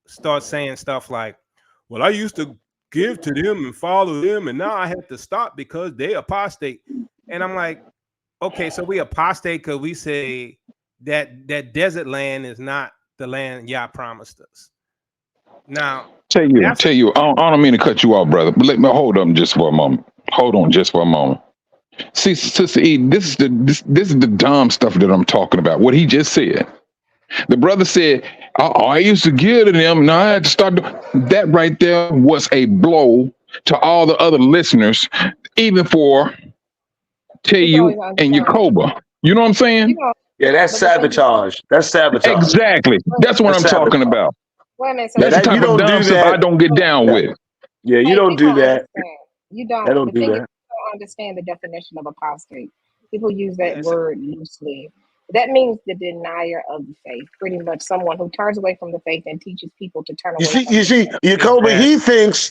starts saying stuff like, well, I used to give to them and follow them, and now I have to stop because they apostate. And I'm like, okay, so we apostate because we say that desert land is not the land Yah promised us. Now, tell you, I don't mean to cut you off, brother, but let me hold on just for a moment. Hold on just for a moment. See, Sister E, this is the dumb stuff that I'm talking about. What he just said. The brother said, I used to give to them, now I had to start. That right there was a blow to all the other listeners, even for Teu and Yacoba. You know what I'm saying? Yeah, that's sabotage. That's sabotage. Exactly. That's what I'm talking about. Wait a minute, That's the type of dumb stuff I don't get down with. Yeah, you don't do that. You don't. I don't do that. You don't understand the definition of apostate. People use that word loosely. That means the denier of the faith. Pretty much someone who turns away from the faith and teaches people to turn away. You see, Yacoba, he thinks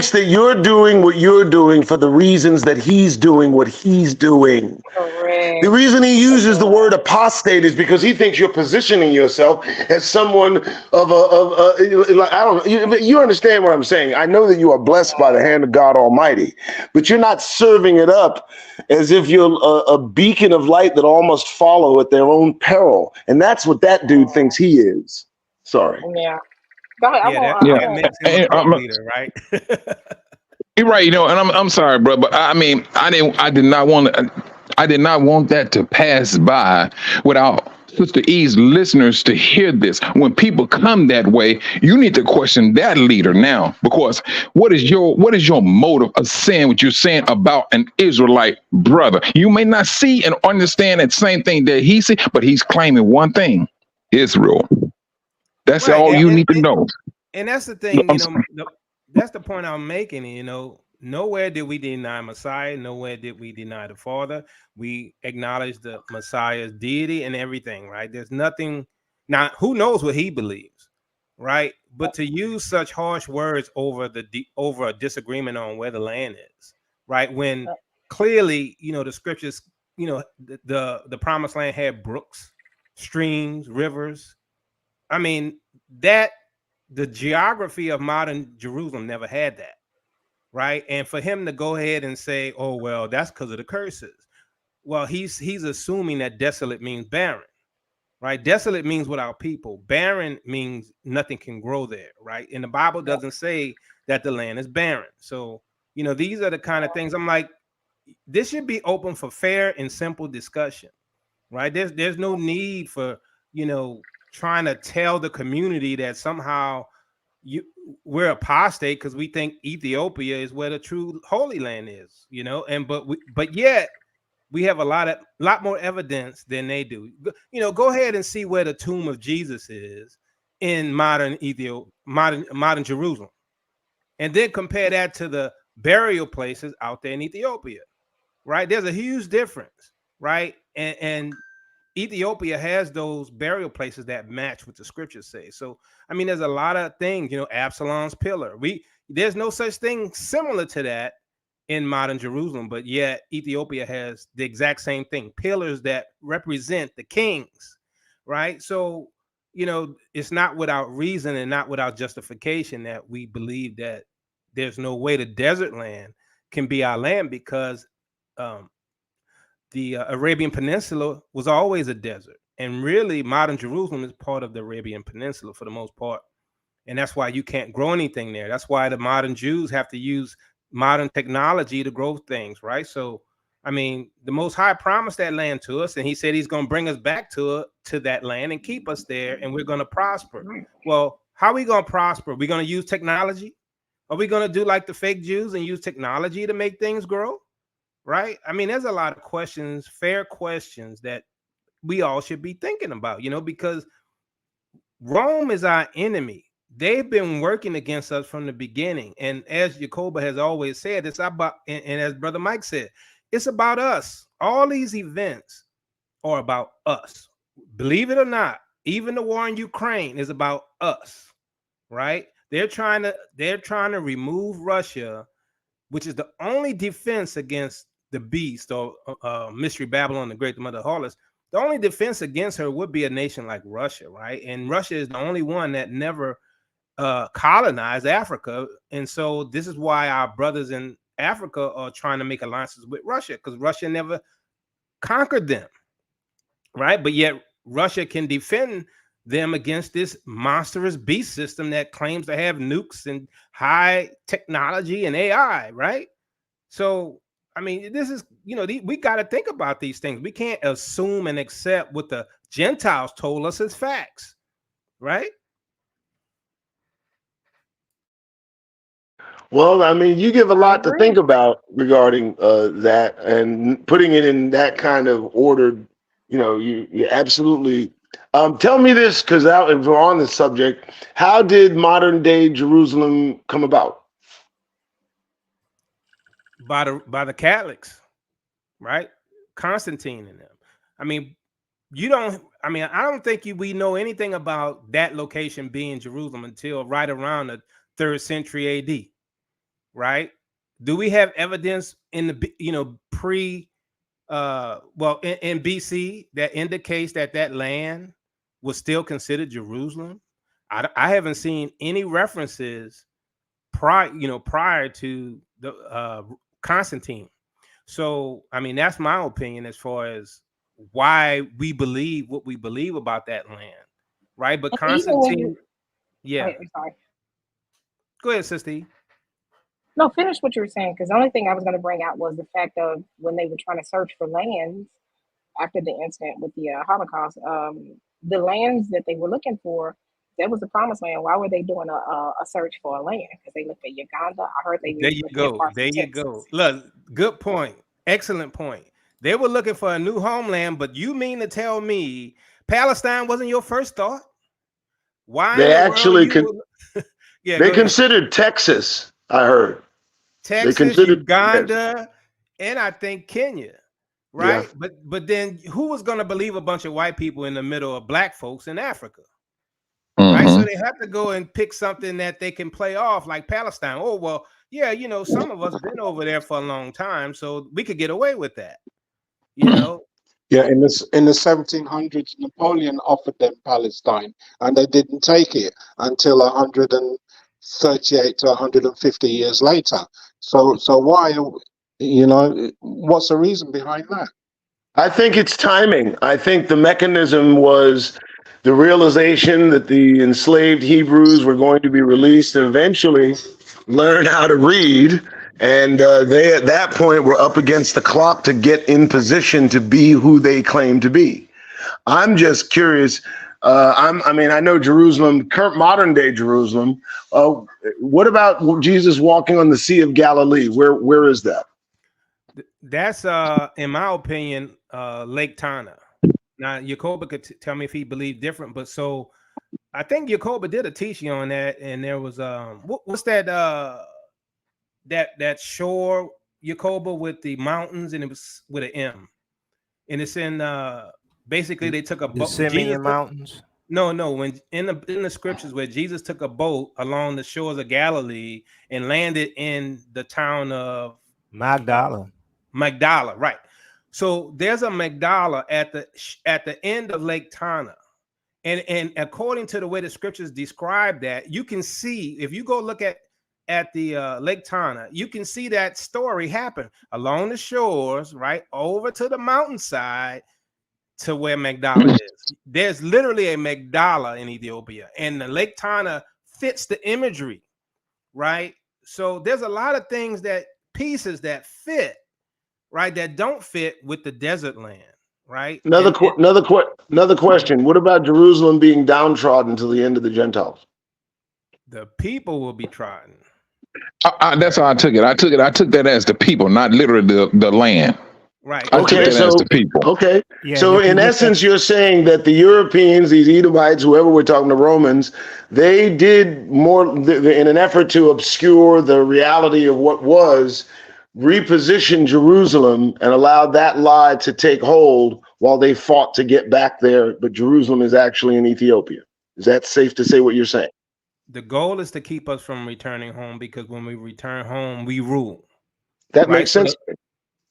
that you're doing what you're doing for the reasons that he's doing what he's doing. Correct. The reason he uses the word apostate is because he thinks you're positioning yourself as someone of like, I don't know. You understand what I'm saying? I know that you are blessed by the hand of God Almighty, but you're not serving it up as if you're a beacon of light that all must follow at their own peril. And that's what that dude thinks he is. Sorry. Yeah. Go ahead. Yeah, that makes him a cult leader, right? You're right, and I'm sorry, bro, but I mean, I did not want that to pass by without Sister E's listeners to hear this. When people come that way, you need to question that leader now, because what is your motive of saying what you're saying about an Israelite brother? You may not see and understand that same thing that he see, but he's claiming one thing: Israel. That's Right, all you need to know. and that's the thing, I'm sorry. that's the point I'm making. Nowhere did we deny Messiah. Nowhere did we deny the Father. We acknowledge the Messiah's deity and everything, right? There's nothing. Now, who knows what he believes, right? But to use such harsh words over over a disagreement on where the land is, right? When clearly, the scriptures, the promised land had brooks, streams, rivers. I mean, the geography of modern Jerusalem never had that, right? And for him to go ahead and say, "Oh, well, that's because of the curses," well, he's assuming that desolate means barren, right? Desolate means without people. Barren means nothing can grow there, right? And the Bible doesn't say that the land is barren. So, these are the kind of things I'm like, this should be open for fair and simple discussion, right? There's no need for trying to tell the community that somehow we're apostate because we think Ethiopia is where the true Holy Land is, but yet we have a lot more evidence than they do. Go ahead and see where the tomb of Jesus is in modern modern Jerusalem, and then compare that to the burial places out there in Ethiopia, right? There's a huge difference, right? And Ethiopia has those burial places that match what the scriptures say. So, I mean, there's a lot of things, Absalom's pillar. There's no such thing similar to that in modern Jerusalem, but yet Ethiopia has the exact same thing, pillars that represent the kings, right? So, it's not without reason and not without justification that we believe that there's no way the desert land can be our land, because the Arabian Peninsula was always a desert, and really modern Jerusalem is part of the Arabian Peninsula for the most part, and that's why you can't grow anything there. That's why the modern Jews have to use modern technology to grow things, right? So, I mean, the Most High promised that land to us, and he said he's going to bring us back to that land and keep us there, and we're going to prosper. Well, how are we going to prosper? Are we going to use technology? Are we going to do like the fake Jews and use technology to make things grow? Right? I mean, there's a lot of questions, fair questions that we all should be thinking about, because Rome is our enemy. They've been working against us from the beginning. And as Jacoba has always said, it's about, and as Brother Mike said, it's about us. All these events are about us. Believe it or not, even the war in Ukraine is about us, right? They're trying to remove Russia, which is the only defense against the beast, or Mystery Babylon the Great, the Mother of Harlots. The only defense against her would be a nation like Russia, right? And Russia is the only one that never colonized Africa. And so this is why our brothers in Africa are trying to make alliances with Russia, because Russia never conquered them, right? But yet Russia can defend them against this monstrous beast system that claims to have nukes and high technology and AI, right? So, I mean, this is, we got to think about these things. We can't assume and accept what the Gentiles told us as facts, right? Well, I mean, you give a lot to think about regarding that, and putting it in that kind of order. You absolutely. Tell me this, because if we're on the subject, how did modern day Jerusalem come about? By the Catholics, right? Constantine and them. I mean, I don't think we know anything about that location being Jerusalem until right around the 3rd century AD, right? Do we have evidence in the pre in BC that indicates that land was still considered Jerusalem? I haven't seen any references prior to the Constantine. So, I mean, that's my opinion as far as why we believe what we believe about that land, right? But Constantine, Yeah. I'm sorry. Go ahead, Sister. No, finish what you were saying, because the only thing I was going to bring out was the fact of when they were trying to search for lands after the incident with the Holocaust, the lands that they were looking for, that was the promised land. Why were they doing a search for a land? Because they looked at Uganda. I heard they There was you looking at go. parts There of you Texas. go. Look, good point. Excellent point. They were looking for a new homeland, but you mean to tell me Palestine wasn't your first thought? Why in They the world actually you would? Yeah, they go ahead. considered Texas. I heard they Texas, considered. Yes. Uganda, and I think Kenya, Yeah. right? But then who was going to believe a bunch of white people in the middle of black folks in Africa? Right, so they have to go and pick something that they can play off, like Palestine. Oh well, yeah, some of us been over there for a long time, so we could get away with that. Yeah, in the 1700s, Napoleon offered them Palestine, and they didn't take it until 138 to 150 years later. So why? What's the reason behind that? I think it's timing. I think the mechanism was the realization that the enslaved Hebrews were going to be released and eventually learn how to read. And they, at that point, were up against the clock to get in position to be who they claim to be. I'm just curious. I know Jerusalem, current modern day Jerusalem. What about Jesus walking on the Sea of Galilee? Where is that? That's in my opinion, Lake Tana. Now, Yacoba could tell me if he believed different, but so I think Yacoba did a teaching on that, and there was what's that that shore, Yacoba, with the mountains, and it was with an M, and it's in basically they took a boat. Jesus Mountains. No, when in the scriptures where Jesus took a boat along the shores of Galilee and landed in the town of Magdala, right? So there's a Magdala at the end of Lake Tana, and according to the way the scriptures describe that, you can see if you go look at the Lake Tana, you can see that story happen along the shores, right over to the mountainside to where Magdala is. There's literally a Magdala in Ethiopia, and the Lake Tana fits the imagery, right? So there's a lot of things pieces that fit, right, that don't fit with the desert land, right? Another question. What about Jerusalem being downtrodden to the end of the Gentiles? The people will be trodden. That's how I took it. I took that as the people, not literally the land. Right. I took that as the people. Okay. Yeah, so in essence, you're saying that the Europeans, these Edomites, whoever we're talking to, Romans, they did more in an effort to obscure the reality of what was, reposition Jerusalem and allowed that lie to take hold while they fought to get back there. But Jerusalem is actually in Ethiopia. Is that safe to say what you're saying? The goal is to keep us from returning home, because when we return home, we rule. That makes sense.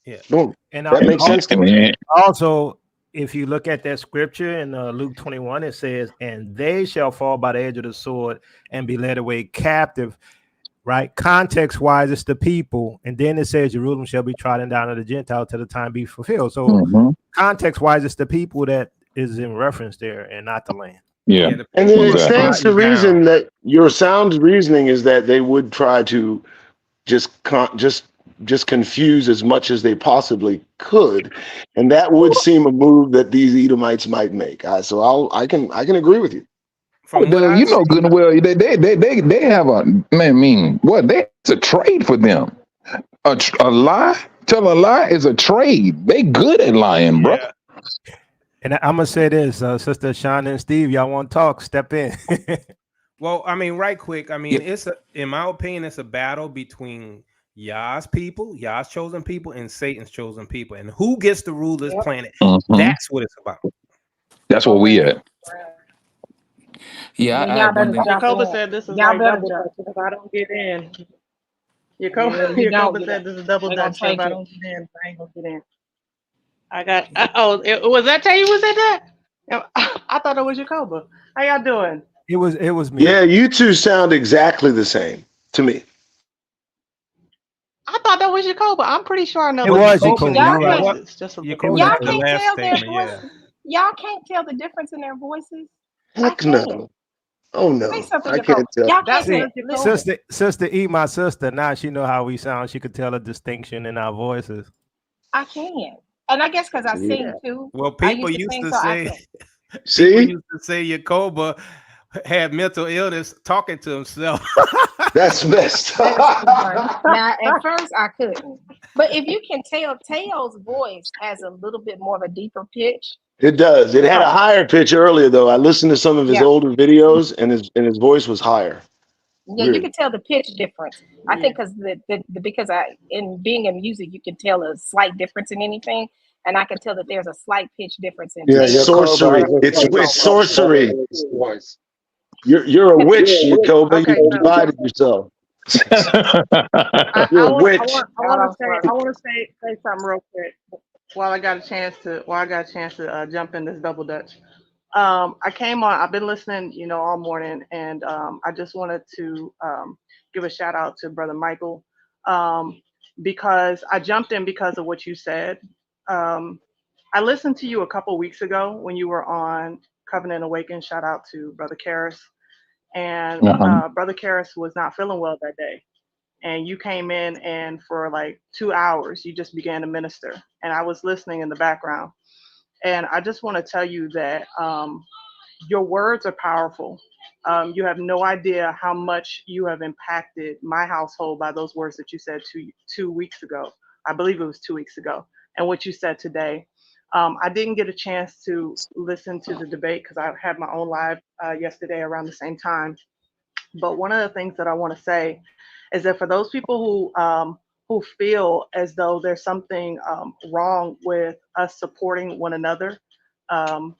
Yeah. Boom. And That makes sense to me. Also, if you look at that scripture in Luke 21, it says, "And they shall fall by the edge of the sword and be led away captive." Right? Context-wise, it's the people, and then it says, "Jerusalem shall be trodden down of the Gentiles till the time be fulfilled." So, context-wise, it's the people that is in reference there, and not the land. Yeah. And then it stands to reason that your sound reasoning is that they would try to just confuse as much as they possibly could, and that would seem a move that these Edomites might make. So I can agree with you. You know good and well they have it's a trade for them. A lie, tell a lie is a trade. They good at lying, bro. And I'm gonna say this, Sister Shauna and Steve, y'all want to talk? Step in. Well, I mean, right quick. I mean, in my opinion, it's a battle between Yah's people, Yah's chosen people, and Satan's chosen people, and who gets to rule this planet. That's what it's about. That's what we at. Yeah, I Y'all add one better thing. jump Jacoba in. said this is Y'all like better double jump. dutch if I don't get in. Yeah, Jacoba you don't get said in. this is double They gonna dutch, so if take I it. don't get in, I ain't gonna get in. Was that Tay who said that? I thought it was Jacoba. How y'all doing? It was me. Yeah, you two sound exactly the same to me. I thought that was Jacoba. I'm pretty sure I know. It was Jacoba. Jacoba. It's just Jacoba Y'all had the can't last tell their statement. Yeah. voices. Y'all can't tell the difference in their voices. Heck I no. can. Oh Say no, something, I Jacob. can't tell. Y'all can't That's say. See, because you're Listen, Jacoba. sister, eat my sister. Now she know how we sound. She could tell a distinction in our voices. I can, and I guess because I See, sing too. Well, I people used to used sing, to so I say, can. people see, used to say Yacoba had mental illness talking to himself. that's messed. That is too funny. Now, at first, I couldn't, but if you can tell, Teo's voice has a little bit more of a deeper pitch. It does. It had a So, higher pitch earlier, though. I listened to some of his yeah, older videos, and his voice was higher. yeah, you Weird. can tell the pitch difference. I Yeah. think because because I in being in music, you can tell a slight difference in anything, and I can tell that there's a slight pitch difference in Yeah, It's Teo's Yacoba sorcery. has a It's very sorcery. voice. You're a witch, Jacoba. Okay, You so divided yourself. I, You're I a want witch. God, I'm sorry. I want to say something real quick while I got a chance to jump in this double dutch. I came on. I've been listening, all morning, and I just wanted to give a shout out to Brother Michael because I jumped in because of what you said. I listened to you a couple weeks ago when you were on Covenant Awaken. Shout out to Brother Karras. And Brother Karras was not feeling well that day. And you came in, and for like 2 hours, you just began to minister. And I was listening in the background. And I just want to tell you that your words are powerful. You have no idea how much you have impacted my household by those words that you said 2 weeks ago. I believe it was 2 weeks ago. And what you said today. I didn't get a chance to listen to the debate because I had my own live yesterday around the same time. But one of the things that I want to say is that for those people who feel as though there's something wrong with us supporting one another, um,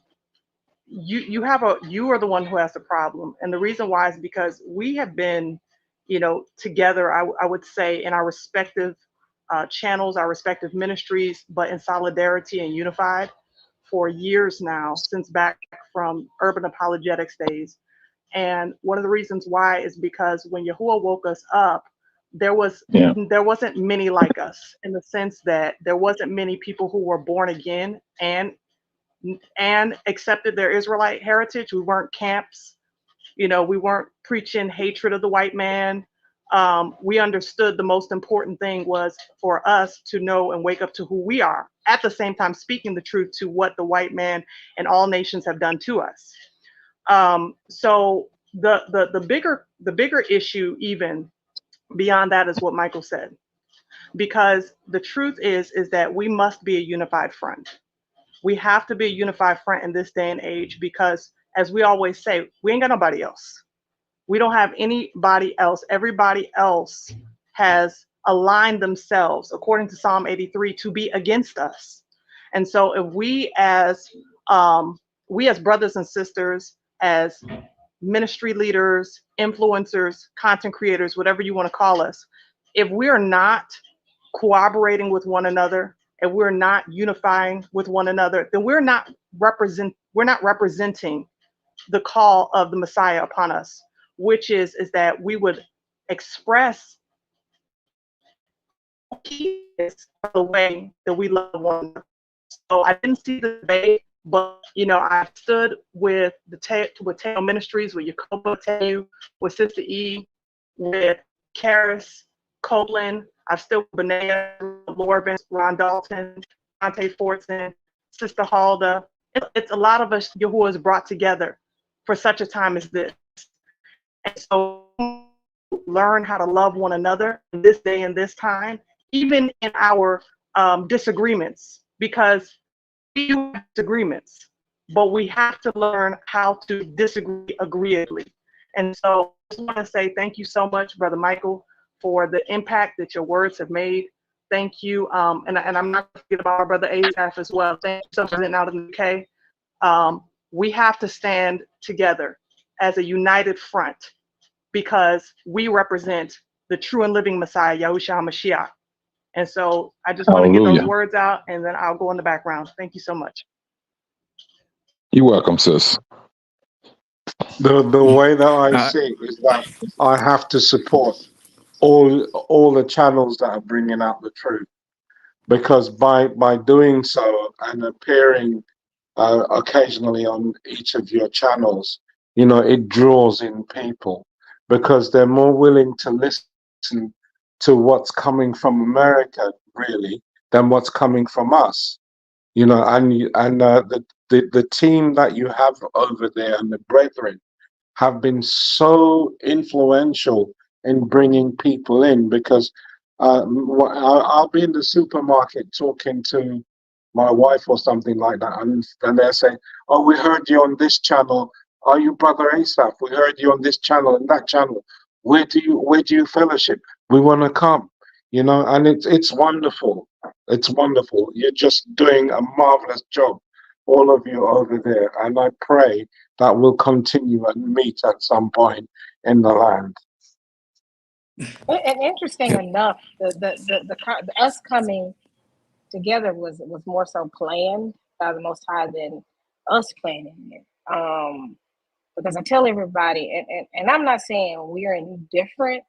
you are the one who has the problem, and the reason why is because we have been, together. I would say in our respective channels, our respective ministries, but in solidarity and unified for years now, since back from urban apologetics days. And one of the reasons why is because when Yahuwah woke us up, there wasn't many like us, in the sense that there wasn't many people who were born again and accepted their Israelite heritage. We weren't camps, we weren't preaching hatred of the white man. We understood the most important thing was for us to know and wake up to who we are, at the same time speaking the truth to what the white man and all nations have done to us. So the bigger issue, even beyond that, is what Michael said, because the truth is that we must be a unified front. We have to be a unified front in this day and age because, as we always say, we ain't got nobody else. We don't have anybody else. Everybody else has aligned themselves, according to Psalm 83, to be against us. And so if we as brothers and sisters, as ministry leaders, influencers, content creators, whatever you want to call us, if we're not cooperating with one another and we're not unifying with one another, then we're not representing the call of the Messiah upon us, which is that we would express the way that we love one another. So I didn't see the debate, but I stood with with Teo Ministries, with Yacoba Teo, with Sister E, with Karis, Copeland. I've still with Benea, Lorben, Ron Dalton, Dante Fortson, Sister Halda. It's a lot of us who is brought together for such a time as this. And so learn how to love one another in this day and this time, even in our disagreements, because we have disagreements, but we have to learn how to disagree agreeably. And so I just want to say thank you so much, Brother Michael, for the impact that your words have made. Thank you. And I'm not going to forget about our brother Asaph as well. Thank you so much for sitting out in the UK. We have to stand together as a united front because we represent the true and living Messiah, Yahushua HaMashiach. And so I just want to get those words out, and then I'll go in the background. Thank you so much. You're welcome, sis. The way that I see it is that I have to support all the channels that are bringing out the truth, because by doing so and appearing occasionally on each of your channels, it draws in people because they're more willing to listen to what's coming from America, really, than what's coming from us. The team that you have over there and the brethren have been so influential in bringing people in because I'll be in the supermarket talking to my wife or something like that, and they're saying, "Oh, we heard you on this channel. Are you Brother Asaph? We heard you on this channel and that channel. Where do you fellowship? We want to come." And it's wonderful. It's wonderful. You're just doing a marvelous job, all of you over there, and I pray that will continue and meet at some point in the land. And interesting enough, us coming together was more so planned by the Most High than us planning it. Because I tell everybody, and I'm not saying we're indifferent,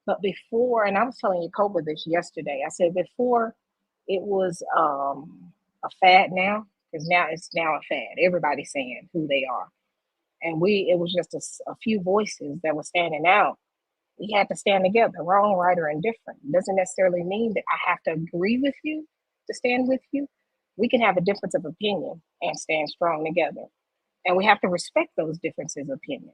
but before, and I was telling Yakoba this yesterday, I said before it was a fad now, because now it's now a fad. Everybody's saying who they are. And it was just a few voices that were standing out. We had to stand together, wrong, right, or indifferent. It doesn't necessarily mean that I have to agree with you to stand with you. We can have a difference of opinion and stand strong together. And we have to respect those differences of opinion.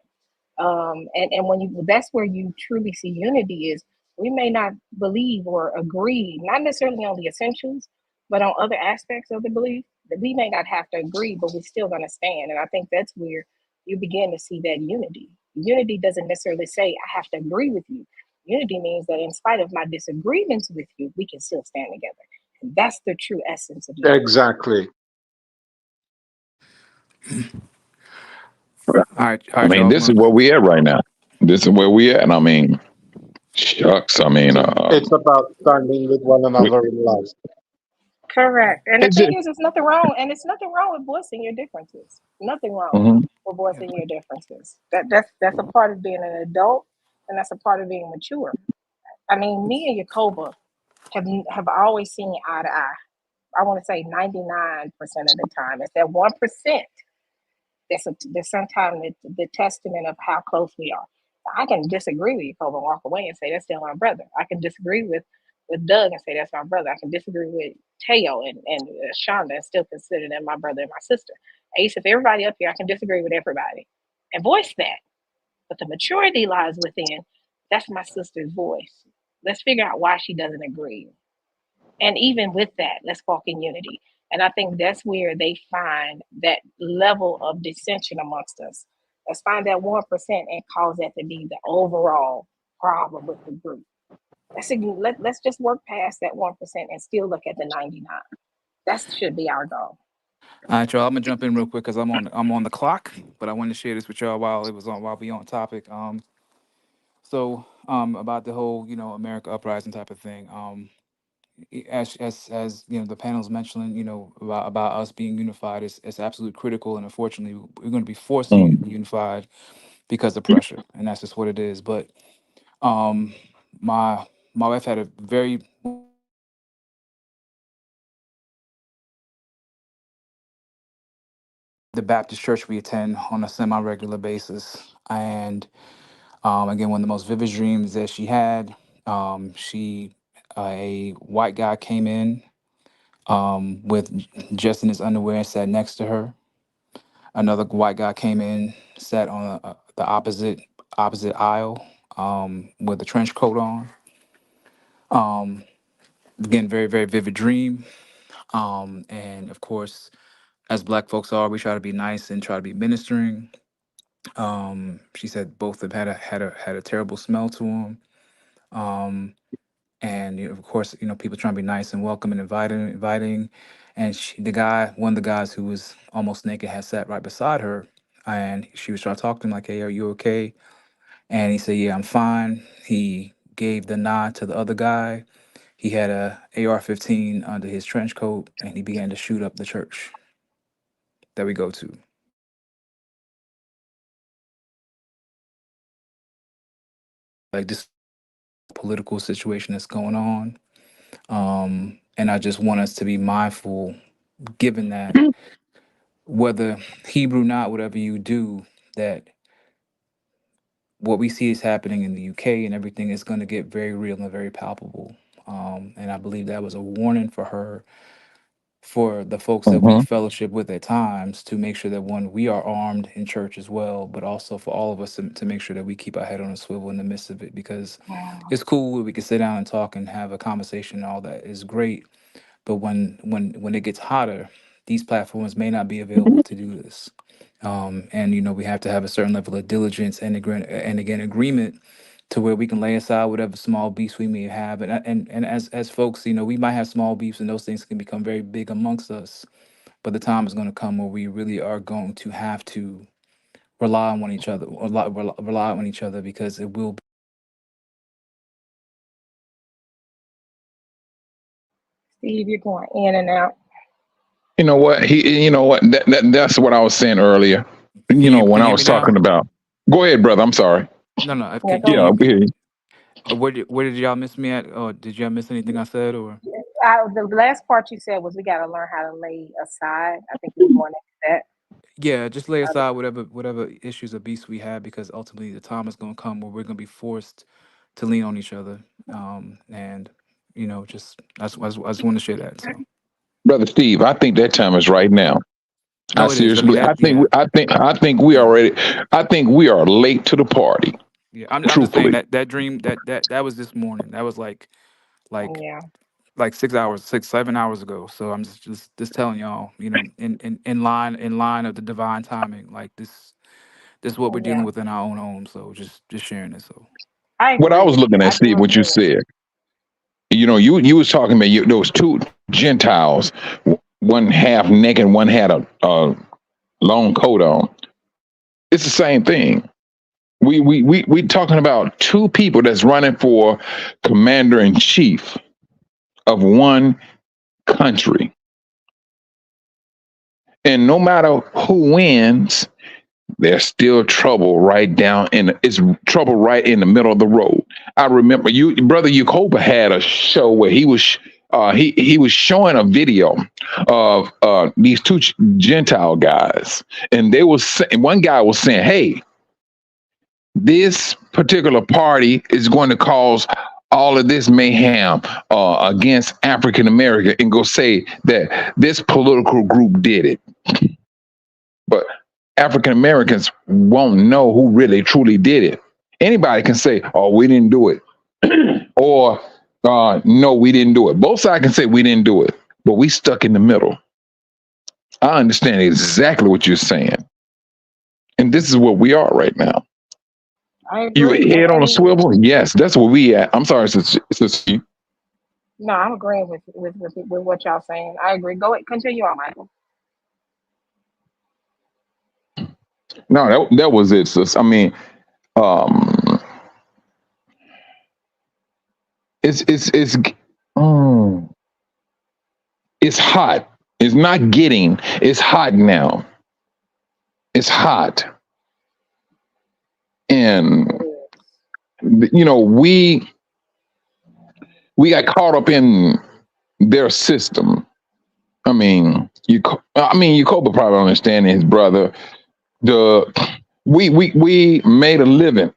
And when that's where you truly see unity is we may not believe or agree, not necessarily on the essentials, but on other aspects of the belief that we may not have to agree, but we're still going to stand. And I think that's where you begin to see that unity. Unity doesn't necessarily say I have to agree with you. Unity means that in spite of my disagreements with you, we can still stand together. And that's the true essence of unity. Exactly. All right, I mean, y'all. this is where we at right now. This is where we at, and I mean, shucks. I mean, It's about standing with one another in love. Correct. And the it's just, thing is, there's nothing wrong, and it's nothing wrong with voicing your differences. Nothing wrong mhm. with voicing your differences. That's a part of being an adult, and that's a part of being mature. I mean, me and Yakoba have always seen eye to eye. I want to say 99% of the time. It's that 1% that's sometimes the testament of how close we are. I can disagree with Yakoba and walk away and say that's still my brother. I can disagree with Doug and say that's my brother. I can disagree with Teo and Shonda and still consider them my brother and my sister. Ace, if everybody up here, I can disagree with everybody and voice that. But the maturity lies within that's my sister's voice. Let's figure out why she doesn't agree. And even with that, let's walk in unity. And I think that's where they find that level of dissension amongst us. Let's find that 1% and cause that to be the overall problem with the group. Let's just work past that 1% and still look at the 99. That should be our goal. All right, y'all. I'm gonna jump in real quick because I'm on the clock, but I wanted to share this with y'all while we on topic. About the whole America uprising type of thing. As the panel's mentioning, about us being unified, it's absolutely critical, and unfortunately, we're going to be forced to be unified because of pressure, and that's just what it is. But um, my my wife had a very the Baptist church we attend on a semi-regular basis, and again, one of the most vivid dreams that she had. She A white guy came in with just in his underwear and sat next to her. Another white guy came in, sat on the opposite aisle with a trench coat on. Um, Again, very very vivid dream. And of course, as Black folks are, we try to be nice and try to be ministering. She said both of them had a terrible smell to them. Um, and of course, people trying to be nice and welcome and inviting. And one of the guys who was almost naked, had sat right beside her, and she was trying to talk to him like, "Hey, are you okay?" And he said, "Yeah, I'm fine." He gave the nod to the other guy. He had a AR-15 under his trench coat, and he began to shoot up the church that we go to. Like, this political situation that's going on. And I just want us to be mindful, given that whether Hebrew not, whatever you do, that what we see is happening in the UK and everything is going to get very real and very palpable. And I believe that was a warning for her, for the folks that we Mhm. fellowship with at times, to make sure that, one, we are armed in church as well, but also for all of us to make sure that we keep our head on a swivel in the midst of it, because Wow. it's cool, we can sit down and talk and have a conversation and all that is great, but when it gets hotter, these platforms may not be available to do this. And we have to have a certain level of diligence and again agreement, to where we can lay aside whatever small beefs we may have, and as folks, we might have small beefs, and those things can become very big amongst us. But the time is going to come where we really are going to have to rely on one each other, rely on each other, because it will. Steve, you're going in and out. You know what? That's what I was saying earlier. When Can you I hear me was now? talking about. Go ahead, brother. I'm sorry. No, Yeah, can go Yeah, ahead. you? we hear you. Where did y'all miss me at? Or did y'all miss anything I said? Or The last part you said was we got to learn how to lay aside. I think you were going into yeah, just lay that. aside whatever issues or beasts we have, because ultimately the time is going to come where we're going to be forced to lean on each other. And just I just want to share that. So Brother Steve, I think that time is right now. I no, it is. I mean seriously, that. Yeah, yeah, I think we are late to the party. yeah. I'm just saying Truthfully. that dream that was this morning. That was like Yeah. like 6 hours, 7 hours ago. So I'm just telling y'all, in line of the divine timing. Like this is what we're dealing Yeah. with in our own home. So just sharing it. So I What I agree. was looking I at, do Steve, what you agree. said. You was talking about those two Gentiles, one half naked, one had a long coat on. It's the same thing. We talking about two people that's running for commander in chief of one country, and no matter who wins, there's still trouble it's trouble right in the middle of the road. I remember brother Yacoba had a show where he was he was showing a video of these two Gentile guys, and one guy was saying, "Hey, this particular party is going to cause all of this mayhem against African American," and go say that this political group did it. But African Americans won't know who really truly did it. Anybody can say, "Oh, we didn't do it," or "No, we didn't do it." Both sides can say we didn't do it, but we stuck in the middle. I understand exactly what you're saying, and this is where we are right now. I You agree. head on a And swivel? Yes, that's where we at. I'm sorry, sister. no, I'm agreeing with what y'all saying. I agree. Go ahead, continue on, Michael. No, that was it, sis. I mean, um, it's mm, it's hot. It's not getting. It's hot now. It's hot, and we got caught up in their system. Yacoba probably understand his brother. The we made a living.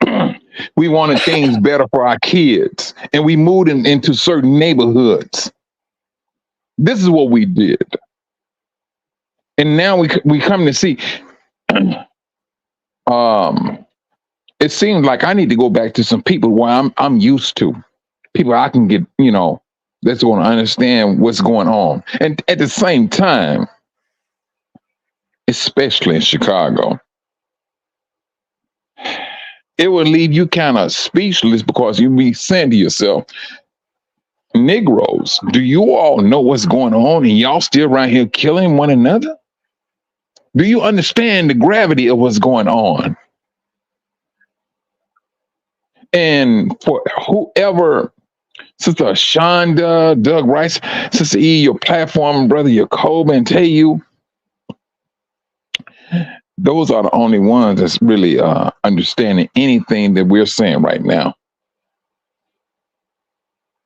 We wanted things better for our kids, and we moved into certain neighborhoods. This is what we did, and now we come to see. It seems like I need to go back to some people where I'm used to, people I can get, that's going to understand what's going on, and at the same time, especially in Chicago, it will leave you kind of speechless, because you be saying to yourself, Negroes, do you all know what's going on, and y'all still right here killing one another? Do you understand the gravity of what's going on? And for whoever, Sister Shonda, Doug Rice, Sister E, your platform, Brother Yacob, and tell you, those are the only ones that's really understanding anything that we're saying right now.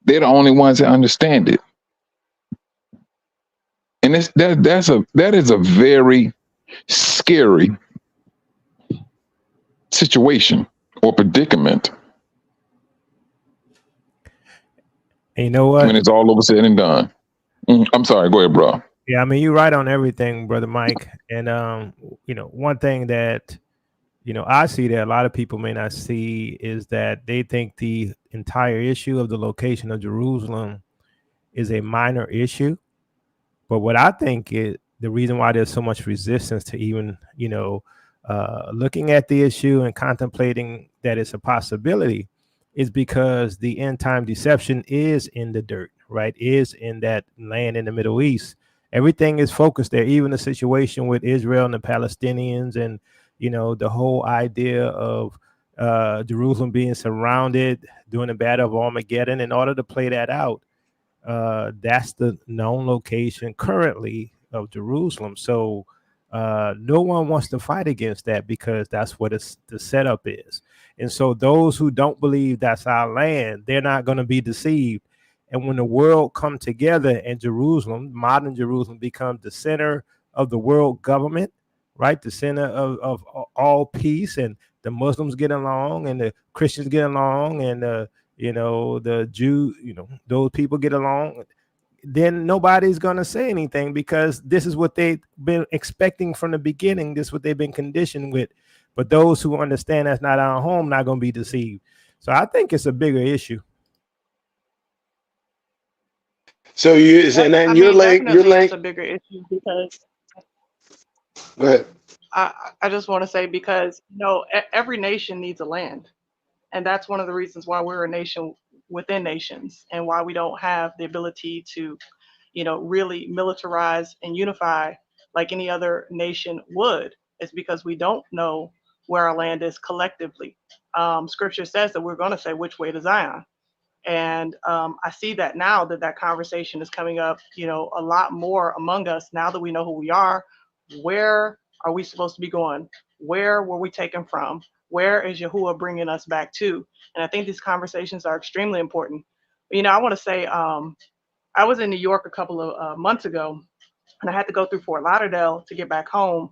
They're the only ones that understand it. And that is a very scary situation or predicament And you know what? when it's all over said and done. I'm sorry. Go ahead, bro. Yeah, I mean, you're right on everything, brother Mike. And one thing that I see that a lot of people may not see is that they think the entire issue of the location of Jerusalem is a minor issue. But what I think is the reason why there's so much resistance to even, looking at the issue and contemplating that it's a possibility is because the end time deception is in the dirt, right? Is in that land in the Middle East. Everything is focused there, even the situation with Israel and the Palestinians and, the whole idea of Jerusalem being surrounded during the Battle of Armageddon. In order to play that out, that's the known location currently of Jerusalem. So no one wants to fight against that because that's what the setup is. And so those who don't believe that's our land, they're not going to be deceived. And when the world come together and Jerusalem, modern Jerusalem, becomes the center of the world government, right? The center of all peace, and the Muslims get along and the Christians get along and the Jew, those people get along, then nobody's going to say anything because this is what they've been expecting from the beginning. This is what they've been conditioned with. But those who understand that's not our home, not going to be deceived. So I think it's a bigger issue. So I mean, definitely it's a bigger issue because Go ahead. I just want to say because every nation needs a land, and that's one of the reasons why we're a nation within nations and why we don't have the ability to really militarize and unify like any other nation would. Is because we don't know where our land is collectively. Scripture says that we're going to say which way to Zion. And I see that now that conversation is coming up, a lot more among us now that we know who we are. Where are we supposed to be going? Where were we taken from? Where is Yahuwah bringing us back to? And I think these conversations are extremely important. I want to say I was in New York a couple of months ago, and I had to go through Fort Lauderdale to get back home.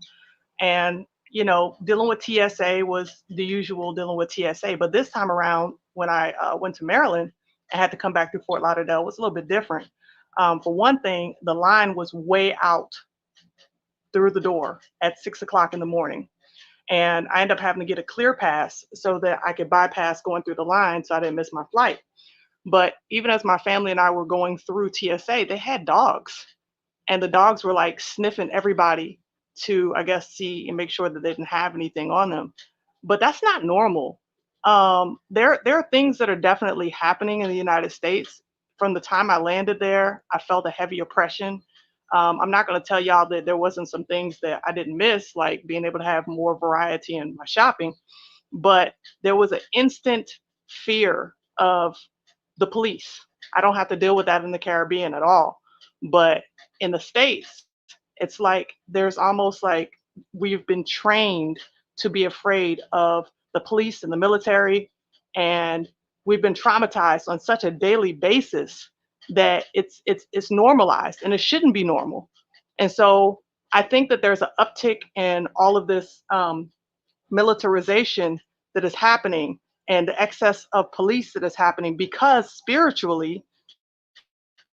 And dealing with TSA was the usual dealing with TSA, but this time around, when I went to Maryland, I had to come back through Fort Lauderdale. It was a little bit different. For one thing, the line was way out through the door at 6 o'clock in the morning. And I ended up having to get a clear pass so that I could bypass going through the line so I didn't miss my flight. But even as my family and I were going through TSA, they had dogs, and the dogs were like sniffing everybody to, I guess, see and make sure that they didn't have anything on them. But that's not normal. There are things that are definitely happening in the United States. From the time I landed there, I felt a heavy oppression. I'm not going to tell y'all that there wasn't some things that I didn't miss, like being able to have more variety in my shopping, but there was an instant fear of the police. I don't have to deal with that in the Caribbean at all. But in the States, it's like there's almost like we've been trained to be afraid of the police and the military. And we've been traumatized on such a daily basis that it's normalized, and it shouldn't be normal. And so I think that there's an uptick in all of this militarization that is happening and the excess of police that is happening because spiritually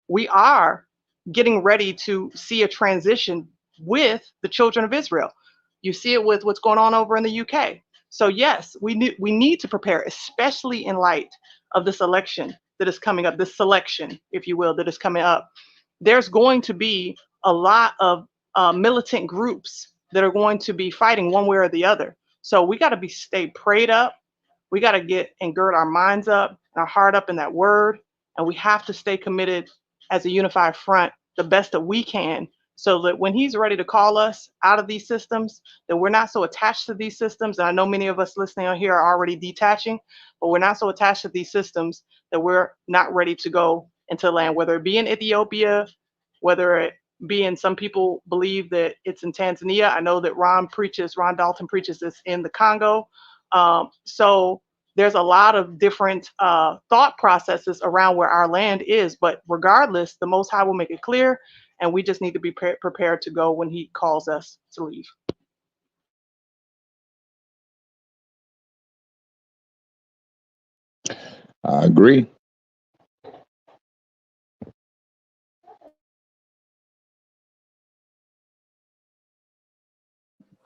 we are getting ready to see a transition with the children of Israel. You see it with what's going on over in the UK. So yes, we need to prepare, especially in light of this election that is coming up, this selection, if you will, that is coming up. There's going to be a lot of militant groups that are going to be fighting one way or the other. So we got to stay prayed up. We got to get and gird our minds up and our heart up in that word. And we have to stay committed as a unified front the best that we can, so that when he's ready to call us out of these systems, that we're not so attached to these systems. And I know many of us listening on here are already detaching, but we're not so attached to these systems that we're not ready to go into the land, whether it be in Ethiopia, whether it be in, some people believe that it's in Tanzania. I know that Ron Dalton preaches this in the Congo. So there's a lot of different thought processes around where our land is, but regardless, the Most High will make it clear, and we just need to be prepared to go when he calls us to leave. I agree.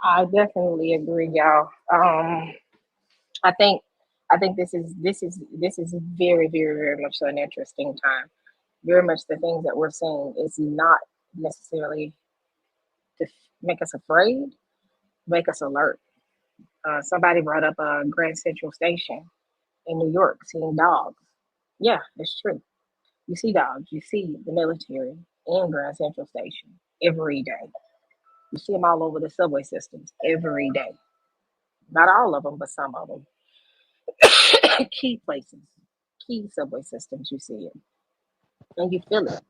I definitely agree, y'all. I think this is very, very, very much so an interesting time. Very much the things that we're seeing is not necessarily to make us afraid, make us alert. Somebody brought up Grand Central Station in New York, seeing dogs. Yeah, it's true. You see dogs, you see the military in Grand Central Station every day. You see them all over the subway systems every day. Not all of them, but some of them. Key places, key subway systems, you see it, and you feel it,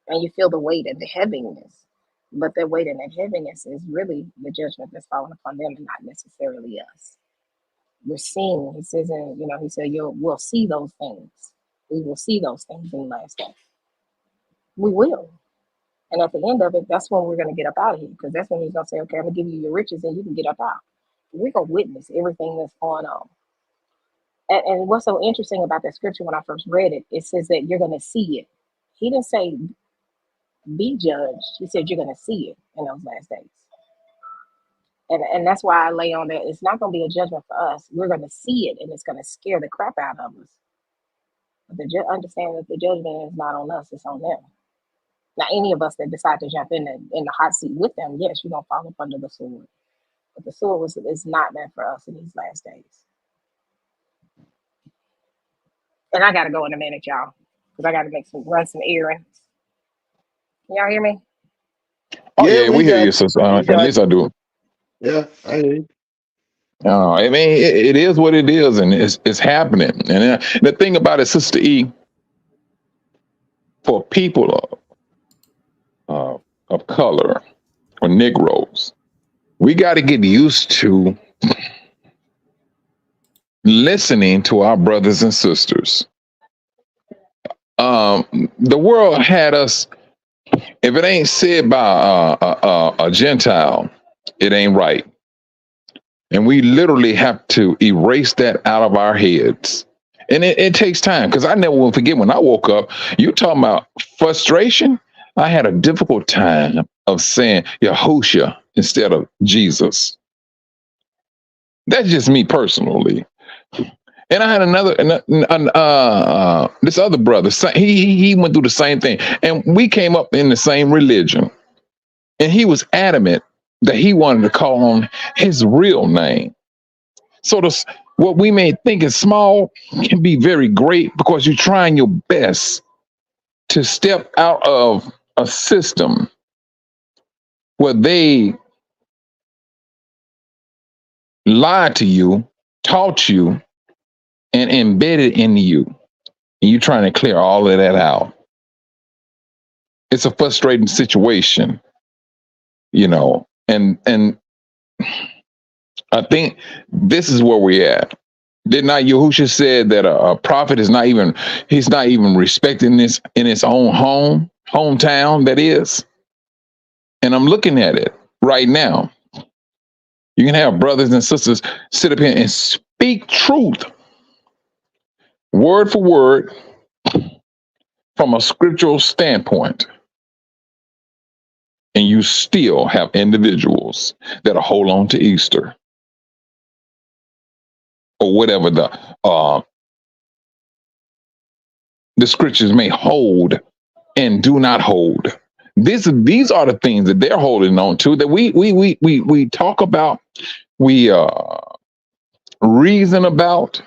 and you feel the weight and the heaviness. But that weight and that heaviness is really the judgment that's falling upon them and not necessarily us. We're seeing, he says, he said, we'll see those things. We will see those things in the last day. We will. And at the end of it, that's when we're going to get up out of here, because that's when he's going to say, okay, I'm going to give you your riches and you can get up out. We're going to witness everything that's going on. And what's so interesting about that scripture when I first read it, it says that you're going to see it. He didn't say be judged. He said you're going to see it in those last days. And that's why I lay on that. It's not going to be a judgment for us. We're going to see it, and it's going to scare the crap out of us. But understand that the judgment is not on us; it's on them. Now, any of us that decide to jump in the hot seat with them, yes, you're going to fall up under the sword. But the sword is not meant for us in these last days. And I got to go in a minute, y'all, because I got to run some errands. Y'all hear me? Oh Yeah, yeah, we we hear got you, sister. we At got least I do. yeah, I hear you. I mean, it is what it is, and it's happening. And the thing about it, Sister E, for people of color or Negroes, we got to get used to listening to our brothers and sisters. The world had us. If it ain't said by a Gentile, it ain't right. And we literally have to erase that out of our heads. And it takes time, because I never will forget when I woke up, you talking about frustration. I had a difficult time of saying Yahushua instead of Jesus. That's just me personally. And I had this other brother. He went through the same thing, and we came up in the same religion. And he was adamant that he wanted to call on his real name. So what we may think is small can be very great, because you're trying your best to step out of a system where they lied to you, taught you, and embedded into you. And you're trying to clear all of that out. It's a frustrating situation, and I think this is where we're at. Did not Yahusha said that a prophet is he's not even respecting this in his own hometown, that is. And I'm looking at it right now. You can have brothers and sisters sit up here and speak truth, word for word, from a scriptural standpoint. And you still have individuals that hold on to Easter or whatever the scriptures may hold and do not hold. These are the things that they're holding on to, that we talk about, we reason about,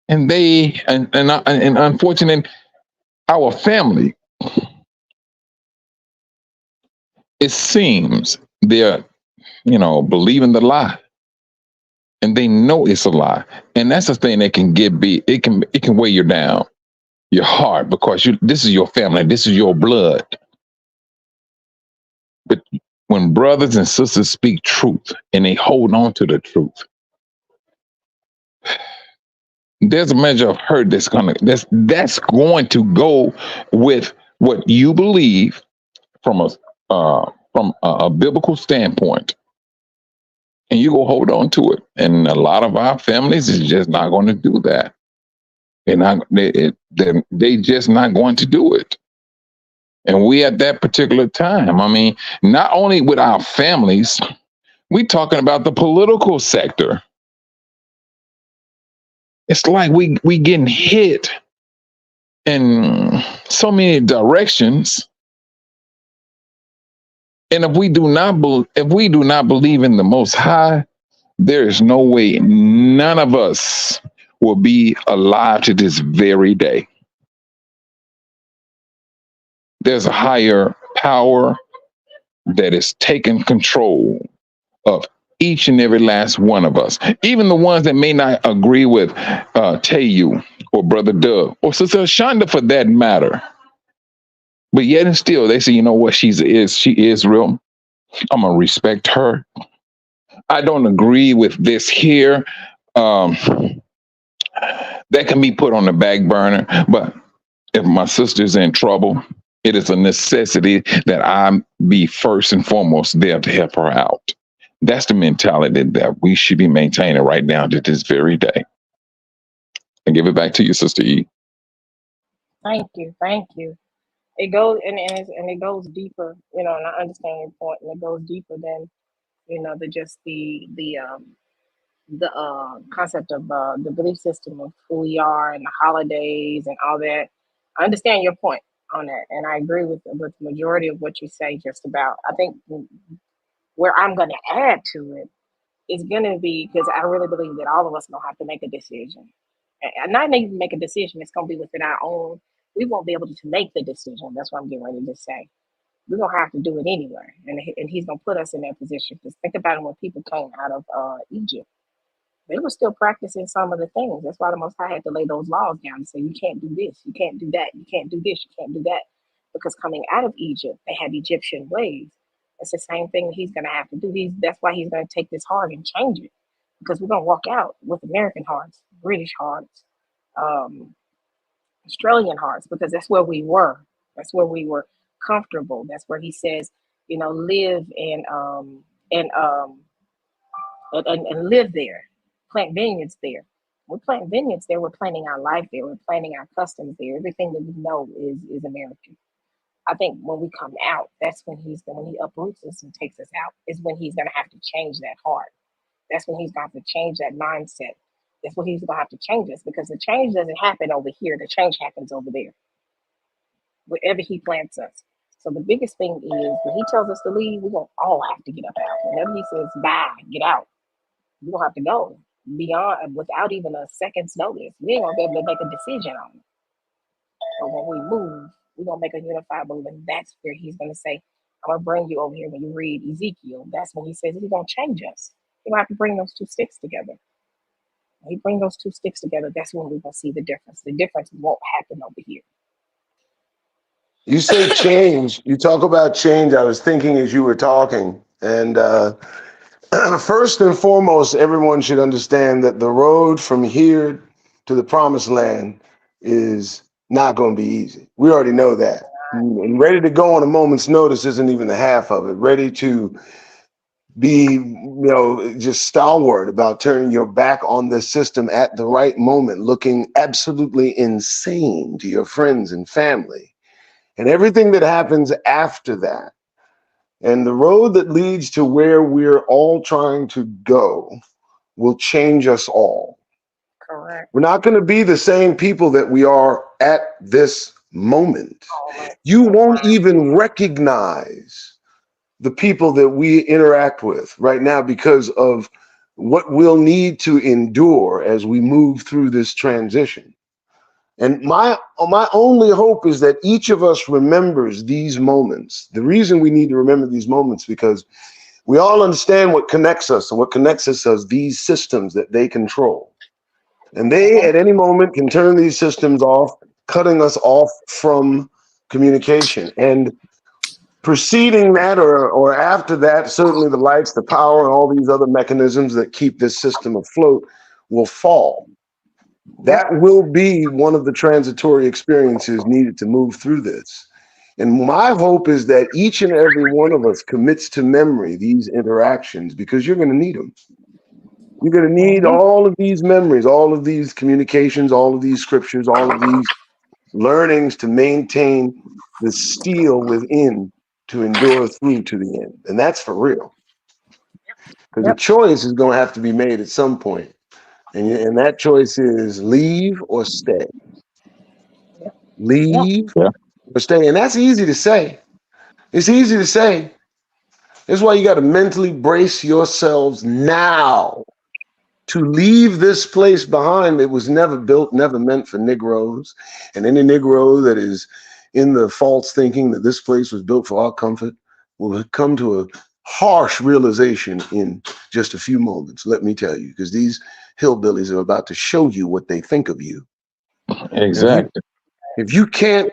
and unfortunately, our family, it seems they're believing the lie, and they know it's a lie, and that's the thing that can it can weigh you down, your heart, because this is your family, this is your blood. But when brothers and sisters speak truth and they hold on to the truth, there's a measure of hurt that's going to go with what you believe from a biblical standpoint. and you go hold on to it. And a lot of our families is just not going to do that. They just not going to do it. And we at that particular time, I mean, not only with our families, we talking about the political sector. It's like we getting hit in so many directions. And if we do not believe in the Most High, there is no way none of us will be alive to this very day. There's a higher power that is taking control of each and every last one of us, even the ones that may not agree with Tayu or Brother Doug or Sister Shonda for that matter. But yet and still, they say, you know what, she is real. I'm gonna respect her. I don't agree with this here. That can be put on the back burner. But if my sister's in trouble, it is a necessity that I be first and foremost there to help her out. That's the mentality that we should be maintaining right now to this very day. And give it back to you, Sister E. Thank you. Thank you. It goes and it goes deeper, you know, and I understand your point, and it goes deeper than, you know, the concept of the belief system of who we are and the holidays and all that. I understand your point on that, and I agree with the majority of what you say. Just about, I think where I'm going to add to it is going to be because I really believe that all of us gonna have to make a decision, and not even make a decision. It's gonna be within our own. We won't be able to make the decision. That's what I'm getting ready to say. We're gonna have to do it anyway, and he's gonna put us in that position. Because think about it, when people came out of Egypt, they were still practicing some of the things. That's why the Most High had to lay those laws down and say, you can't do this, you can't do that, you can't do this, you can't do that. Because coming out of Egypt, they had Egyptian ways. It's the same thing he's going to have to do. That's why he's going to take this heart and change it. Because we're going to walk out with American hearts, British hearts, um, Australian hearts, because that's where we were. That's where we were comfortable. That's where he says, you know, live and and live there, plant vineyards there. We're planting vineyards there. We're planting our life there. We're planting our customs there. Everything that we know is American. I think when we come out, that's when when he uproots us and takes us out, is when he's going to have to change that heart. That's when he's going to have to change that mindset. That's when he's going to have to change us, because the change doesn't happen over here. The change happens over there, wherever he plants us. So the biggest thing is when he tells us to leave, we're going to all have to get up out. Whenever he says, bye, get out, you don't have to go beyond without even a second's notice. We ain't gonna be able to make a decision on it. But when we move, we're gonna make a unified move, and that's where he's gonna say, I'm gonna bring you over here. When you read Ezekiel, that's when he says he's gonna change us. He's gonna have to bring those two sticks together. When he bring those two sticks together, that's when we're gonna see the difference. The difference won't happen over here. You say change. You talk about change. I was thinking as you were talking, and first and foremost, everyone should understand that the road from here to the promised land is not going to be easy. We already know that. And ready to go on a moment's notice isn't even the half of it. Ready to be, you know, just stalwart about turning your back on the system at the right moment, looking absolutely insane to your friends and family, and everything that happens after that. And the road that leads to where we're all trying to go will change us all. Correct. We're not going to be the same people that we are at this moment. You won't even recognize the people that we interact with right now because of what we'll need to endure as we move through this transition. And my only hope is that each of us remembers these moments. The reason we need to remember these moments, because we all understand what connects us, and what connects us is these systems that they control. And they, at any moment, can turn these systems off, cutting us off from communication. And preceding that or after that, certainly the lights, the power, and all these other mechanisms that keep this system afloat will fall. That will be one of the transitory experiences needed to move through this. And my hope is that each and every one of us commits to memory these interactions, because you're going to need them. You're going to need all of these memories, all of these communications, all of these scriptures, all of these learnings to maintain the steel within to endure through to the end. And that's for real. Because the choice is going to have to be made at some point. And that choice is leave or stay. Leave or stay. And that's easy to say. It's easy to say. That's why you got to mentally brace yourselves now to leave this place behind. It was never built, never meant for Negroes. And any Negro that is in the false thinking that this place was built for our comfort will come to a harsh realization in just a few moments, let me tell you, because these hillbillies are about to show you what they think of you. Exactly. If you can't,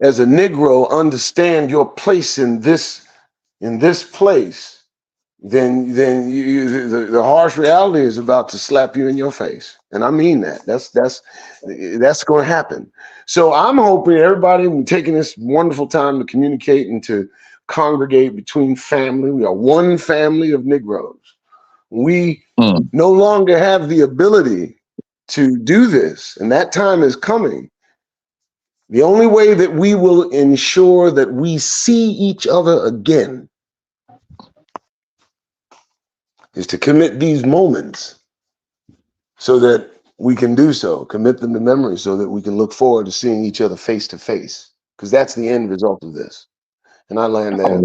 as a Negro, understand your place in this place, then the harsh reality is about to slap you in your face. And I mean that. That's going to happen. So I'm hoping everybody taking this wonderful time to communicate and to congregate between family. We are one family of Negroes. We no longer have the ability to do this, and that time is coming. The only way that we will ensure that we see each other again is to commit these moments so that we can do so, commit them to memory so that we can look forward to seeing each other face to face, because that's the end result of this. And I land there.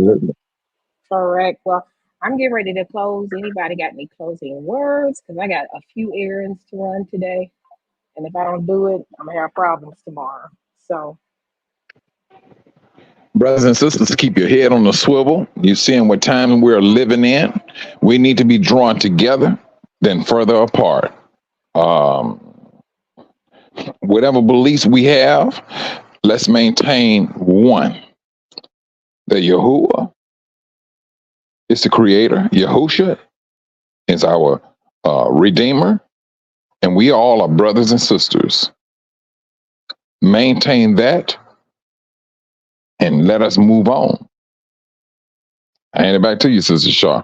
Correct. Well, I'm getting ready to close. Anybody got any closing words? Because I got a few errands to run today. And if I don't do it, I'm going to have problems tomorrow. So, Brothers and sisters, keep your head on the swivel. You're seeing what time we're living in. We need to be drawn together than further apart. Whatever beliefs we have, let's maintain one. That Yahuwah is the creator. Yahusha is our redeemer. And we all are brothers and sisters. Maintain that and let us move on. I hand it back to you, Sister Shaw.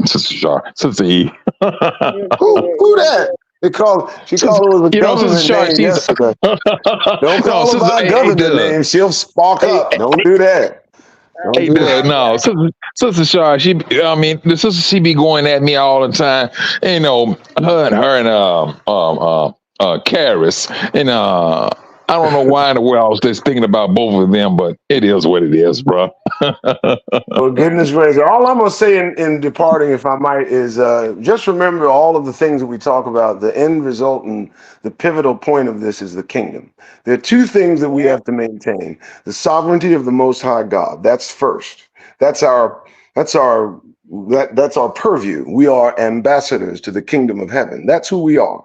Sister Shaw. Sister E. Who that? She called her with a government Sister Shaw, name yesterday. Don't call her by a government name. She'll spark up. Don't do that. Don't do that. No, Sister Shaw, the sister, she be going at me all the time. You know, her and Karis. And I don't know why in the world I was just thinking about both of them, but it is what it is, bro. Well, goodness gracious. All I'm going to say in departing, if I might, is just remember all of the things that we talk about. The end result and the pivotal point of this is the kingdom. There are two things that we have to maintain. The sovereignty of the Most High God. That's first. That's our purview. We are ambassadors to the kingdom of heaven. That's who we are.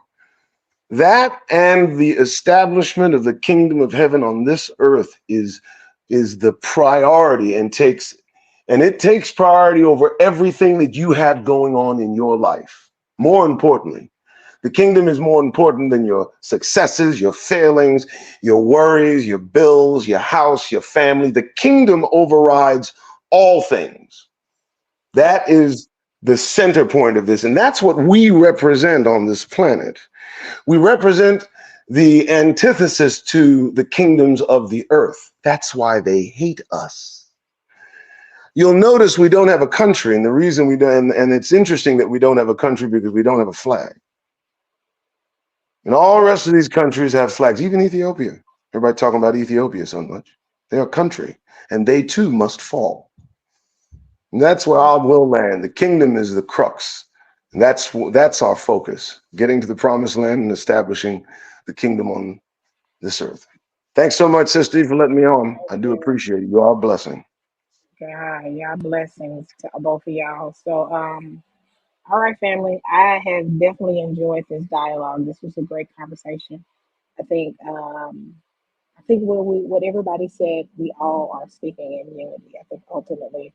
That and the establishment of the kingdom of heaven on this earth is the priority, and it takes priority over everything that you have going on in your life. More importantly, the kingdom is more important than your successes, your failings, your worries, your bills, your house, your family. The kingdom overrides all things. That is the center point of this, and that's what we represent on this planet. We represent the antithesis to the kingdoms of the earth. That's why they hate us. You'll notice we don't have a country, and the reason we don't, and it's interesting that we don't have a country because we don't have a flag. And all the rest of these countries have flags, even Ethiopia. Everybody talking about Ethiopia so much. They're a country, and they too must fall. And that's where I will land. The kingdom is the crux. And that's our focus, getting to the promised land and establishing the kingdom on this earth. Thanks so much, Sister, for letting me on. I do appreciate it. You are a blessing. y'all blessings to both of y'all. So, all right, family. I have definitely enjoyed this dialogue. This was a great conversation. I think what everybody said, we all are speaking in unity. I think ultimately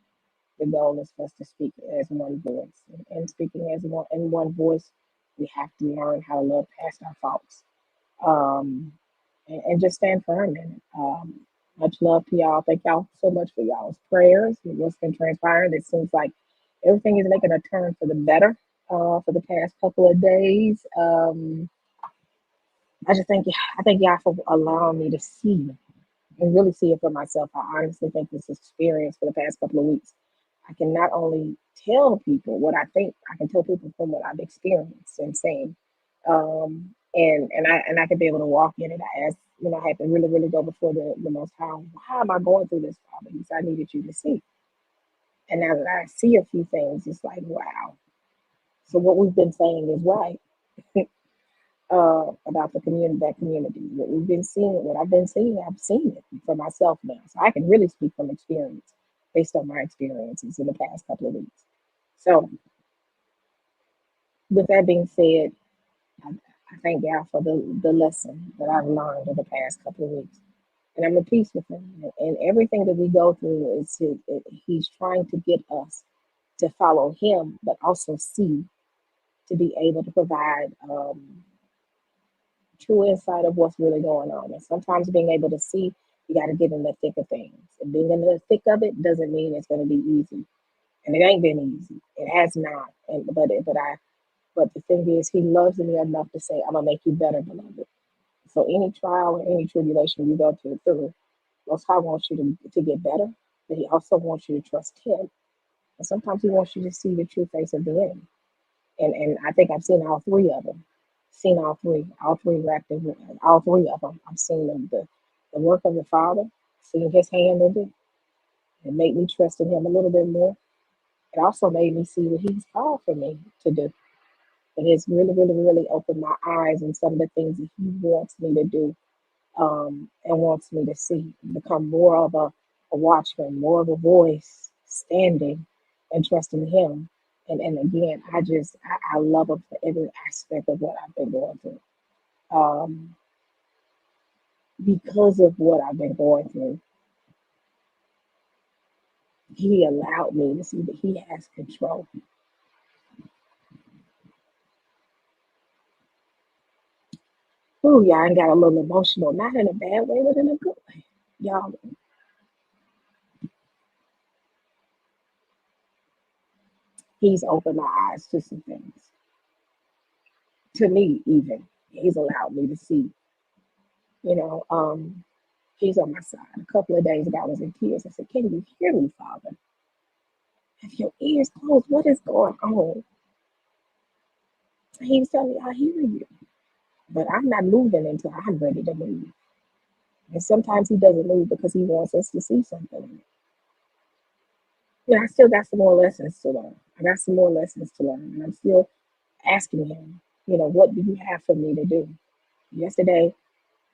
the goal is for us to speak as one voice. And speaking as one voice, we have to learn how to look past our faults. And just stand firm in it. Much love to y'all. Thank y'all so much for y'all's prayers and what's been transpiring. It seems like everything is making a turn for the better for the past couple of days. I thank y'all for allowing me to see and really see it for myself. I honestly think this experience for the past couple of weeks, I can not only tell people what I think, I can tell people from what I've experienced and seen. And I can be able to walk in it. I asked, I had to really, really go before the Most High. Why am I going through this, Father? He said, I needed you to see. And now that I see a few things, it's like, wow. So what we've been saying is right. About the community, that community. What we've been seeing, what I've been seeing, I've seen it for myself now. So I can really speak from experience based on my experiences in the past couple of weeks. So with that being said, I thank God for the lesson that I've learned in the past couple of weeks. And I'm at peace with him. And everything that we go through he's trying to get us to follow him, but also see, to be able to provide true insight of what's really going on. And sometimes being able to see, you got to get in the thick of things. And being in the thick of it doesn't mean it's going to be easy. And it ain't been easy. It has not. But the thing is, he loves me enough to say, I'm gonna make you better, beloved. So any trial or any tribulation you go through, Most High wants you to get better, but he also wants you to trust him. And sometimes he wants you to see the true face of the enemy. And I think I've seen all three of them. Seen all three wrapped in all three of them. I've seen the work of the Father, seen his hand in it. It made me trust in him a little bit more. It also made me see what he's called for me to do. It has really, really, really opened my eyes in some of the things that he wants me to do, and wants me to see, become more of a watchman, more of a voice, standing and trusting him. And again, I love him for every aspect of what I've been going through. Um, because of what I've been going through, he allowed me to see that he has control. Ooh, yeah, I got a little emotional, not in a bad way, but in a good way. Y'all, he's opened my eyes to some things. To me, even. He's allowed me to see, you know, he's on my side. A couple of days ago, I was in tears. I said, can you hear me, Father? Have your ears closed? What is going on? He was telling me, I hear you, but I'm not moving until I'm ready to move. And sometimes he doesn't move because he wants us to see something. I still got some more lessons to learn. I got some more lessons to learn. And I'm still asking him, what do you have for me to do? Yesterday,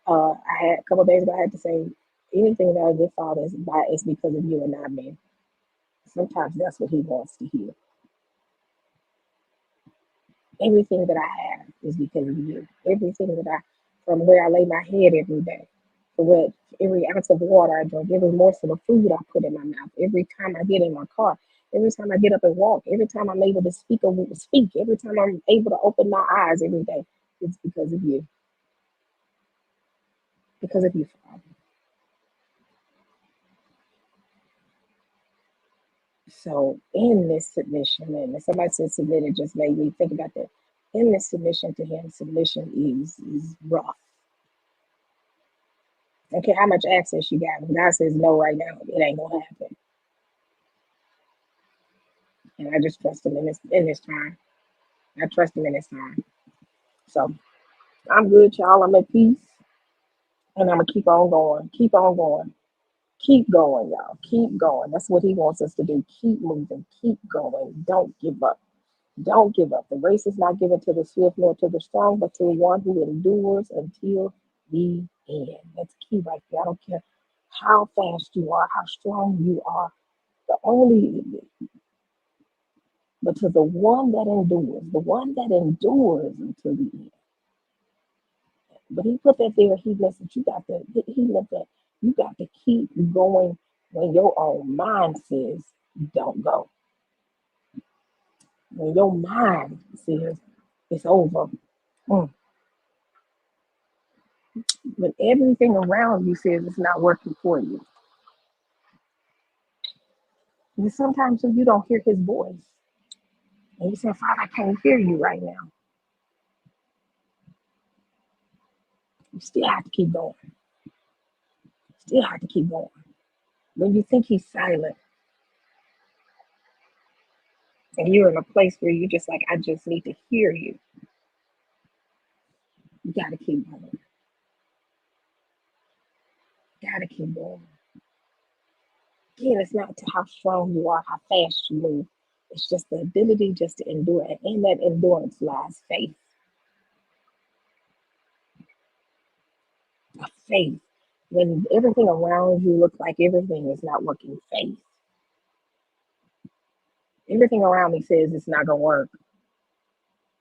I had a couple of days ago, I had to say, anything that I give Father is because of you and not me. Sometimes that's what he wants to hear. Everything that I have is because of you. Everything that from where I lay my head every day, to where every ounce of water I drink, every morsel of food I put in my mouth, every time I get in my car, every time I get up and walk, every time I'm able to speak, every time I'm able to open my eyes every day, it's because of you. Because of you, Father. So in this submission, and somebody said submitted just made me think about that. In this submission to him, submission is rough. I don't care how much access you got. When God says no right now, it ain't gonna happen. And I just trust him in this time. I trust him in this time. So I'm good, y'all. I'm at peace. And I'm gonna keep on going. Keep on going. Keep going, y'all. Keep going. That's what he wants us to do. Keep moving. Keep going. Don't give up. Don't give up. The race is not given to the swift nor to the strong, but to the one who endures until the end. That's key right there. I don't care how fast you are, how strong you are. But to the one that endures until the end. But he put that there. He lets you got to. He let that you got to keep going when your own mind says don't go. When your mind says it's over. Mm. When everything around you says it's not working for you. And sometimes you don't hear his voice. And you say, Father, I can't hear you right now. You still have to keep going. Still have to keep going. When you think he's silent and you're in a place where you're just like, I just need to hear you, you got to keep going. Got to keep going. Again, it's not how strong you are, how fast you move. It's just the ability just to endure. And in that endurance lies faith. Faith. When everything around you looks like everything is not working, faith. Everything around me says it's not going to work.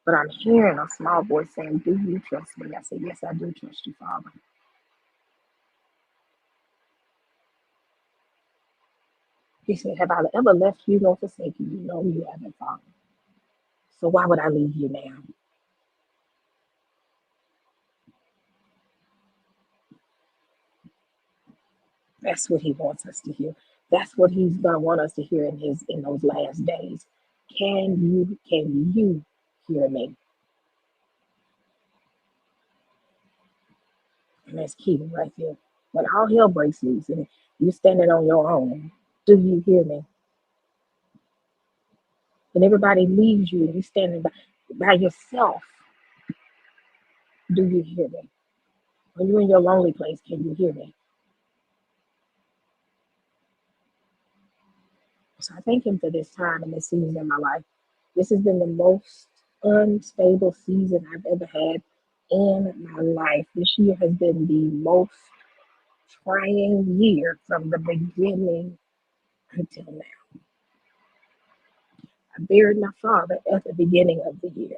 But I'm hearing a small voice saying, do you trust me? I said, yes, I do trust you, Father. He said, have I ever left you nor forsaken you? No, you haven't, Father. So why would I leave you now? That's what he wants us to hear. That's what he's gonna want us to hear in those last days. Can you hear me? And that's key right there. When all hell breaks loose and you're standing on your own, do you hear me? When everybody leaves you and you're standing by yourself, do you hear me? When you're in your lonely place, can you hear me? So I thank him for this time and this season in my life. This has been the most unstable season I've ever had in my life. This year has been the most trying year from the beginning until now. I buried my father at the beginning of the year.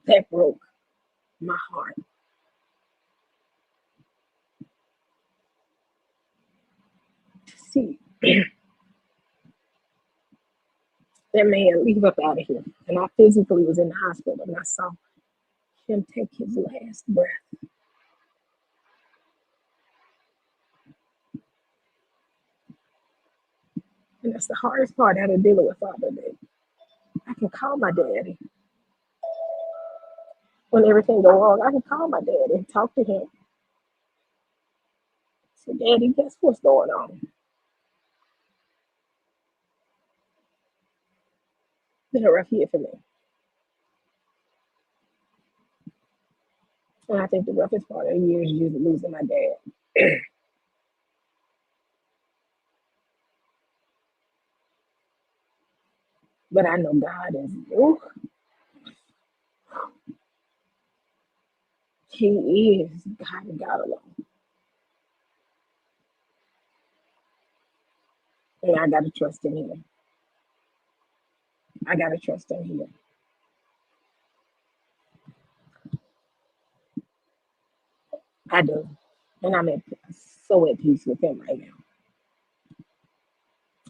That broke my heart. To see that man leave up out of here. And I physically was in the hospital and I saw him take his last breath. And that's the hardest part out of dealing with father. That I can call my daddy when everything go wrong. I can call my daddy and talk to him. Say, Daddy, guess what's going on? Been a rough year for me. And I think the roughest part of the year is usually losing my dad. But I know God is, ooh, he is God and God alone. And I got to trust in him. I got to trust in him. I do. And I'm so at peace with him right now.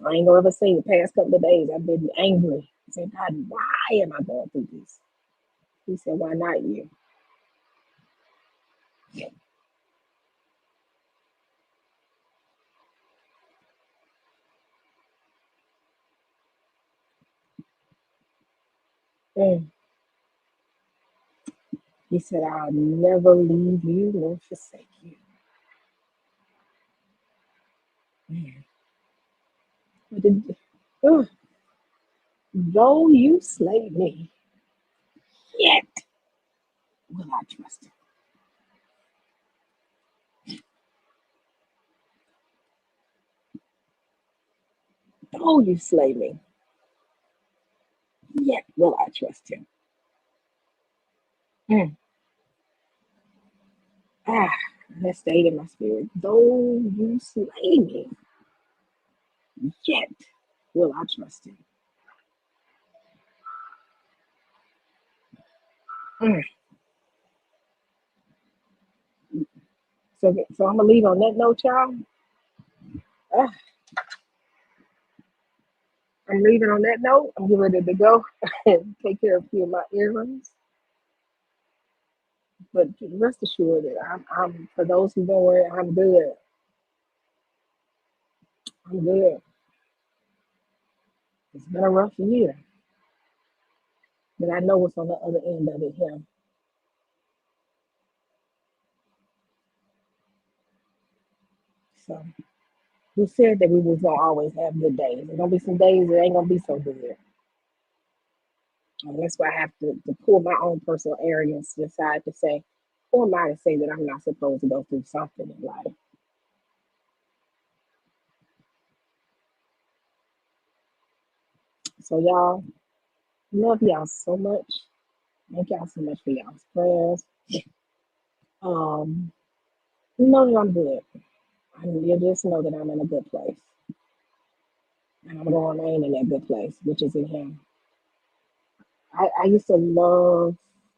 I ain't gonna ever say the past couple of days I've been angry. I said, God, why am I going through this? He said, why not you? Mm. He said, I'll never leave you nor forsake you. Mm. Oh, though you slay me, yet will I trust him. Though you slay me, yet will I trust him. Mm. Ah, that stayed in my spirit. Though you slay me, yet will I trust him. Mm. So I'm gonna leave on that note, y'all. Ah, I'm leaving on that note. I'm getting ready to go and take care of a few of my errands. But rest assured that I'm for those who don't worry, I'm good. I'm good. It's been a rough year, but I know what's on the other end of it. Him. So we said that we was gonna always have good days. There's gonna be some days that ain't gonna be so good. And that's why I have to pull my own personal arrogance aside to say, who am I to say that I'm not supposed to go through something in life? So y'all, love y'all so much. Thank y'all so much for y'all's prayers. Um, know that I'm good. You just know that I'm in a good place. And I'm gonna remain in that good place, which is in him. I used to love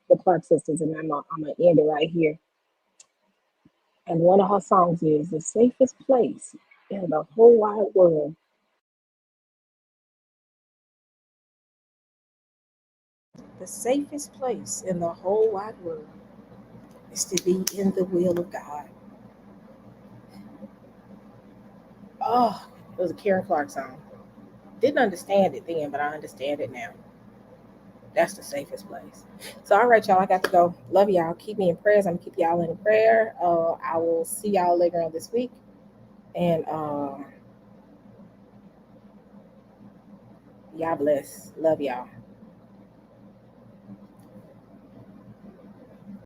the Clark sisters, and I'm gonna end it right here. And one of her songs is the safest place in the whole wide world. The safest place in the whole wide world is to be in the will of God. Oh, it was a Karen Clark song. Didn't understand it then, but I understand it now. That's the safest place. So, all right, y'all, I got to go. Love y'all. Keep me in prayers. I'm going to keep y'all in prayer. I will see y'all later on this week. And y'all bless. Love y'all.